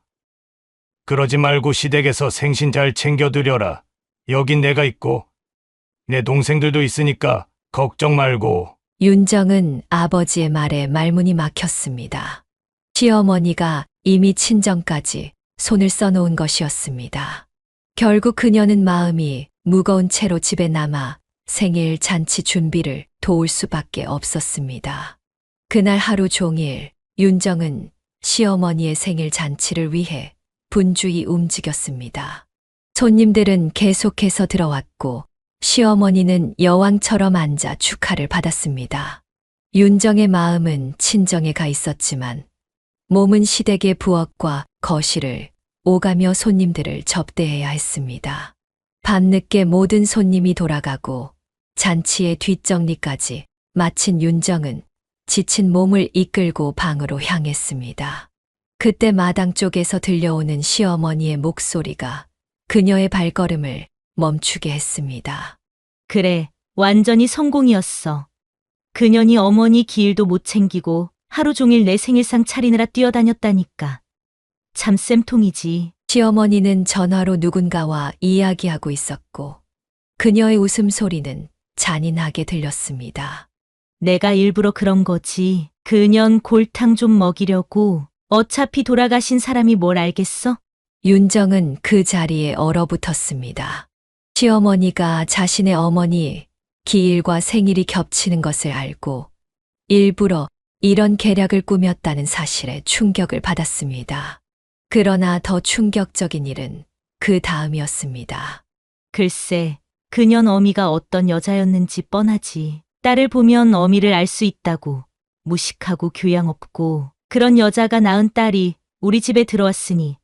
S2: 그러지 말고 시댁에서 생신 잘 챙겨드려라. 여긴 내가 있고 내 동생들도 있으니까 걱정 말고.
S1: 윤정은 아버지의 말에 말문이 막혔습니다. 시어머니가 이미 친정까지 손을 써놓은 것이었습니다. 결국 그녀는 마음이 무거운 채로 집에 남아 생일 잔치 준비를 도울 수밖에 없었습니다. 그날 하루 종일 윤정은 시어머니의 생일 잔치를 위해 분주히 움직였습니다. 손님들은 계속해서 들어왔고 시어머니는 여왕처럼 앉아 축하를 받았습니다. 윤정의 마음은 친정에 가 있었지만 몸은 시댁의 부엌과 거실을 오가며 손님들을 접대해야 했습니다. 밤늦게 모든 손님이 돌아가고 잔치의 뒷정리까지 마친 윤정은 지친 몸을 이끌고 방으로 향했습니다. 그때 마당 쪽에서 들려오는 시어머니의 목소리가 그녀의 발걸음을 멈추게 했습니다.
S16: 그래, 완전히 성공이었어. 그년이 어머니 기일도 못 챙기고 하루 종일 내 생일상 차리느라 뛰어다녔다니까. 참 쌤통이지.
S1: 시어머니는 전화로 누군가와 이야기하고 있었고 그녀의 웃음소리는 잔인하게 들렸습니다.
S16: 내가 일부러 그런 거지. 그년 골탕 좀 먹이려고. 어차피 돌아가신 사람이 뭘 알겠어?
S1: 윤정은 그 자리에 얼어붙었습니다. 시어머니가 자신의 어머니 기일과 생일이 겹치는 것을 알고 일부러 이런 계략을 꾸몄다는 사실에 충격을 받았습니다. 그러나 더 충격적인 일은 그 다음이었습니다.
S16: 글쎄, 그년 어미가 어떤 여자였는지 뻔하지. 딸을 보면 어미를 알 수 있다고. 무식하고 교양 없고 그런 여자가 낳은 딸이 우리 집에 들어왔으니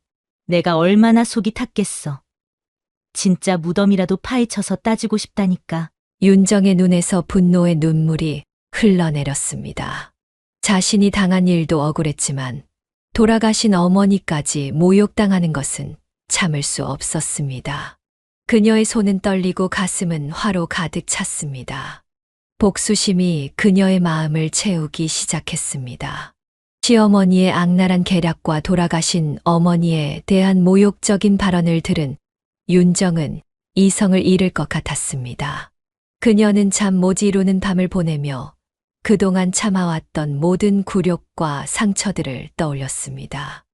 S16: 내가 얼마나 속이 탔겠어. 진짜 무덤이라도 파헤쳐서 따지고 싶다니까.
S1: 윤정의 눈에서 분노의 눈물이 흘러내렸습니다. 자신이 당한 일도 억울했지만 돌아가신 어머니까지 모욕당하는 것은 참을 수 없었습니다. 그녀의 손은 떨리고 가슴은 화로 가득 찼습니다. 복수심이 그녀의 마음을 채우기 시작했습니다. 시어머니의 악랄한 계략과 돌아가신 어머니에 대한 모욕적인 발언을 들은 윤정은 이성을 잃을 것 같았습니다. 그녀는 잠 못 이루는 밤을 보내며 그동안 참아왔던 모든 굴욕과 상처들을 떠올렸습니다.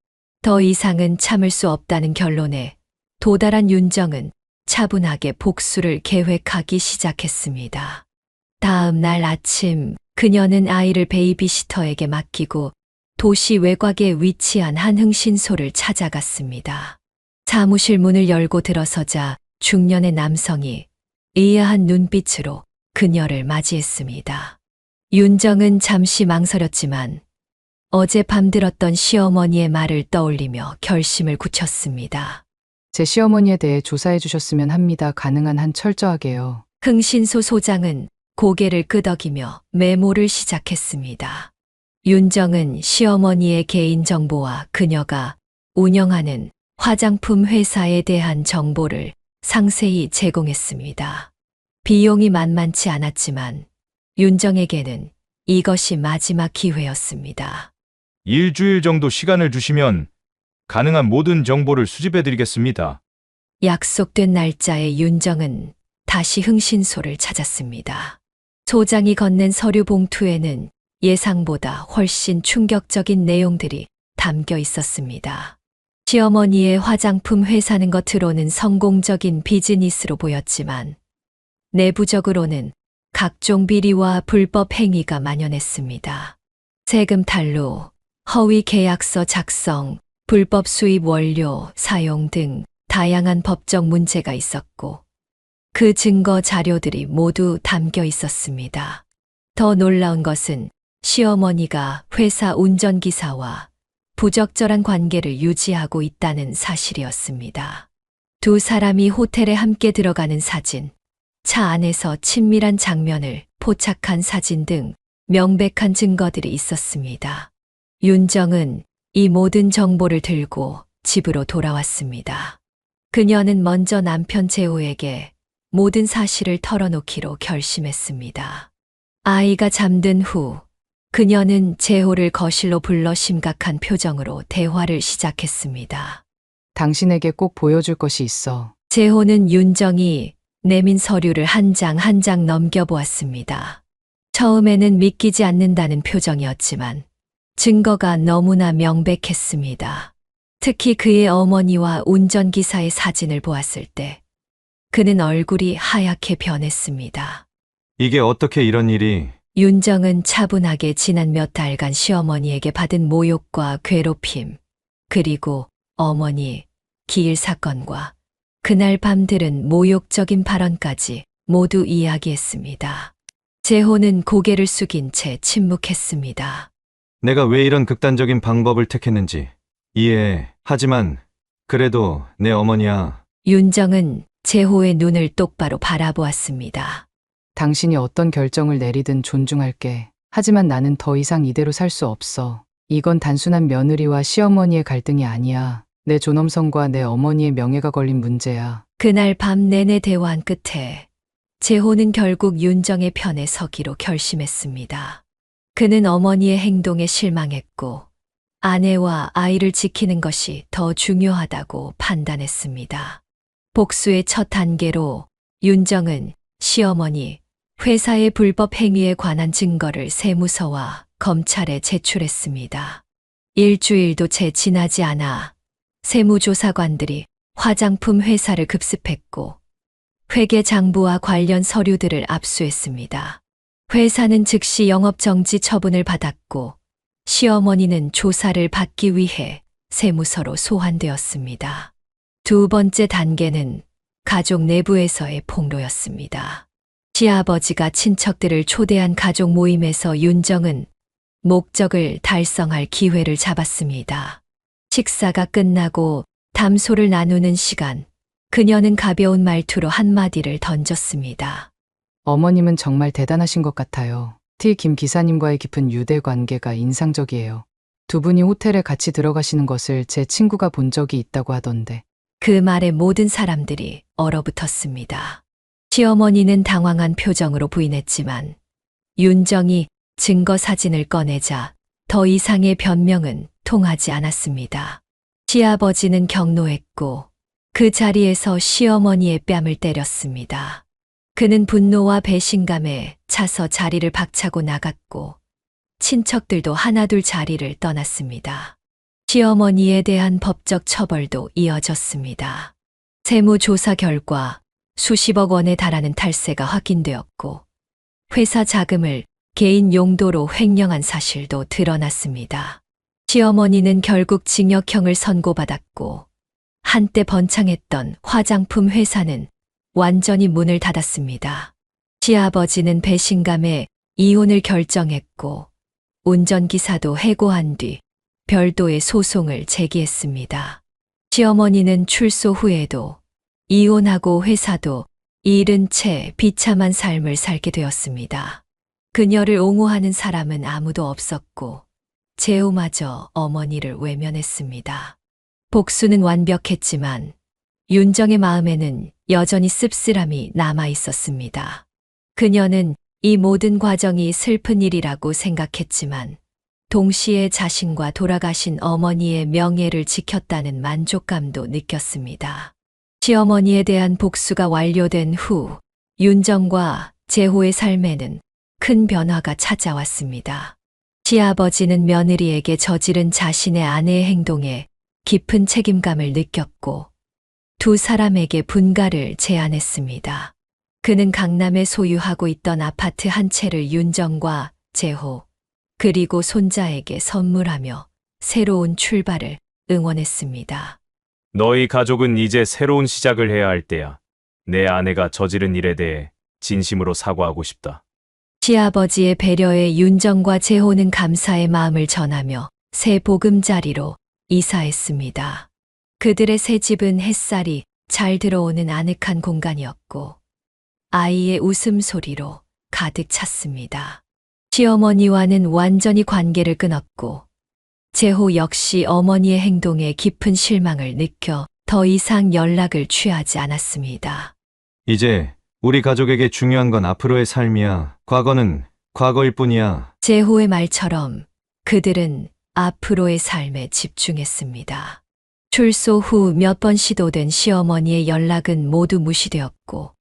S1: 더 이상은 참을 수 없다는 결론에 도달한 윤정은 차분하게 복수를 계획하기 시작했습니다. 다음 날 아침 그녀는 아이를 베이비시터에게 맡기고 도시 외곽에 위치한 한 흥신소를 찾아갔습니다. 사무실 문을 열고 들어서자 중년의 남성이 의아한 눈빛으로 그녀를 맞이했습니다. 윤정은 잠시 망설였지만 어젯밤 들었던 시어머니의 말을 떠올리며 결심을 굳혔습니다.
S11: 제 시어머니에 대해 조사해 주셨으면 합니다. 가능한 한 철저하게요.
S1: 흥신소 소장은 고개를 끄덕이며 메모를 시작했습니다. 윤정은 시어머니의 개인정보와 그녀가 운영하는 화장품 회사에 대한 정보를 상세히 제공했습니다. 비용이 만만치 않았지만 윤정에게는 이것이 마지막 기회였습니다.
S18: 일주일 정도 시간을 주시면 가능한 모든 정보를 수집해 드리겠습니다.
S1: 약속된 날짜에 윤정은 다시 흥신소를 찾았습니다. 소장이 건넨 서류 봉투에는 예상보다 훨씬 충격적인 내용들이 담겨 있었습니다. 시어머니의 화장품 회사는 겉으로는 성공적인 비즈니스로 보였지만 내부적으로는 각종 비리와 불법 행위가 만연했습니다. 세금 탈루, 허위 계약서 작성, 불법 수입 원료 사용 등 다양한 법적 문제가 있었고 그 증거 자료들이 모두 담겨 있었습니다. 더 놀라운 것은 시어머니가 회사 운전기사와 부적절한 관계를 유지하고 있다는 사실이었습니다. 두 사람이 호텔에 함께 들어가는 사진, 차 안에서 친밀한 장면을 포착한 사진 등 명백한 증거들이 있었습니다. 윤정은 이 모든 정보를 들고 집으로 돌아왔습니다. 그녀는 먼저 남편 재호에게 모든 사실을 털어놓기로 결심했습니다. 아이가 잠든 후 그녀는 재호를 거실로 불러 심각한 표정으로 대화를 시작했습니다.
S11: 당신에게 꼭 보여줄 것이 있어.
S1: 재호는 윤정이 내민 서류를 한 장 한 장 넘겨보았습니다. 처음에는 믿기지 않는다는 표정이었지만 증거가 너무나 명백했습니다. 특히 그의 어머니와 운전기사의 사진을 보았을 때 그는 얼굴이 하얗게 변했습니다.
S15: 이게 어떻게 이런 일이...
S1: 윤정은 차분하게 지난 몇 달간 시어머니에게 받은 모욕과 괴롭힘, 그리고 어머니 기일 사건과 그날 밤 들은 모욕적인 발언까지 모두 이야기했습니다. 재호는 고개를 숙인 채 침묵했습니다.
S15: 내가 왜 이런 극단적인 방법을 택했는지 이해해. 하지만 그래도 내 어머니야.
S1: 윤정은 재호의 눈을 똑바로 바라보았습니다.
S11: 당신이 어떤 결정을 내리든 존중할게. 하지만 나는 더 이상 이대로 살 수 없어. 이건 단순한 며느리와 시어머니의 갈등이 아니야. 내 존엄성과 내 어머니의 명예가 걸린 문제야.
S1: 그날 밤 내내 대화한 끝에 재호는 결국 윤정의 편에 서기로 결심했습니다. 그는 어머니의 행동에 실망했고 아내와 아이를 지키는 것이 더 중요하다고 판단했습니다. 복수의 첫 단계로 윤정은 시어머니, 회사의 불법 행위에 관한 증거를 세무서와 검찰에 제출했습니다. 일주일도 채 지나지 않아 세무조사관들이 화장품 회사를 급습했고 회계장부와 관련 서류들을 압수했습니다. 회사는 즉시 영업정지 처분을 받았고 시어머니는 조사를 받기 위해 세무서로 소환되었습니다. 두 번째 단계는 가족 내부에서의 폭로였습니다. 시아버지가 친척들을 초대한 가족 모임에서 윤정은 목적을 달성할 기회를 잡았습니다. 식사가 끝나고 담소를 나누는 시간, 그녀는 가벼운 말투로 한마디를 던졌습니다.
S11: 어머님은 정말 대단하신 것 같아요. 김 기사님과의 깊은 유대 관계가 인상적이에요. 두 분이 호텔에 같이 들어가시는 것을 제 친구가 본 적이 있다고 하던데.
S1: 그 말에 모든 사람들이 얼어붙었습니다. 시어머니는 당황한 표정으로 부인했지만 윤정이 증거 사진을 꺼내자 더 이상의 변명은 통하지 않았습니다. 시아버지는 격노했고 그 자리에서 시어머니의 뺨을 때렸습니다. 그는 분노와 배신감에 차서 자리를 박차고 나갔고 친척들도 하나둘 자리를 떠났습니다. 시어머니에 대한 법적 처벌도 이어졌습니다. 세무조사 결과 수십억 원에 달하는 탈세가 확인되었고 회사 자금을 개인 용도로 횡령한 사실도 드러났습니다. 시어머니는 결국 징역형을 선고받았고 한때 번창했던 화장품 회사는 완전히 문을 닫았습니다. 시아버지는 배신감에 이혼을 결정했고 운전기사도 해고한 뒤 별도의 소송을 제기했습니다. 시어머니는 출소 후에도 이혼하고 회사도 잃은 채 비참한 삶을 살게 되었습니다. 그녀를 옹호하는 사람은 아무도 없었고 재호마저 어머니를 외면했습니다. 복수는 완벽했지만 윤정의 마음에는 여전히 씁쓸함이 남아 있었습니다. 그녀는 이 모든 과정이 슬픈 일이라고 생각했지만 동시에 자신과 돌아가신 어머니의 명예를 지켰다는 만족감도 느꼈습니다. 시어머니에 대한 복수가 완료된 후 윤정과 재호의 삶에는 큰 변화가 찾아왔습니다. 시아버지는 며느리에게 저지른 자신의 아내의 행동에 깊은 책임감을 느꼈고 두 사람에게 분가를 제안했습니다. 그는 강남에 소유하고 있던 아파트 한 채를 윤정과 재호 그리고 손자에게 선물하며 새로운 출발을 응원했습니다.
S17: 너희 가족은 이제 새로운 시작을 해야 할 때야. 내 아내가 저지른 일에 대해 진심으로 사과하고 싶다.
S1: 시아버지의 배려에 윤정과 재호는 감사의 마음을 전하며 새 보금자리로 이사했습니다. 그들의 새 집은 햇살이 잘 들어오는 아늑한 공간이었고 아이의 웃음소리로 가득 찼습니다. 시어머니와는 완전히 관계를 끊었고 재호 역시 어머니의 행동에 깊은 실망을 느껴 더 이상 연락을 취하지 않았습니다.
S15: 이제 우리 가족에게 중요한 건 앞으로의 삶이야. 과거는 과거일 뿐이야.
S1: 재호의 말처럼 그들은 앞으로의 삶에 집중했습니다. 출소 후 몇 번 시도된 시어머니의 연락은 모두 무시되었고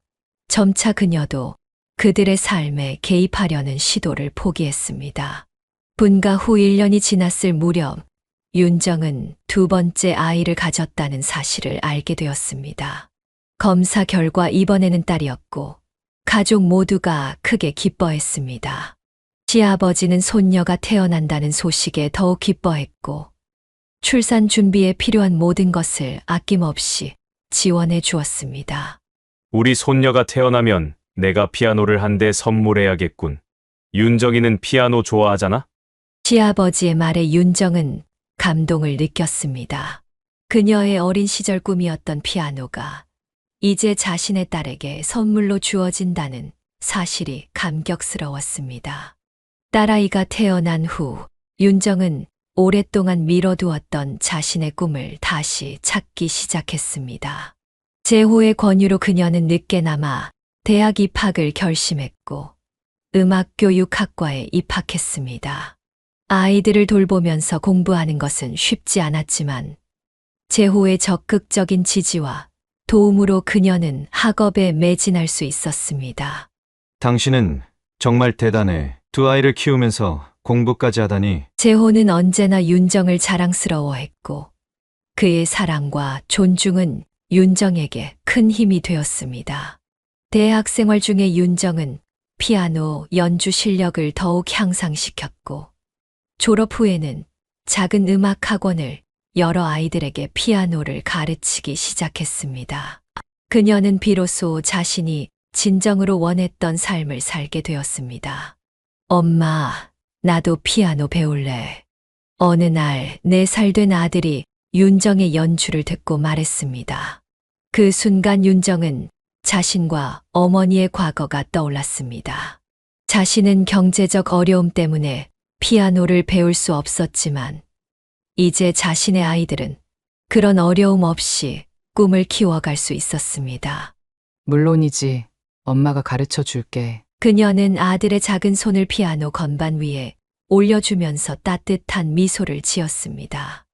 S1: 점차 그녀도 그들의 삶에 개입하려는 시도를 포기했습니다. 분가 후 1년이 지났을 무렵 윤정은 두 번째 아이를 가졌다는 사실을 알게 되었습니다. 검사 결과 이번에는 딸이었고 가족 모두가 크게 기뻐했습니다. 시아버지는 손녀가 태어난다는 소식에 더욱 기뻐했고 출산 준비에 필요한 모든 것을 아낌없이 지원해 주었습니다.
S17: 우리 손녀가 태어나면 내가 피아노를 한 대 선물해야겠군. 윤정이는 피아노 좋아하잖아?
S1: 시아버지의 말에 윤정은 감동을 느꼈습니다. 그녀의 어린 시절 꿈이었던 피아노가 이제 자신의 딸에게 선물로 주어진다는 사실이 감격스러웠습니다. 딸아이가 태어난 후 윤정은 오랫동안 미뤄두었던 자신의 꿈을 다시 찾기 시작했습니다. 재호의 권유로 그녀는 늦게나마 대학 입학을 결심했고 음악교육학과에 입학했습니다. 아이들을 돌보면서 공부하는 것은 쉽지 않았지만 재호의 적극적인 지지와 도움으로 그녀는 학업에 매진할 수 있었습니다.
S15: 당신은 정말 대단해. 두 아이를 키우면서 공부까지 하다니.
S1: 재호는 언제나 윤정을 자랑스러워했고 그의 사랑과 존중은 윤정에게 큰 힘이 되었습니다. 대학 생활 중에 윤정은 피아노 연주 실력을 더욱 향상시켰고 졸업 후에는 작은 음악 학원을 여러 아이들에게 피아노를 가르치기 시작했습니다. 그녀는 비로소 자신이 진정으로 원했던 삶을 살게 되었습니다. 엄마, 나도 피아노 배울래. 어느 날 4살 된 아들이 윤정의 연주를 듣고 말했습니다. 그 순간 윤정은 자신과 어머니의 과거가 떠올랐습니다. 자신은 경제적 어려움 때문에 피아노를 배울 수 없었지만 이제 자신의 아이들은 그런 어려움 없이 꿈을 키워갈 수 있었습니다.
S11: 물론이지. 엄마가 가르쳐 줄게.
S1: 그녀는 아들의 작은 손을 피아노 건반 위에 올려주면서 따뜻한 미소를 지었습니다.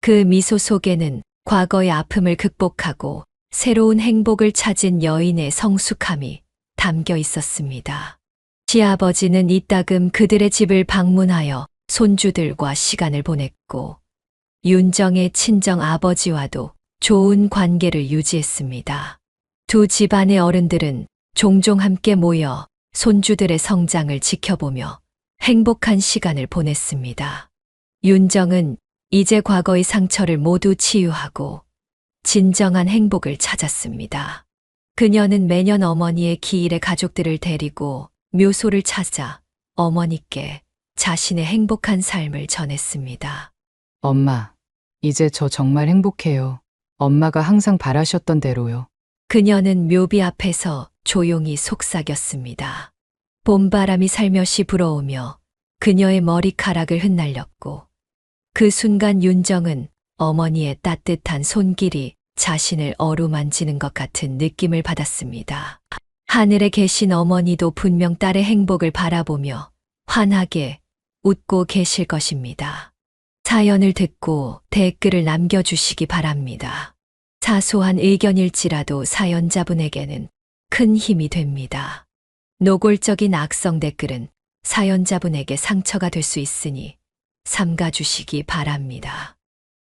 S1: 그 미소 속에는 과거의 아픔을 극복하고 새로운 행복을 찾은 여인의 성숙함이 담겨 있었습니다. 시아버지는 이따금 그들의 집을 방문하여 손주들과 시간을 보냈고 윤정의 친정 아버지와도 좋은 관계를 유지했습니다. 두 집안의 어른들은 종종 함께 모여 손주들의 성장을 지켜보며 행복한 시간을 보냈습니다. 윤정은 이제 과거의 상처를 모두 치유하고 진정한 행복을 찾았습니다. 그녀는 매년 어머니의 기일에 가족들을 데리고 묘소를 찾아 어머니께 자신의 행복한 삶을 전했습니다.
S11: 엄마, 이제 저 정말 행복해요. 엄마가 항상 바라셨던 대로요.
S1: 그녀는 묘비 앞에서 조용히 속삭였습니다. 봄바람이 살며시 불어오며 그녀의 머리카락을 흩날렸고 그 순간 윤정은 어머니의 따뜻한 손길이 자신을 어루만지는 것 같은 느낌을 받았습니다. 하늘에 계신 어머니도 분명 딸의 행복을 바라보며 환하게 웃고 계실 것입니다. 사연을 듣고 댓글을 남겨주시기 바랍니다. 사소한 의견일지라도 사연자분에게는 큰 힘이 됩니다. 노골적인 악성 댓글은 사연자분에게 상처가 될 수 있으니 삼가주시기 바랍니다.